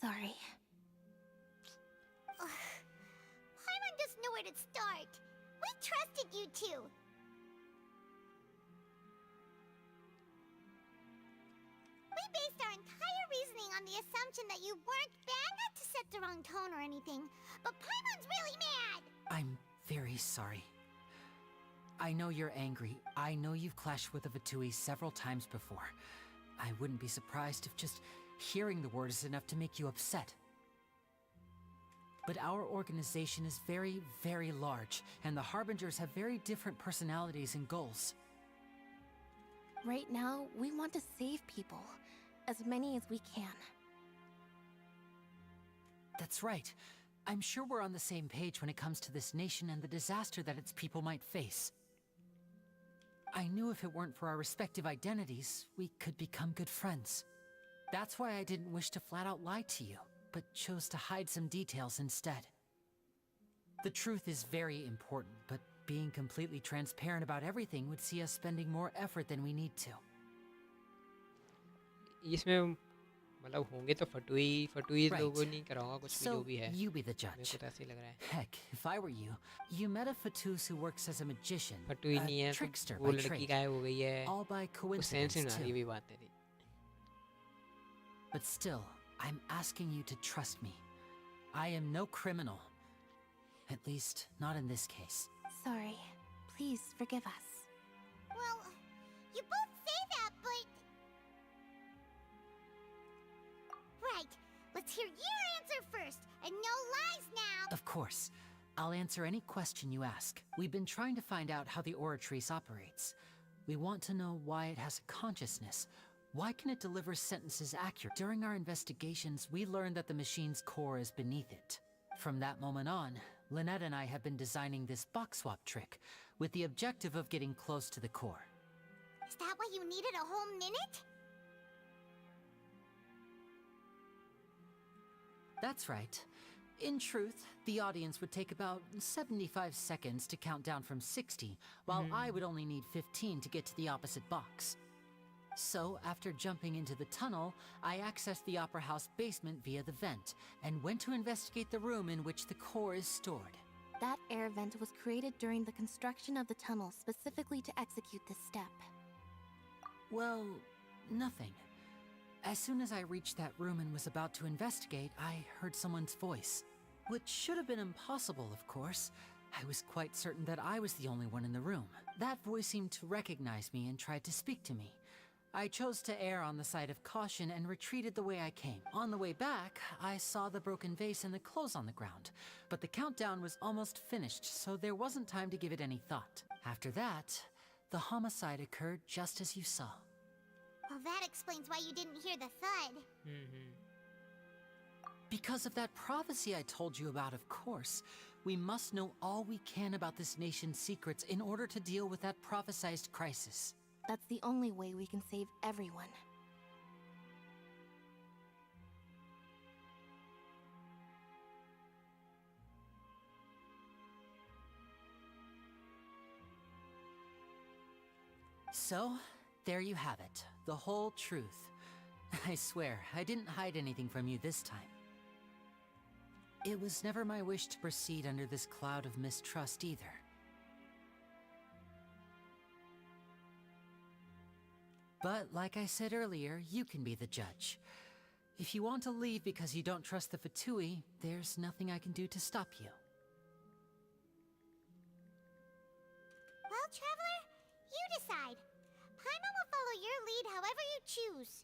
sorry. Paimon doesn't know where to start. We trusted you two. We based our entire reasoning on the assumption that you weren't bad, not to set the wrong tone or anything, but Paimon's really mad! I'm very sorry. I know you're angry. I know you've clashed with the Vatui several times before. I wouldn't be surprised if just hearing the word is enough to make you upset. But our organization is very, very large, and the Harbingers have very different personalities and goals. Right now, we want to save people. As many as we can. That's right. I'm sure we're on the same page when it comes to this nation and the disaster that its people might face. I knew if it weren't for our respective identities, we could become good friends. That's why I didn't wish to flat out lie to you, but chose to hide some details instead. The truth is very important, but being completely transparent about everything would see us spending more effort than we need to. इसमें मतलब होंगे तो फटुई लोगों नहीं कराऊंगा कुछ भी जो भी है। You be the मेरे judge. को तो ऐसे ही लग रहा है। Heck, if I were you, you met a Fatus who works as a magician, फटुई नहीं a है trickster तो वो by लड़की trade, गायब हो गई है। all by वो सेंस ही coincidence ना too. ये भी बात है। But still, I'm asking you to trust me. I am no criminal. At least, not in this case. Sorry. Please forgive us. Well, you both say that, but... Right. Let's hear your answer first, and no lies now! Of course. I'll answer any question you ask. We've been trying to find out how the Oratrice operates. We want to know why it has a consciousness. Why can it deliver sentences accurate? During our investigations, we learned that the machine's core is beneath it. From that moment on, Lynette and I have been designing this box swap trick, with the objective of getting close to the core. Is that why you needed a whole minute? That's right. In truth, the audience would take about 75 seconds to count down from 60, while I would only need 15 to get to the opposite box. So, after jumping into the tunnel, I accessed the Opera House basement via the vent, and went to investigate the room in which the core is stored. That air vent was created during the construction of the tunnel specifically to execute this step. Well, nothing. As soon as I reached that room and was about to investigate, I heard someone's voice. Which should have been impossible, of course. I was quite certain that I was the only one in the room. That voice seemed to recognize me and tried to speak to me. I chose to err on the side of caution and retreated the way I came. On the way back, I saw the broken vase and the clothes on the ground, but the countdown was almost finished, so there wasn't time to give it any thought. After that, the homicide occurred just as you saw. Well, that explains why you didn't hear the thud. Because of that prophecy I told you about, of course. We must know all we can about this nation's secrets in order to deal with that prophesized crisis. That's the only way we can save everyone. So, there you have it. The whole truth. I swear, I didn't hide anything from you this time. It was never my wish to proceed under this cloud of mistrust either. But like I said earlier, you can be the judge. If you want to leave because you don't trust the Fatui, there's nothing I can do to stop you. Well, Traveler, you decide. Paimon will follow your lead however you choose.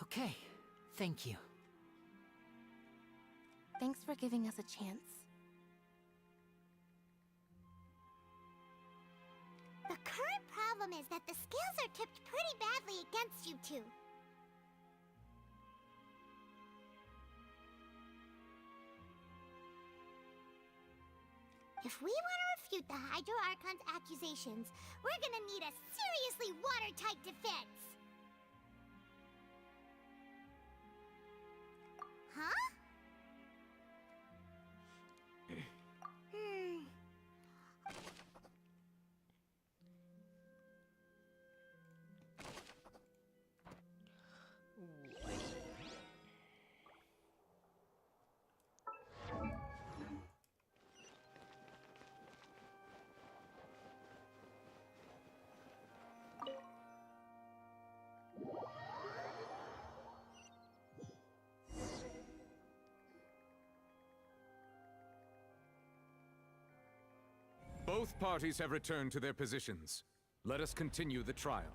Okay, thank you. Thanks for giving us a chance. The current problem is that the scales are tipped pretty badly against you two. If we want to refute the Hydro Archon's accusations, we're gonna need a seriously watertight defense. Huh? Both parties have returned to their positions. Let us continue the trial.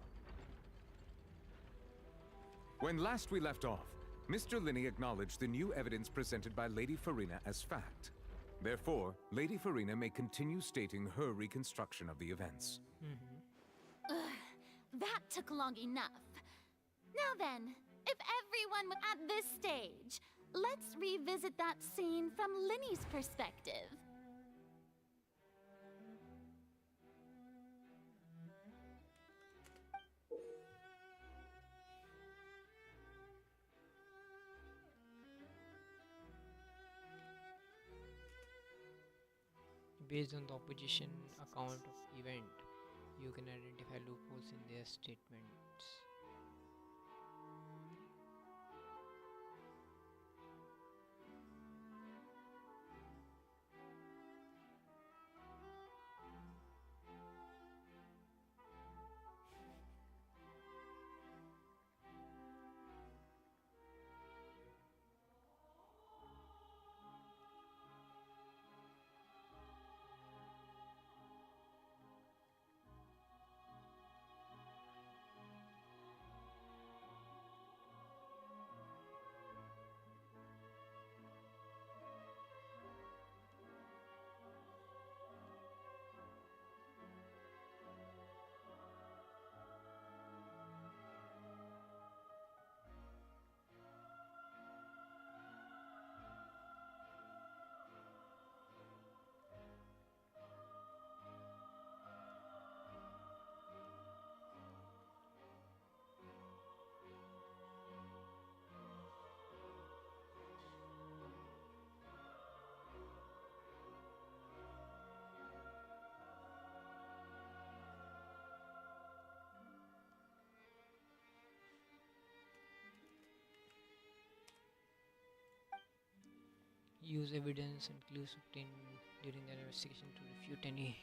When last we left off, Mr. Linney acknowledged the new evidence presented by Lady Farina as fact. Therefore, Lady Farina may continue stating her reconstruction of the events. Ugh, that took long enough. Now then, if everyone was at this stage, let's revisit that scene from Linney's perspective. Based on the opposition account of event, you can identify loopholes in their statements. use evidence and clues obtained during their investigation to refute any.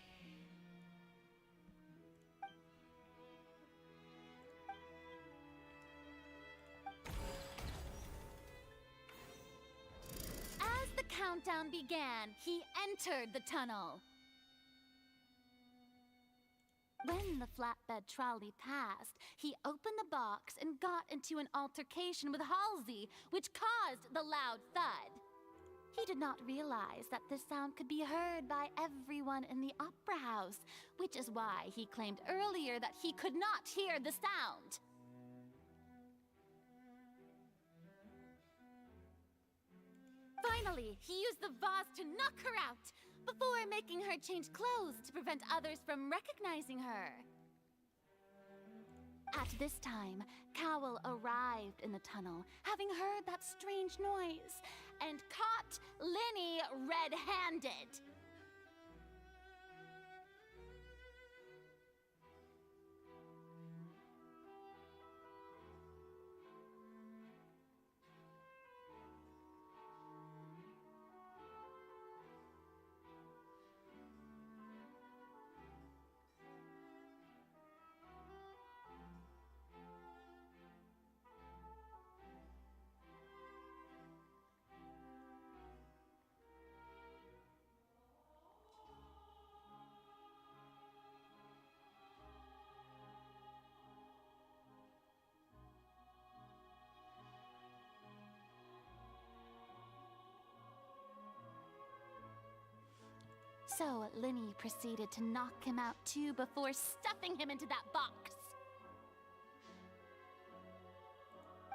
As the countdown began, he entered the tunnel. When the flatbed trolley passed, he opened the box and got into an altercation with Halsey, which caused the loud thud. He did not realize that this sound could be heard by everyone in the opera house, which is why he claimed earlier that he could not hear the sound. Finally, he used the vase to knock her out, before making her change clothes to prevent others from recognizing her. At this time, Cowell arrived in the tunnel, having heard that strange noise, and caught Linny red-handed. So Linny proceeded to knock him out too before stuffing him into that box.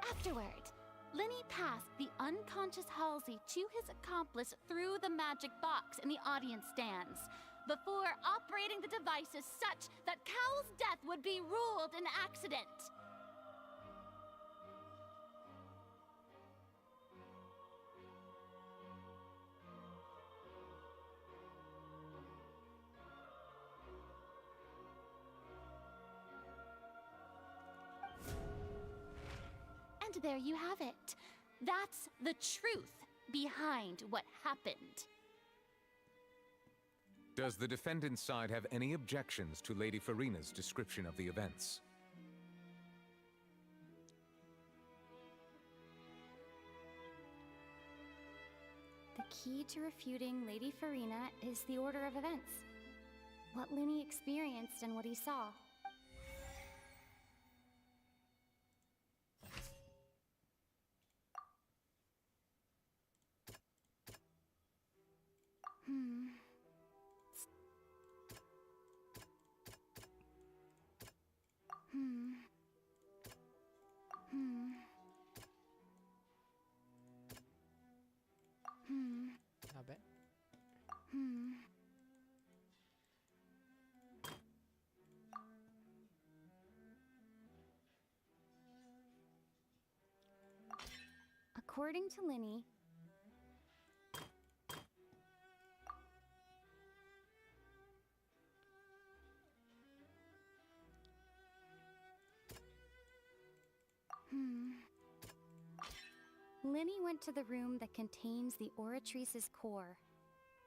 Afterward, Linny passed the unconscious Halsey to his accomplice through the magic box in the audience stands, before operating the devices such that Cowell's death would be ruled an accident. And there you have it. That's the truth behind what happened. Does the defendant's side have any objections to Lady Farina's description of the events? The key to refuting Lady Farina is the order of events. What Linny experienced and what he saw. Not bad. According to Linny, Linny went to the room that contains the Oratrice's core.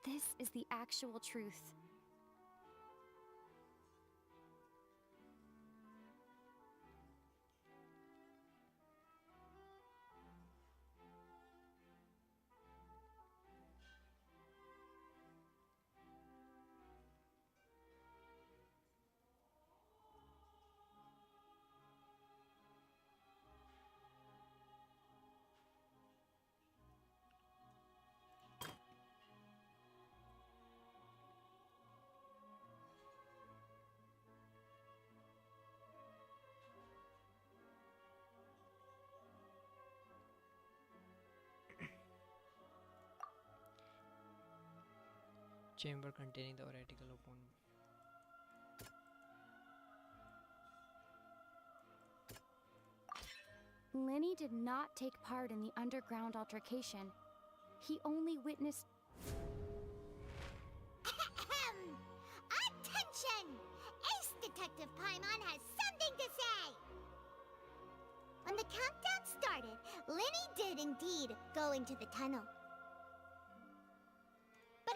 This is the actual truth. Chamber containing the oratical opponent. Linny did not take part in the underground altercation. He only witnessed... Attention! Ace Detective Paimon has something to say! When the countdown started, Linny did indeed go into the tunnel.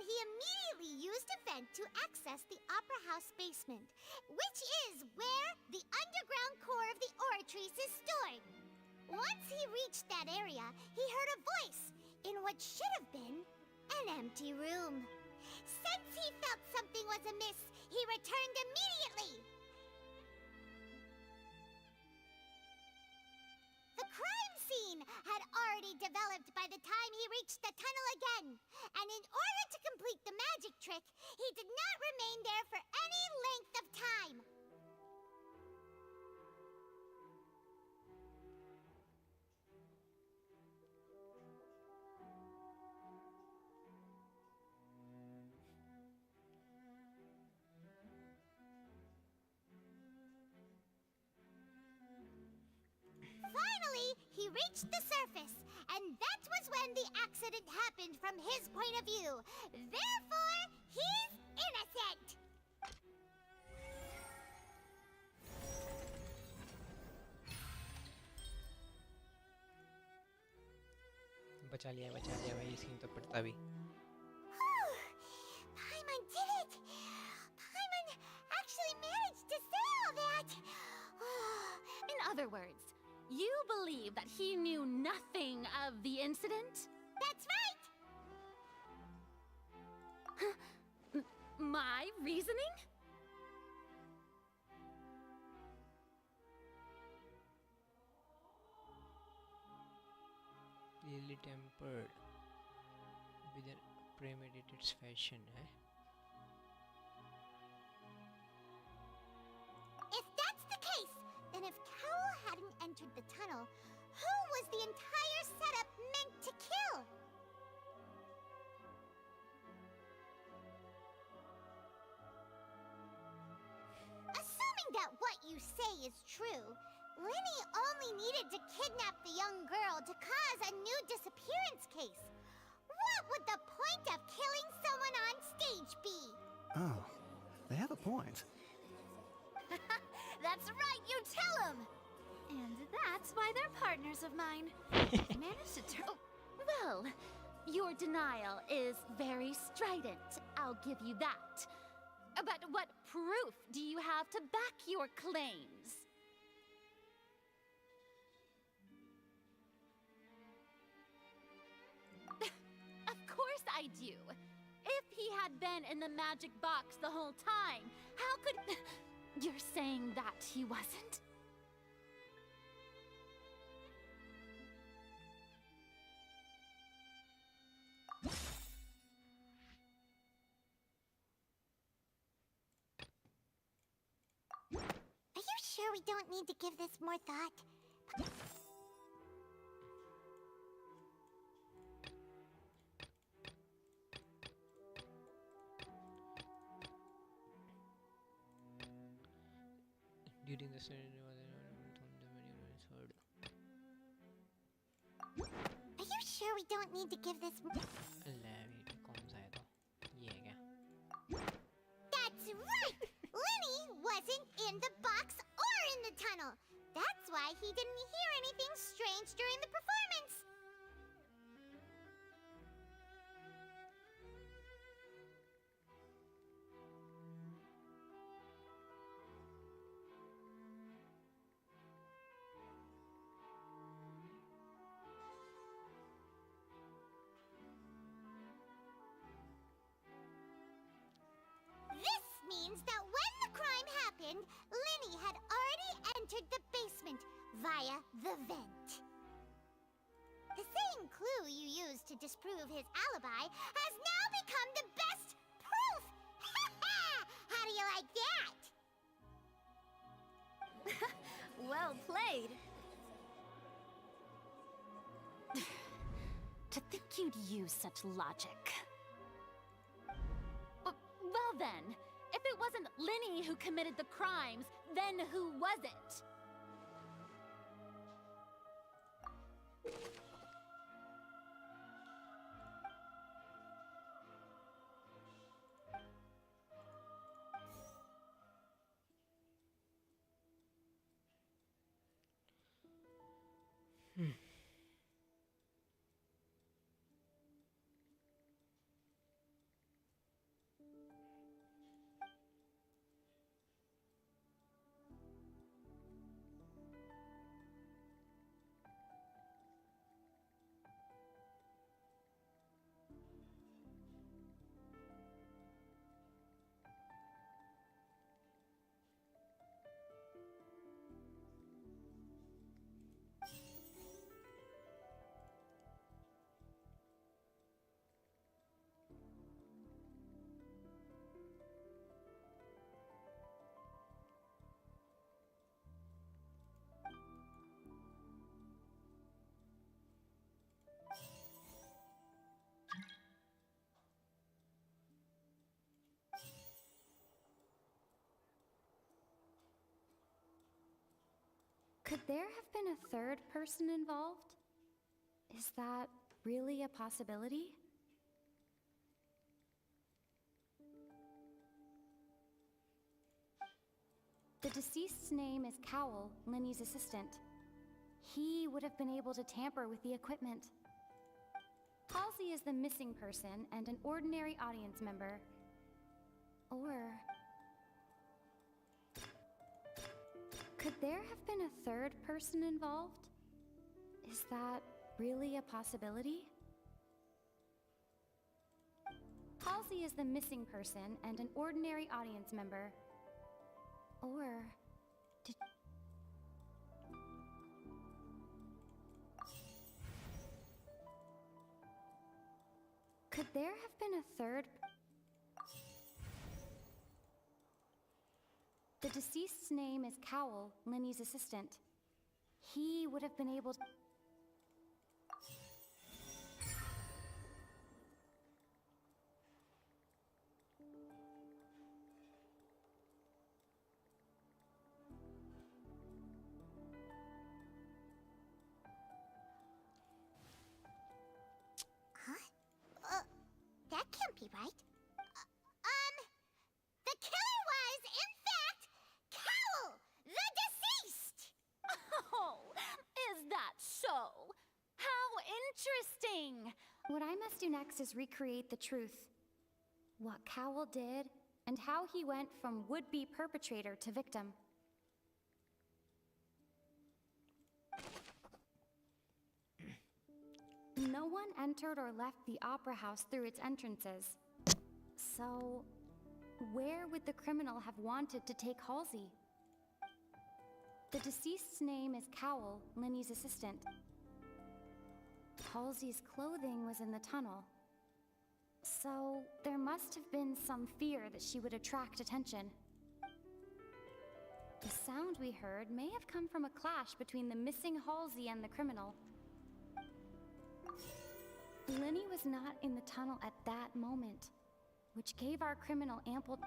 he immediately used a vent to access the Opera House basement, which is where the underground core of the Oratrice is stored. Once he reached that area, he heard a voice in what should have been an empty room. Since he felt something was amiss, he returned immediately. The crime scene had already developed by the time he reached the tunnel again, and in order to complete the magic trick, he did not remain there for any length of time. Finally, he reached the surface, and that was when the accident happened from his point of view. Therefore, he's innocent. बचा लिया भाई scene तो पड़ता भी Paimon did it! Paimon actually managed to say all that! In other words, you believe that he knew nothing of the incident? That's right! My reasoning? Clearly tempered with a premeditated fashion, eh? If that's the case, then if Cowell hadn't entered the tunnel, who was the entire setup meant to kill? Assuming that what you say is true, Linny only needed to kidnap the young girl to cause a new disappearance case. What would the point of killing someone on stage be? Oh, they have a point. That's right, you tell him! And that's why they're partners of mine. Managed to turn... Oh, well, your denial is very strident, I'll give you that. But what proof do you have to back your claims? Of course I do. If he had been in the magic box the whole time, how could... You're saying that he wasn't? Are you sure we don't need to give this more thought? During the ceremony, was heard. Are you sure we don't need to give this more... कौन सा है तो ये है क्या? That's right! Linny wasn't in the box or in the tunnel. That's why he didn't hear anything strange during the performance. This means that when the crime happened, Linny had already entered the basement via the vent. The same clue you used to disprove his alibi has now become the best proof! How do you like that? Well played. To think you'd use such logic. Well then, if it wasn't Linny who committed the crimes, then who was it? Hmm. Could there have been a third person involved? Is that really a possibility? The deceased's name is Cowell, Linny's assistant. He would have been able to tamper with the equipment. Halsey is the missing person and an ordinary audience member. Or... could there have been a third person involved? Is that really a possibility? Halsey is the missing person and an ordinary audience member. Or... did... could there have been a third... The deceased's name is Cowell, Linny's assistant. He would have been able to... That can't be right. The killer was, in fact, Cowell, the deceased! Oh, is that so? How interesting! What I must do next is recreate the truth. What Cowell did, and how he went from would-be perpetrator to victim. No one entered or left the opera house through its entrances. So, where would the criminal have wanted to take Halsey? The deceased's name is Cowell, Linny's assistant. Halsey's clothing was in the tunnel. So, there must have been some fear that she would attract attention. The sound we heard may have come from a clash between the missing Halsey and the criminal. Linny was not in the tunnel at that moment, which gave our criminal ample...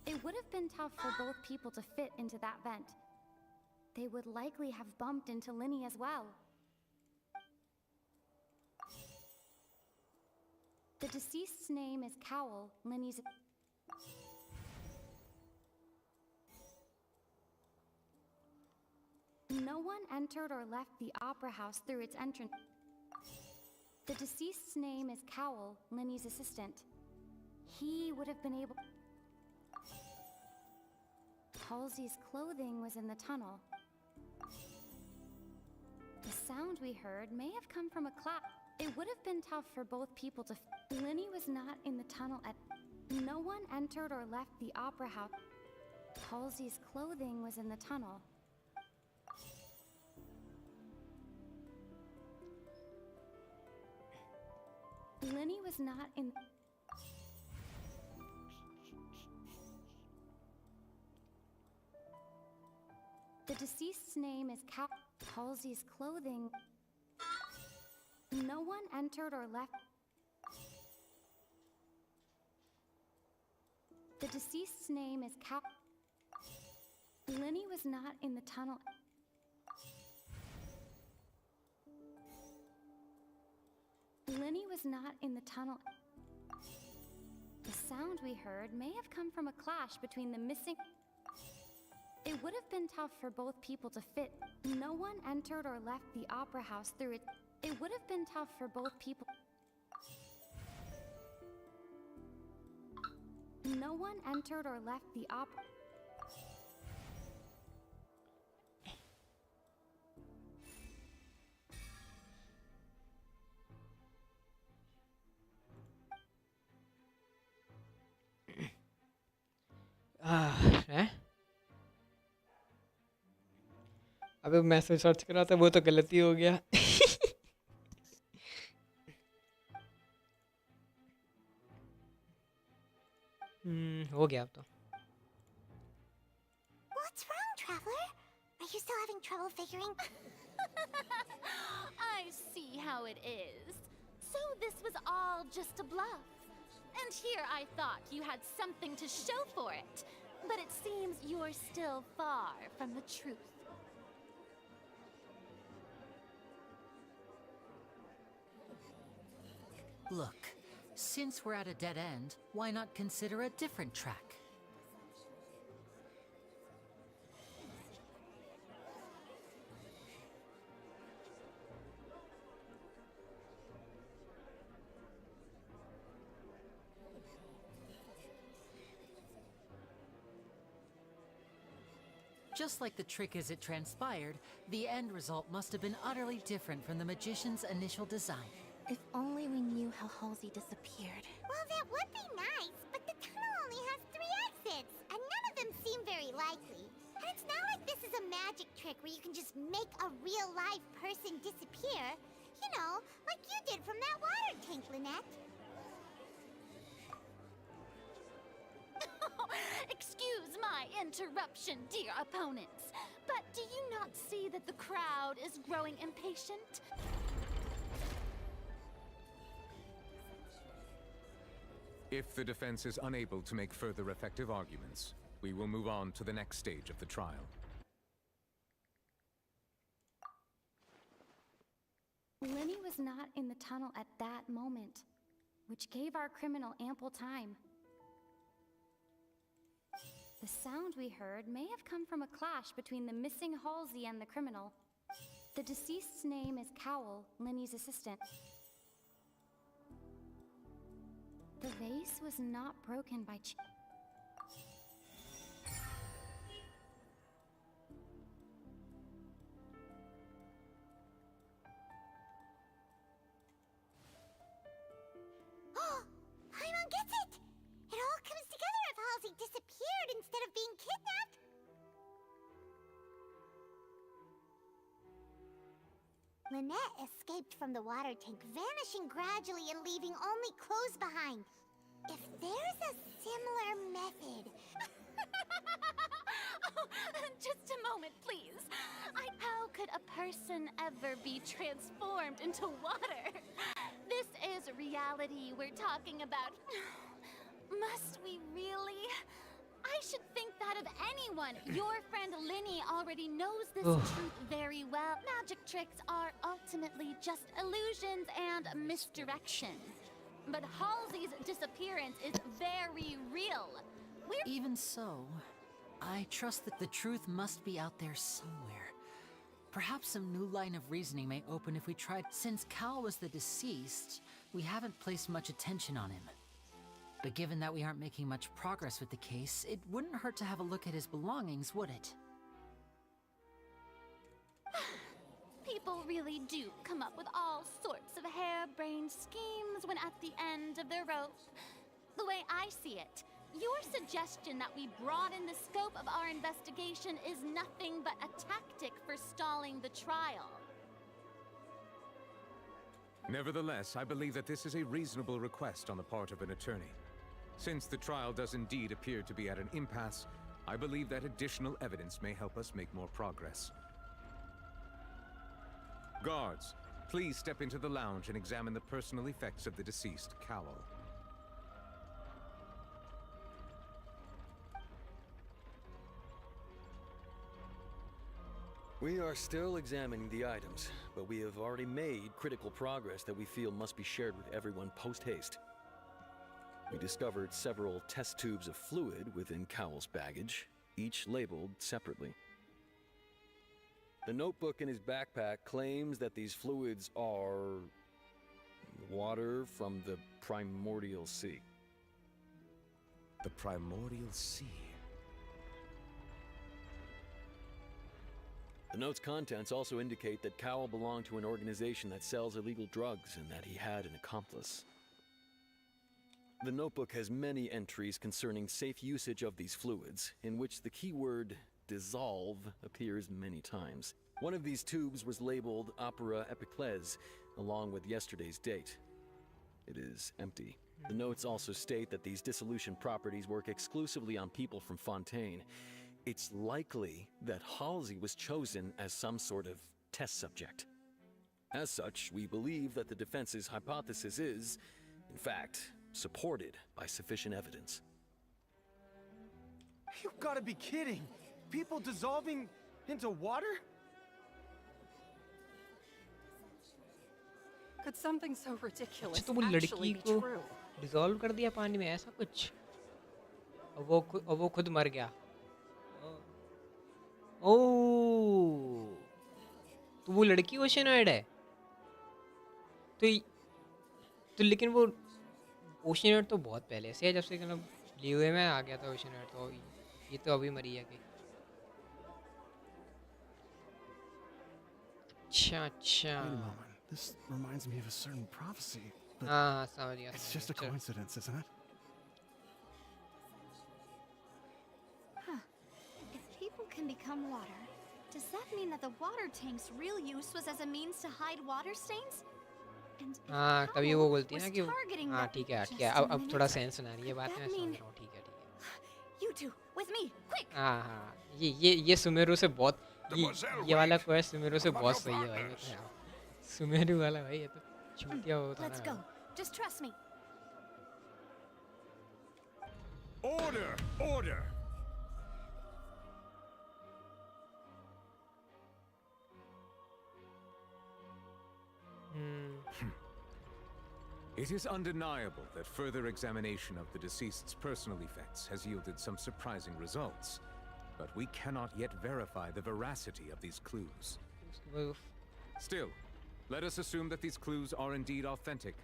It would have been tough for both people to fit into that vent. They would likely have bumped into Linny as well. The deceased's name is Cowell, Linny's... No one entered or left the opera house through its entrance. The deceased's name is Cowell, Linny's assistant. He would have been able... Halsey's clothing was in the tunnel. The sound we heard may have come from a clap. It would have been tough for both people to... Linny was not in the tunnel at... No one entered or left the opera house. Halsey's clothing was in the tunnel. Linny was not in... The deceased's name is Halsey's clothing... No one entered or left... The deceased's name is Linny was not in the tunnel... Linny was not in the tunnel... The sound we heard may have come from a clash between the missing... It would have been tough for both people to fit. No one entered or left the opera house through it. It would have been tough for both people... No one entered or left the opera... हैं? अबे message search करा था वो तो गलती हो गया हो गया अब तो What's wrong, Traveler? Are you still having trouble figuring? I see how it is. So this was all just a bluff. And here I thought you had something to show for it. but it seems you're still far from the truth. Look, since we're at a dead end, why not consider a different track? Just like the trick as it transpired, the end result must have been utterly different from the magician's initial design. If only we knew how Halsey disappeared. Well, that would be nice, but the tunnel only has 3 exits, and none of them seem very likely. And it's not like this is a magic trick where you can just make a real live person disappear. You know, like you did from that water tank, Lynette. Excuse my interruption, dear opponents, but do you not see that the crowd is growing impatient? If the defense is unable to make further effective arguments, we will move on to the next stage of the trial. Lenny was not in the tunnel at that moment, which gave our criminal ample time. The sound we heard may have come from a clash between the missing Halsey and the criminal. The deceased's name is Cowell, Lenny's assistant. The vase was not broken by Oh, Paimon gets it! It all comes together if Halsey disappeared instead of being kidnapped. Lynette escaped from the water tank, vanishing gradually and leaving only clothes behind. If there's a similar method... Oh, just a moment, please. How could a person ever be transformed into water? This is reality we're talking about. Must we really? I should think that of anyone. Your friend Linny already knows this truth very well. Magic tricks are ultimately just illusions and misdirection. But Halsey's disappearance is very real. Even so, I trust that the truth must be out there somewhere. Perhaps some new line of reasoning may open if we tried. Since Cal was the deceased, we haven't placed much attention on him. But given that we aren't making much progress with the case, it wouldn't hurt to have a look at his belongings, would it? People really do come up with all sorts of harebrained schemes when at the end of their rope. The way I see it, your suggestion that we broaden the scope of our investigation is nothing but a tactic for stalling the trial. Nevertheless, I believe that this is a reasonable request on the part of an attorney. Since the trial does indeed appear to be at an impasse, I believe that additional evidence may help us make more progress. Guards, please step into the lounge and examine the personal effects of the deceased, Cowell. We are still examining the items, but we have already made critical progress that we feel must be shared with everyone post-haste. We discovered several test tubes of fluid within Cowell's baggage, each labeled separately. The notebook in his backpack claims that these fluids are water from the primordial sea. The primordial sea? The note's contents also indicate that Cowell belonged to an organization that sells illegal drugs and that he had an accomplice. The notebook has many entries concerning safe usage of these fluids, in which the keyword dissolve appears many times. One of these tubes was labeled Opera Epiclese, along with yesterday's date. It is empty. The notes also state that these dissolution properties work exclusively on people from Fontain. It's likely that Halsey was chosen as some sort of test subject. As such, we believe that the defense's hypothesis is, in fact, supported by sufficient evidence. You've got to be kidding. People dissolving into water? Could something so ridiculous अच्छा तो वो actually लड़की be को true? Dissolve कर दिया पानी में ऐसा कुछ और वो खुद मर गया ओ तो वो लड़की ओशियनॉइड है तो लेकिन वो ओशियनॉइड तो बहुत पहले से है जब से मतलब लीवे में आ गया था ओशियनॉइड तो ये तो अभी मरी है कि अच्छा अच्छा Wait a moment. This reminds me of a certain prophecy. But हाँ समझ गया it's just a coincidence, isn't it? Huh. If people can become water, does that mean that the water tank's real use was as a means to hide water stains? And if हाँ तभी वो बोलती है was ना कि targeting हाँ that ठीक है just a अब minute, थोड़ा सेंस बना रही है बात could में that समझ mean- रहा हूँ ठीक है You two, with me, quick! हाँ ये सुमेरु से बहुत ये वाला क्वेस्ट सुमेरु से बहुत सही है भाई मतलब सुमेरु वाला भाई ये तो छूटिया होता Let's go. Just trust me. Order! Order! It is undeniable that further examination of the deceased's personal effects has yielded some surprising results, but we cannot yet verify the veracity of these clues. Still, let us assume that these clues are indeed authentic,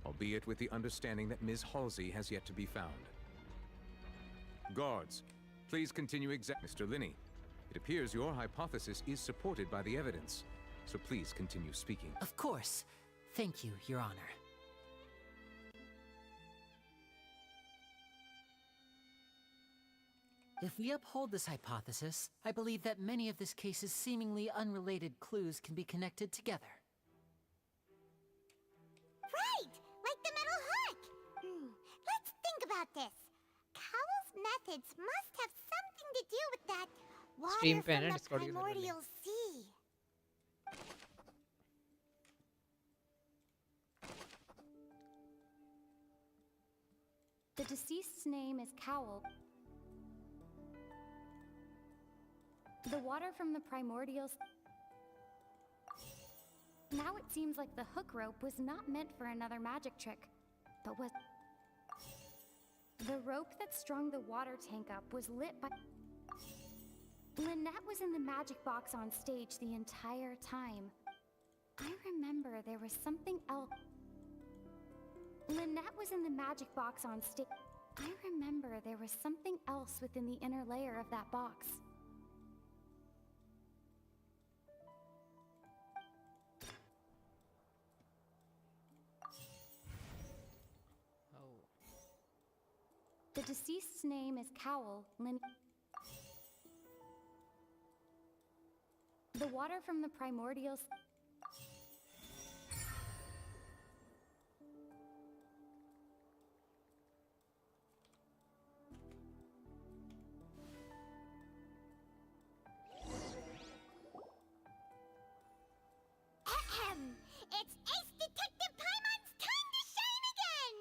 albeit with the understanding that Ms. Halsey has yet to be found. Guards, please continue Mr. Linney, it appears your hypothesis is supported by the evidence, so please continue speaking. Of course. Thank you, Your Honor. If we uphold this hypothesis, I believe that many of this case's seemingly unrelated clues can be connected together. Right! Like the metal hook! Let's think about this. Cowell's methods must have something to do with that water Stream from pen है, the Discord की मदद ले। primordial sea. The deceased's name is Cowell. The water from the primordials. Now it seems like the hook rope was not meant for another magic trick, but was... The rope that strung the water tank up was lit by... Lynette was in the magic box on stage the entire time. I remember there was something else... Lynette was in the magic box on stage. I remember there was something else within the inner layer of that box. The deceased's name is Cowell. The water from the primordials... It's Ace Detective Paimon's time to shine again!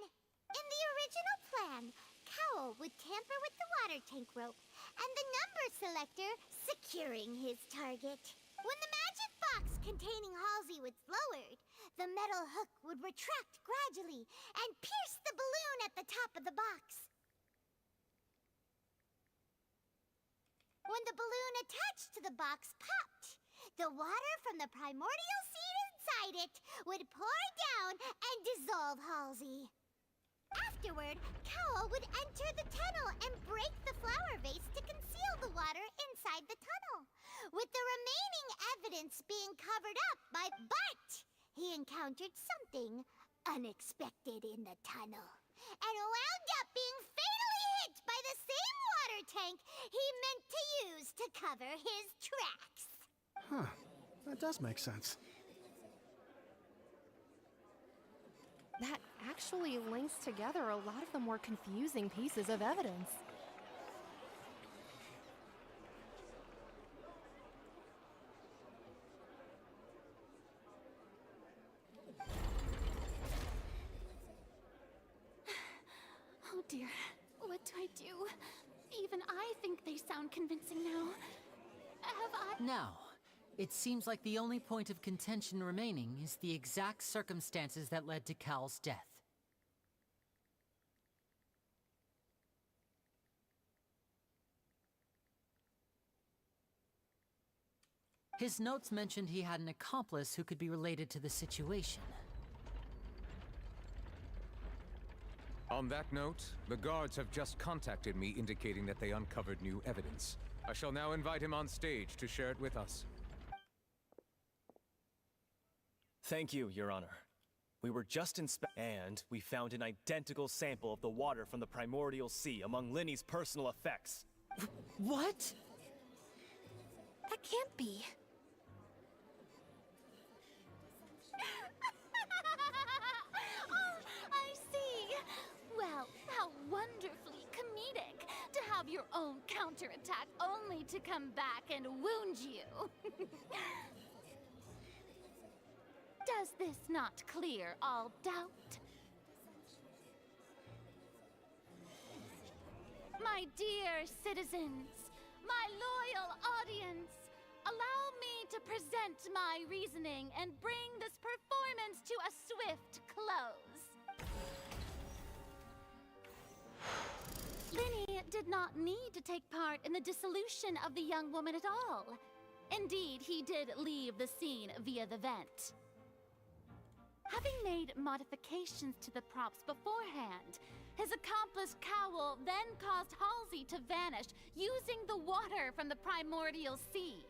In the original plan, Cowell would tamper with the water tank rope and the number selector securing his target. When the magic box containing Halsey was lowered, the metal hook would retract gradually and pierce the balloon at the top of the box. When the balloon attached to the box popped, the water from the primordial seed inside it would pour down and dissolve Halsey. Afterward, Cowell would enter the tunnel and break the flower vase to conceal the water inside the tunnel, with the remaining evidence being covered up by... But he encountered something unexpected in the tunnel, and wound up being fatally hit by the same water tank he meant to use to cover his tracks. Huh. That does make sense. That actually links together a lot of the more confusing pieces of evidence. Oh dear, what do I do? Even I think unconvincing now. Have I? Now, it seems like the only point of contention remaining is the exact circumstances that led to Cal's death. His notes mentioned he had an accomplice who could be related to the situation. On that note, the guards have just contacted me indicating that they uncovered new evidence. I shall now invite him on stage to share it with us. Thank you, Your Honor. We were just and we found an identical sample of the water from the Primordial Sea among Linny's personal effects. What? That can't be. Oh, I see. Well, how wonderfully comedic to have your own counterattack only to come back and wound you. Does this not clear all doubt? My dear citizens, my loyal audience, allow me to present my reasoning and bring this performance to a swift close. Linny did not need to take part in the dissolution of the young woman at all. Indeed, he did leave the scene via the vent. Having made modifications to the props beforehand, his accomplice Cowl then caused Halsey to vanish using the water from the Primordial Sea.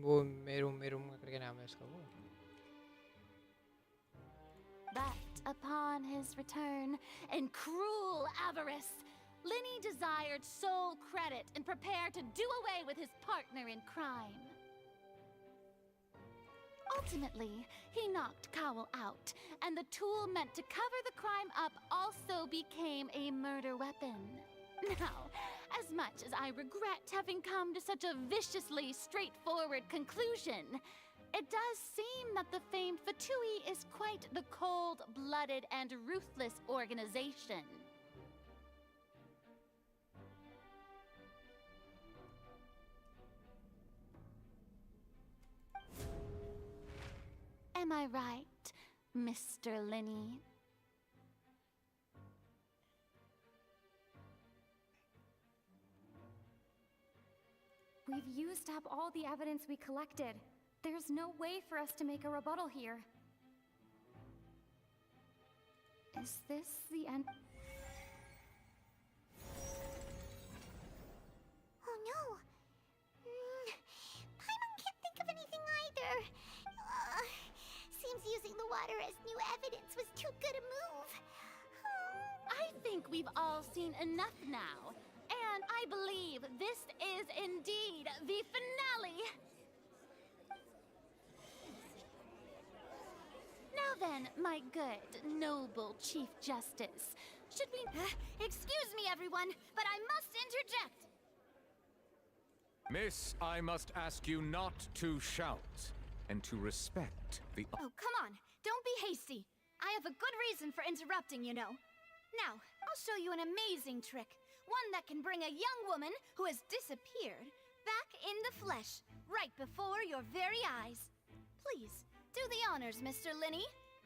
वो मेरुम करके नाम है इसका वो. But upon his return, in cruel avarice, Linny desired sole credit and prepared to do away with his partner in crime. Ultimately, he knocked Cowl out, and the tool meant to cover the crime up also became a murder weapon. Now, as much as I regret having come to such a viciously straightforward conclusion, it does seem that the famed Fatui is quite the cold-blooded and ruthless organization. Am I right, Mr. Linny? We've used up all the evidence we collected. There's no way for us to make a rebuttal here. Is this the end? Oh no! Paimon can't think of anything either. Seems using the water as new evidence was too good a move. I think we've all seen enough now. And I believe this is indeed the finale. Now then, my good, noble Chief Justice, should we... Excuse me, everyone, but I must interject. Miss, I must ask you not to shout and to respect the... Oh, come on. Don't be hasty. I have a good reason for interrupting, you know. Now, I'll show you an amazing trick. One that can bring a young woman who has disappeared back in the flesh, right before your very eyes. Please, do the honors, Mr. Linny.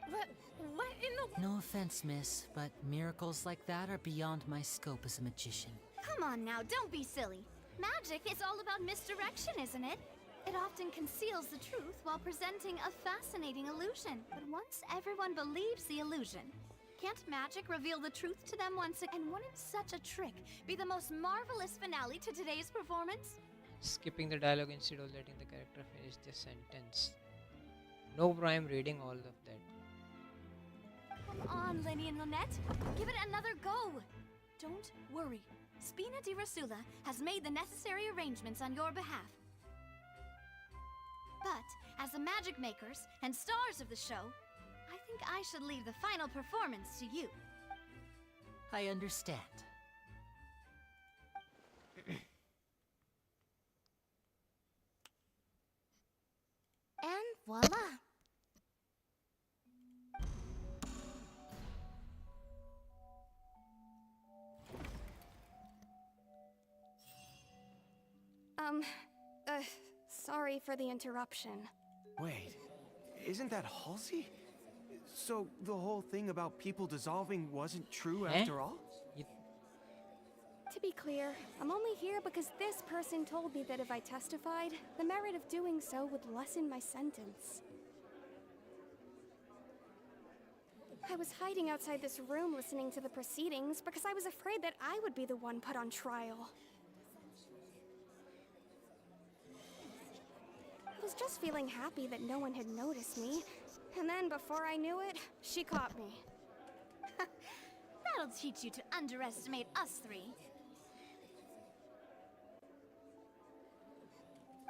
What in the... No offense, miss, but miracles like that are beyond my scope as a magician. Come on now, don't be silly. Magic is all about misdirection, isn't it? It often conceals the truth while presenting a fascinating illusion. But once everyone believes the illusion, can't magic reveal the truth to them once again? And wouldn't such a trick be the most marvelous finale to today's performance? Skipping the dialogue instead of letting the character finish the sentence. No prime reading all of that. Come on, Linny and Lynette. Give it another go. Don't worry. Spina di Rasula has made the necessary arrangements on your behalf. But, as the magic makers and stars of the show, I think I should leave the final performance to you. I understand. Voila! Sorry for the interruption. Wait, isn't that Halsey? So the whole thing about people dissolving wasn't true after all? To be clear, I'm only here because this person told me that if I testified, the merit of doing so would lessen my sentence. I was hiding outside this room listening to the proceedings because I was afraid that I would be the one put on trial. I was just feeling happy that no one had noticed me, and then before I knew it, she caught me. That'll teach you to underestimate us three.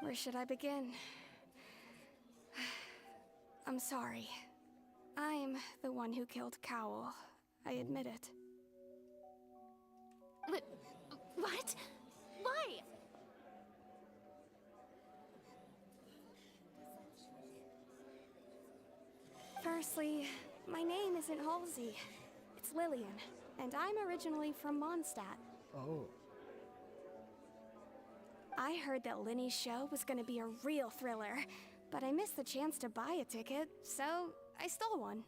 Where should I begin? I'm sorry. I'm the one who killed Cowl. I admit it. What? Why? Firstly, my name isn't Halsey. It's Lillian, and I'm originally from Mondstadt. Oh. I heard that Linny's show was gonna be a real thriller, but I missed the chance to buy a ticket, so I stole one.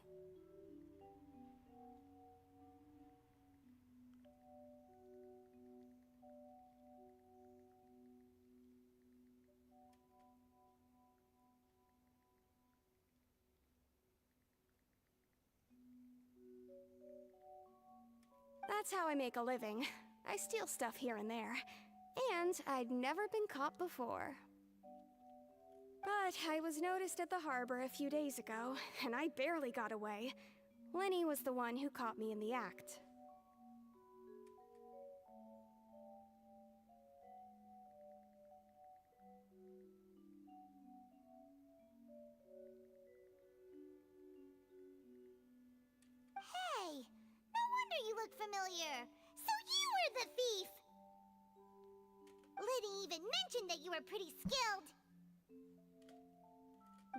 That's how I make a living. I steal stuff here and there. And I'd never been caught before. But I was noticed at the harbor a few days ago, and I barely got away. Lenny was the one who caught me in the act. Hey! No wonder you look familiar! So you were the thief! Liddy even mentioned that you were pretty skilled.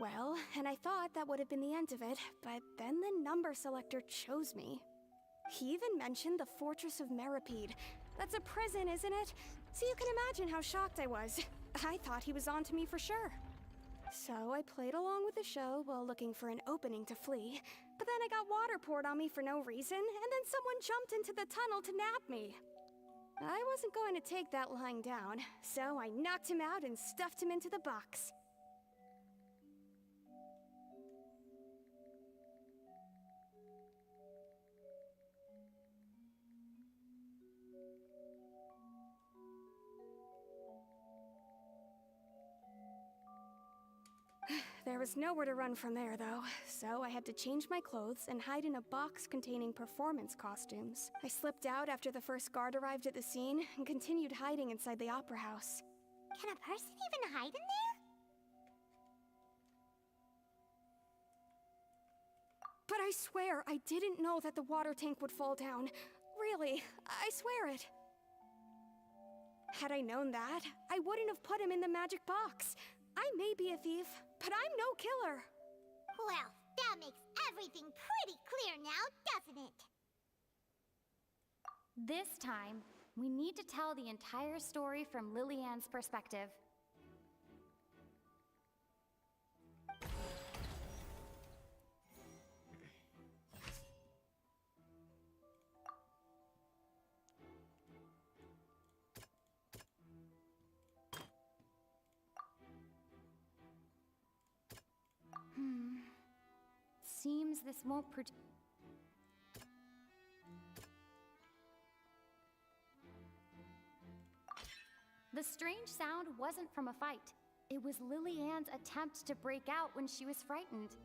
Well, and I thought that would have been the end of it, but then the number selector chose me. He even mentioned the Fortress of Meripede. That's a prison, isn't it? So you can imagine how shocked I was. I thought he was onto me for sure. So I played along with the show while looking for an opening to flee, but then I got water poured on me for no reason, and then someone jumped into the tunnel to nab me. I wasn't going to take that lying down, so I knocked him out and stuffed him into the box. There was nowhere to run from there, though, so I had to change my clothes and hide in a box containing performance costumes. I slipped out after the first guard arrived at the scene and continued hiding inside the opera house. Can a person even hide in there? But I swear I didn't know that the water tank would fall down. Really, I swear it. Had I known that, I wouldn't have put him in the magic box. I may be a thief, but I'm no killer. Well, that makes everything pretty clear now, doesn't it? This time, we need to tell the entire story from Lillian's perspective. Seems this won't The strange sound wasn't from a fight. It was Lillian's attempt to break out when she was frightened.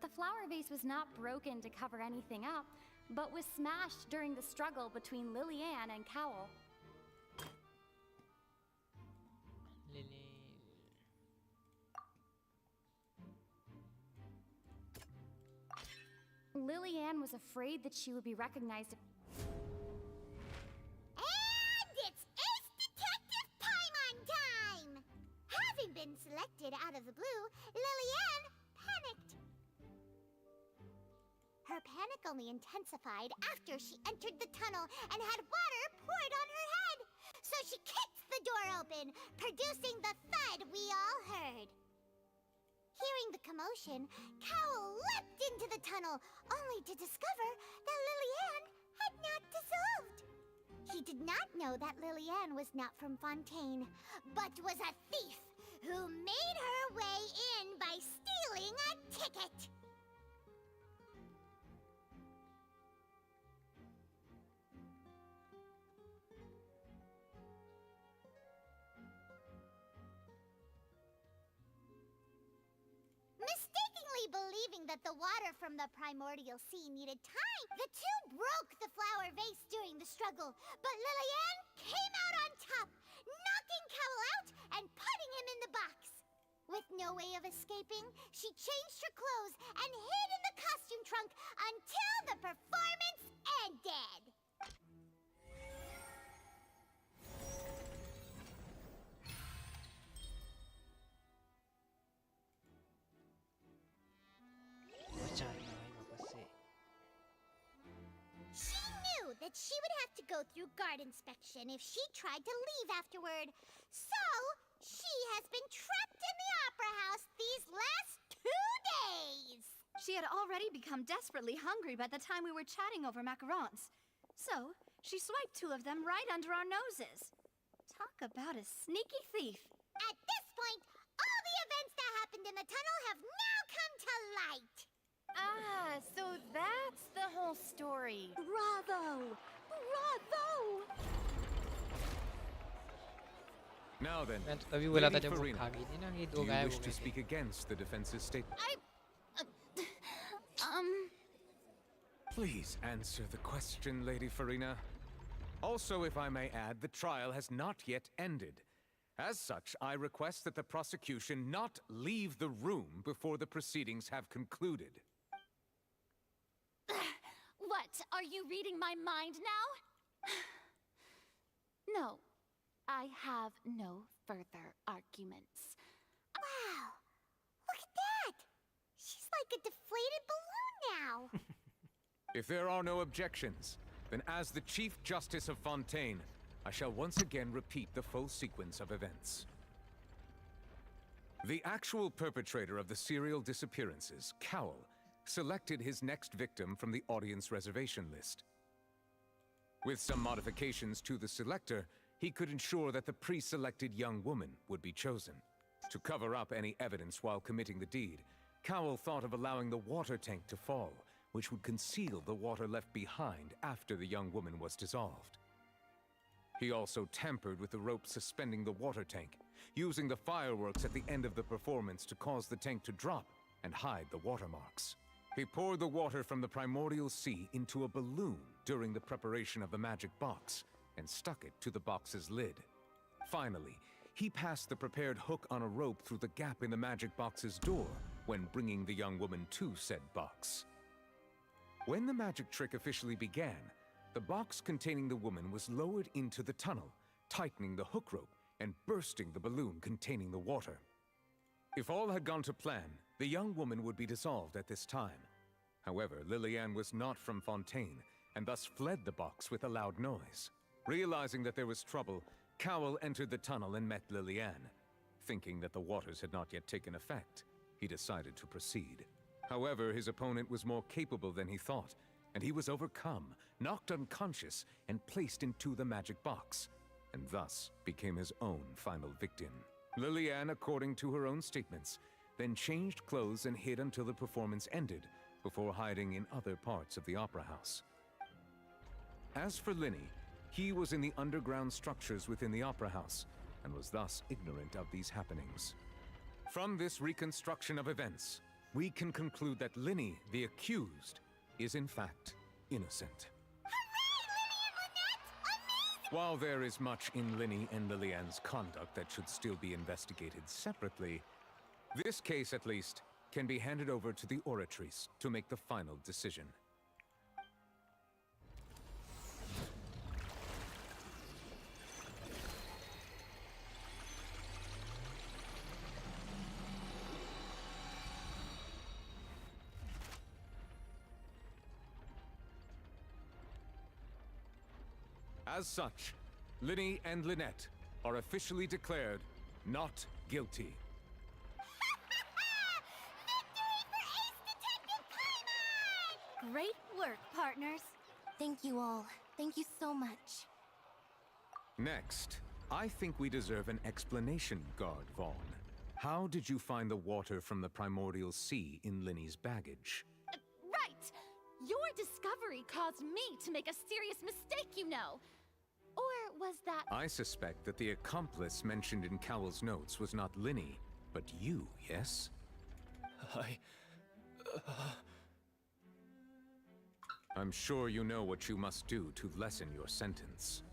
The flower vase was not broken to cover anything up, but was smashed during the struggle between Lillian and Cowl. Lillian was afraid that she would be recognized. And it's Ace Detective Paimon time! Having been selected out of the blue, Lillian panicked. Her panic only intensified after she entered the tunnel and had water poured on her head. So she kicked the door open, producing the thud we all heard. Hearing the commotion, Cowl leapt into the tunnel, only to discover that Lillian had not dissolved. He did not know that Lillian was not from Fontain, but was a thief who made her way in by stealing a ticket. Mistakenly believing that the water from the primordial sea needed time, the two broke the flower vase during the struggle, but Lillian came out on top, knocking Cowl out and putting him in the box. With no way of escaping, she changed her clothes and hid in the costume trunk until the performance ended. She knew that she would have to go through guard inspection if she tried to leave afterward. So, she has been trapped in the Opera House these last 2 days. She had already become desperately hungry by the time we were chatting over macarons. So, she swiped 2 of them right under our noses. Talk about a sneaky thief. At this point, all the events that happened in the tunnel have now come to light. Ah, so that's the whole story. Bravo! Bravo! Now then, मैं तो तभी बोला था Lady जब वो Farina, खा गई थी ना कि do 2 you गायब wish हो to गए थे. speak against the defense's statement? Please answer the question, Lady Farina. Also, if I may add, the trial has not yet ended. As such, I request that the prosecution not leave the room before the proceedings have concluded. What? Are you reading my mind now? No. I have no further arguments. Wow! Look at that! She's like a deflated balloon now. If there are no objections, then as the Chief Justice of Fontain, I shall once again repeat the full sequence of events. The actual perpetrator of the serial disappearances, Cowl, selected his next victim from the audience reservation list. With some modifications to the selector, he could ensure that the pre-selected young woman would be chosen. To cover up any evidence while committing the deed, Cowl thought of allowing the water tank to fall, which would conceal the water left behind after the young woman was dissolved. He also tampered with the rope suspending the water tank, using the fireworks at the end of the performance to cause the tank to drop and hide the watermarks. He poured the water from the primordial sea into a balloon during the preparation of the magic box and stuck it to the box's lid. Finally, he passed the prepared hook on a rope through the gap in the magic box's door when bringing the young woman to said box. When the magic trick officially began, the box containing the woman was lowered into the tunnel, tightening the hook rope and bursting the balloon containing the water. If all had gone to plan, the young woman would be dissolved at this time. However, Lillian was not from Fontain, and thus fled the box with a loud noise. Realizing that there was trouble, Cowl entered the tunnel and met Lillian. Thinking that the waters had not yet taken effect, he decided to proceed. However, his opponent was more capable than he thought, and he was overcome, knocked unconscious, and placed into the magic box, and thus became his own final victim. Lillian, according to her own statements, then changed clothes and hid until the performance ended, before hiding in other parts of the opera house. As for Linny, he was in the underground structures within the opera house, and was thus ignorant of these happenings. From this reconstruction of events, we can conclude that Linny, the accused, is in fact innocent. While there is much in Linny and Lillian's conduct that should still be investigated separately, this case at least can be handed over to the Oratrice to make the final decision. As such, Linny and Lynette are officially declared not guilty. Great work, partners. Thank you all. Thank you so much. Next, I think we deserve an explanation, Guard Vaughn. How did you find the water from the primordial sea in Linny's baggage? Right! Your discovery caused me to make a serious mistake, you know. Or was that... I suspect that the accomplice mentioned in Cowell's notes was not Linny, but you, yes? I'm sure you know what you must do to lessen your sentence.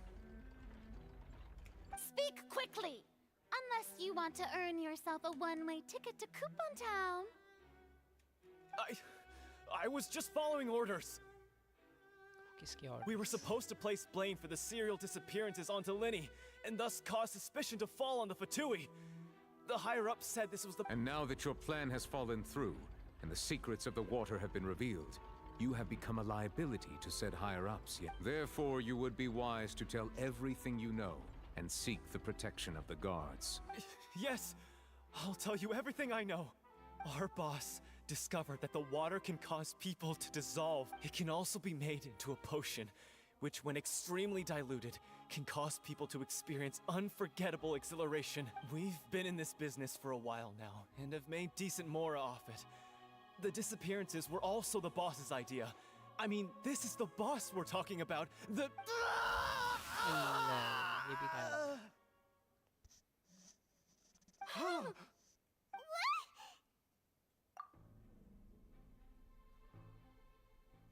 Speak quickly! Unless you want to earn yourself a one-way ticket to Coupon Town. I was just following orders. We were supposed to place blame for the serial disappearances onto Linny, and thus cause suspicion to fall on the Fatui. The higher-ups said this was the— And now that your plan has fallen through, and the secrets of the water have been revealed, you have become a liability to said higher-ups. Therefore, you would be wise to tell everything you know, and seek the protection of the guards. Yes, I'll tell you everything I know. Our boss discovered that the water can cause people to dissolve. It can also be made into a potion, which when extremely diluted, can cause people to experience unforgettable exhilaration. We've been in this business for a while now, and have made decent mora off it. The disappearances were also the boss's idea. I mean, this is the boss we're talking about. The...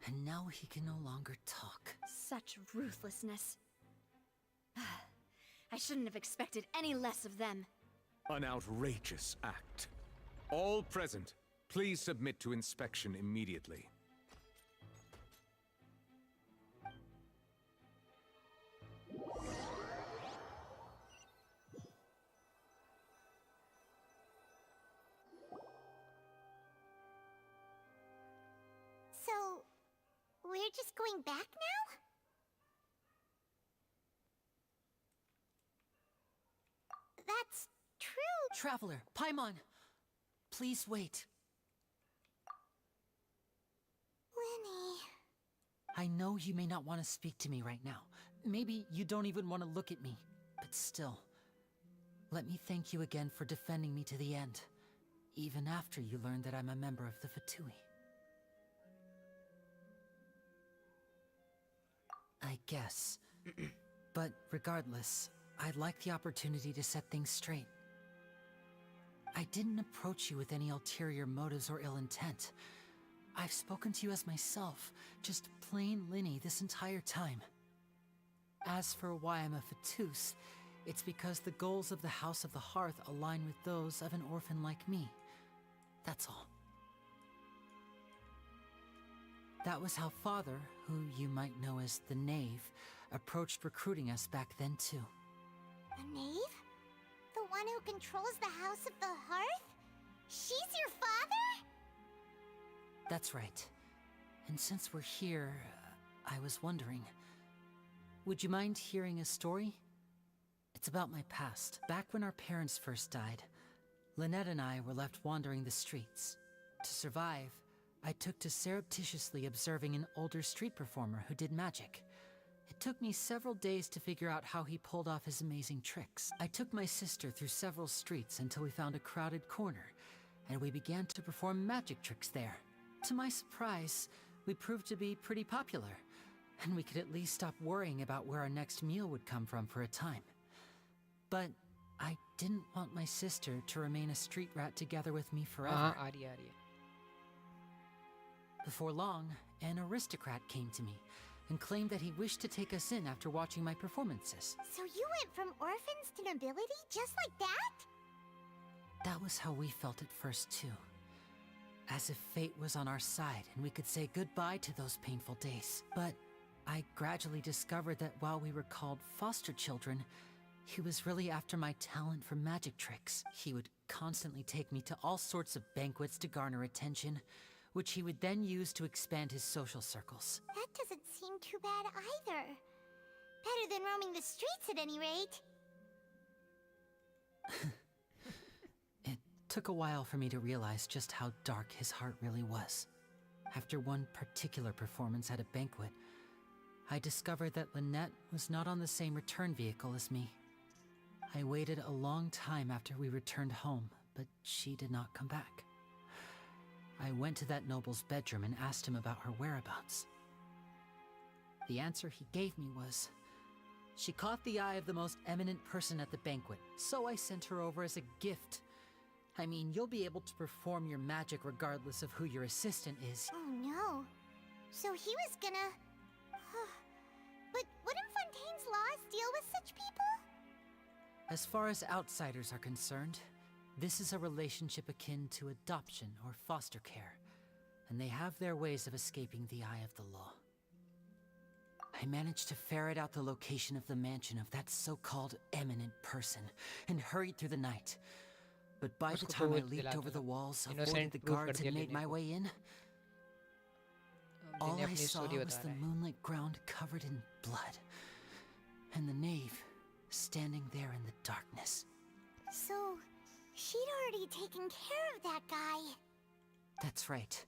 And now he can no longer talk. Such ruthlessness. I shouldn't have expected any less of them. An outrageous act. All present, please submit to inspection immediately. So, we're just going back now? That's true. Traveler, Paimon, please wait. Linny. I know you may not want to speak to me right now. Maybe you don't even want to look at me. But still, let me thank you again for defending me to the end. Even after you learned that I'm a member of the Fatui. I guess. But regardless, I'd like the opportunity to set things straight. I didn't approach you with any ulterior motives or ill intent. I've spoken to you as myself, just plain Linny this entire time. As for why I'm a Fatus, it's because the goals of the House of the Hearth align with those of an orphan like me. That's all. That was how Father, who you might know as the Knave, approached recruiting us back then too. A knave? The one who controls the House of the Hearth? She's your father? That's right. And since we're here, I was wondering, would you mind hearing a story? It's about my past. Back when our parents first died, Lynette and I were left wandering the streets. To survive, I took to surreptitiously observing an older street performer who did magic. It took me several days to figure out how he pulled off his amazing tricks. I took my sister through several streets until we found a crowded corner, and we began to perform magic tricks there. To my surprise, we proved to be pretty popular, and we could at least stop worrying about where our next meal would come from for a time. But I didn't want my sister to remain a street rat together with me forever. Before long, an aristocrat came to me and claimed that he wished to take us in after watching my performances. So you went from orphans to nobility just like that? That was how we felt at first too. As if fate was on our side and we could say goodbye to those painful days. But I gradually discovered that while we were called foster children, he was really after my talent for magic tricks. He would constantly take me to all sorts of banquets to garner attention, which he would then use to expand his social circles. That doesn't seem too bad either. Better than roaming the streets at any rate. It took a while for me to realize just how dark his heart really was. After one particular performance at a banquet, I discovered that Lynette was not on the same return vehicle as me. I waited a long time after we returned home, but she did not come back. I went to that noble's bedroom and asked him about her whereabouts. The answer he gave me was, she caught the eye of the most eminent person at the banquet, so I sent her over as a gift. I mean, you'll be able to perform your magic regardless of who your assistant is. Oh no. So he was gonna... But wouldn't Fontaine's laws deal with such people? As far as outsiders are concerned, this is a relationship akin to adoption or foster care, and they have their ways of escaping the eye of the law. I managed to ferret out the location of the mansion of that so-called eminent person and hurried through the night. But by the time I leaped over the walls, avoided the guards, and made my way in, all I saw was the moonlit ground covered in blood, and the knave standing there in the darkness. So, she'd already taken care of that guy. That's right.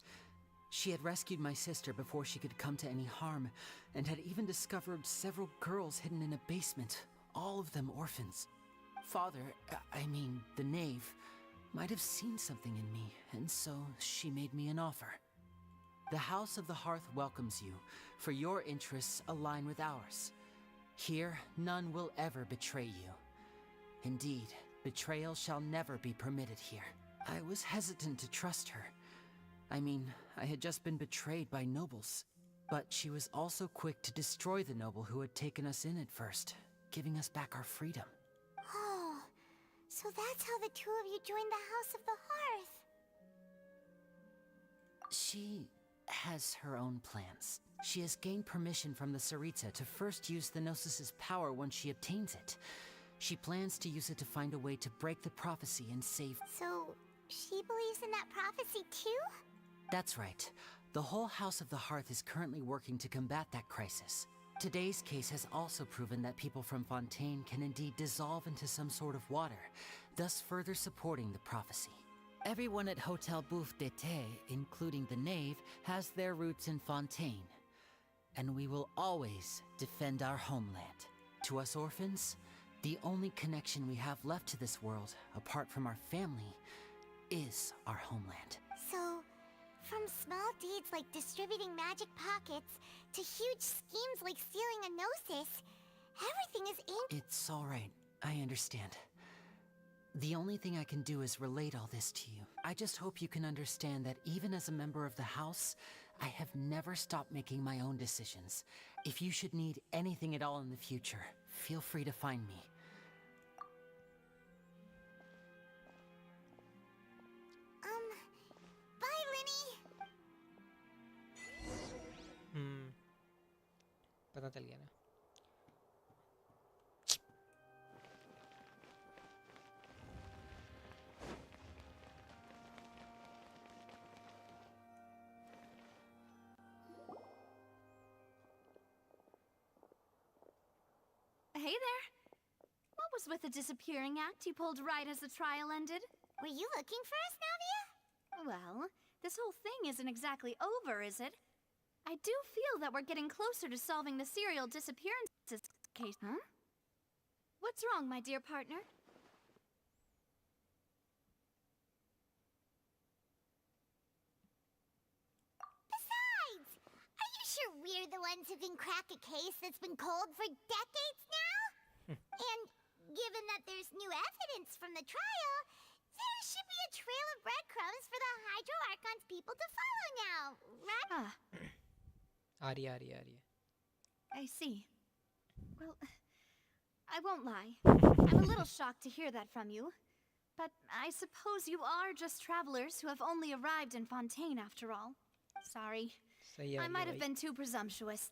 She had rescued my sister before she could come to any harm, and had even discovered several girls hidden in a basement, all of them orphans. Father, I mean, the knave, might have seen something in me, and so she made me an offer. The House of the Hearth welcomes you, for your interests align with ours. Here, none will ever betray you. Indeed, betrayal shall never be permitted here. I was hesitant to trust her. I mean, I had just been betrayed by nobles. But she was also quick to destroy the noble who had taken us in at first, giving us back our freedom. Oh, so that's how the two of you joined the House of the Hearth. She has her own plans. She has gained permission from the Tsaritsa to first use the Gnosis' power once she obtains it. She plans to use it to find a way to break the prophecy and save... So, she believes in that prophecy too? That's right. The whole House of the Hearth is currently working to combat that crisis. Today's case has also proven that people from Fontain can indeed dissolve into some sort of water, thus further supporting the prophecy. Everyone at Hotel Bouffe d'été, including the knave, has their roots in Fontain. And we will always defend our homeland. To us orphans, the only connection we have left to this world, apart from our family, is our homeland. So, from small deeds like distributing magic pockets to huge schemes like stealing a Gnosis, everything is aimed... It's all right. I understand. The only thing I can do is relate all this to you. I just hope you can understand that even as a member of the House, I have never stopped making my own decisions. If you should need anything at all in the future, feel free to find me. Bye, Linny! पता चल गया ना. Hey there. What was with the disappearing act you pulled right as the trial ended? Were you looking for us, Navia? Well, this whole thing isn't exactly over, is it? I do feel that we're getting closer to solving the serial disappearances case, huh? What's wrong, my dear partner? Besides, are you sure we're the ones who can crack a case that's been cold for decades now? And given that there's new evidence from the trial, there should be a trail of breadcrumbs for the Hydro Archon's people to follow now, right? आ रही है. I see. Well, I won't lie. I'm a little shocked to hear that from you. But I suppose you are just travelers who have only arrived in Fontain after all. Sorry. सही आ I might गया have भाई। been too presumptuous.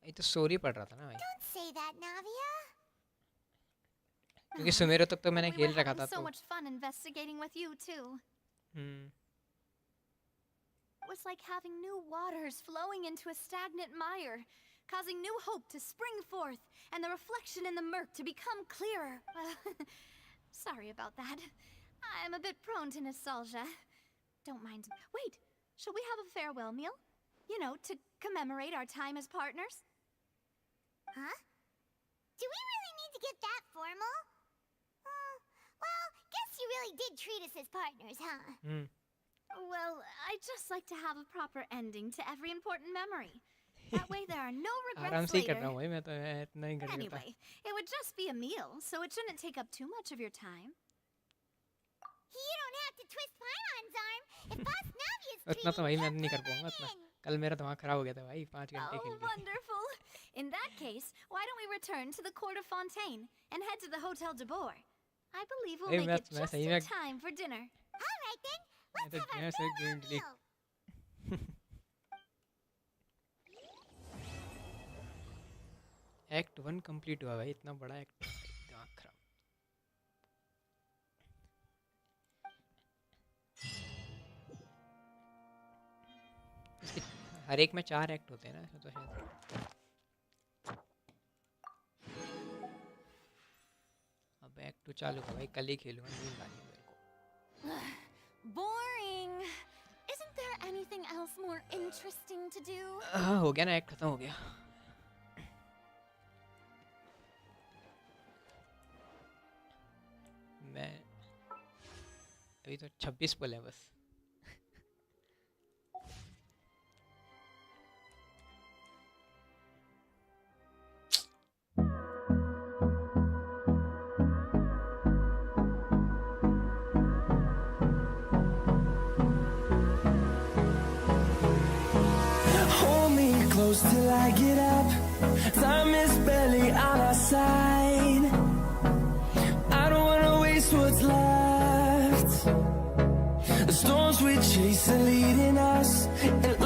ये तो story पढ़ रहा था ना भाई, Don't say that, Navia. क्योंकि सुमेरो तक तो मैंने We were खेल रखा having था so तो। much fun investigating with you too. It was like having new waters flowing into a stagnant mire, causing new hope to spring forth, and the reflection in the murk to become clearer. Sorry about that. I'm a bit prone to nostalgia. Don't mind. Wait, shall we have a farewell meal? You know, to commemorate our time as partners? Huh? Do we really need to get that formal? Well, guess you really did treat us as partners, huh? Well, I'd just like to have a proper ending to every important memory. That way there are no आराम regrets से ही कर रहा later. हूँ भाई, मैं तो इतना ही कर लेता। Anyway, it would just be a meal, so it shouldn't take up too much of your time. You don't have to twist Paimon's arm. If Boss Navia's उतना तो भाई मैं नहीं कर पाऊंगा उतना। कल मेरा दिमाग खराब हो गया था भाई, 5 घंटे खेल Oh, के। wonderful. In that case, why don't we return to the court of Fontaine and head to the Hotel de Boer? I believe we'll Hey, make it मैं just सही in में- time for dinner. All right then. मैं तो game से game delete. Act 1 complete हुआ भाई, इतना बड़ा एक्ट। दिमाग खराब। इसके हर एक में 4 एक्ट होते हैं ना, इसमें तो शायद। अब एक्ट 2 चालू हुआ भाई, कल ही खेलूंगा, नींद आ रही है मेरे को। Boring. Isn't there anything else more interesting to do? हाँ हो गया ना, एक्ट खत्म हो गया। मैं अभी तो 26 पल है बस। Hold me close till I get up. Time is barely on our side. I don't wanna waste what's left. The storms we chase are leading us, and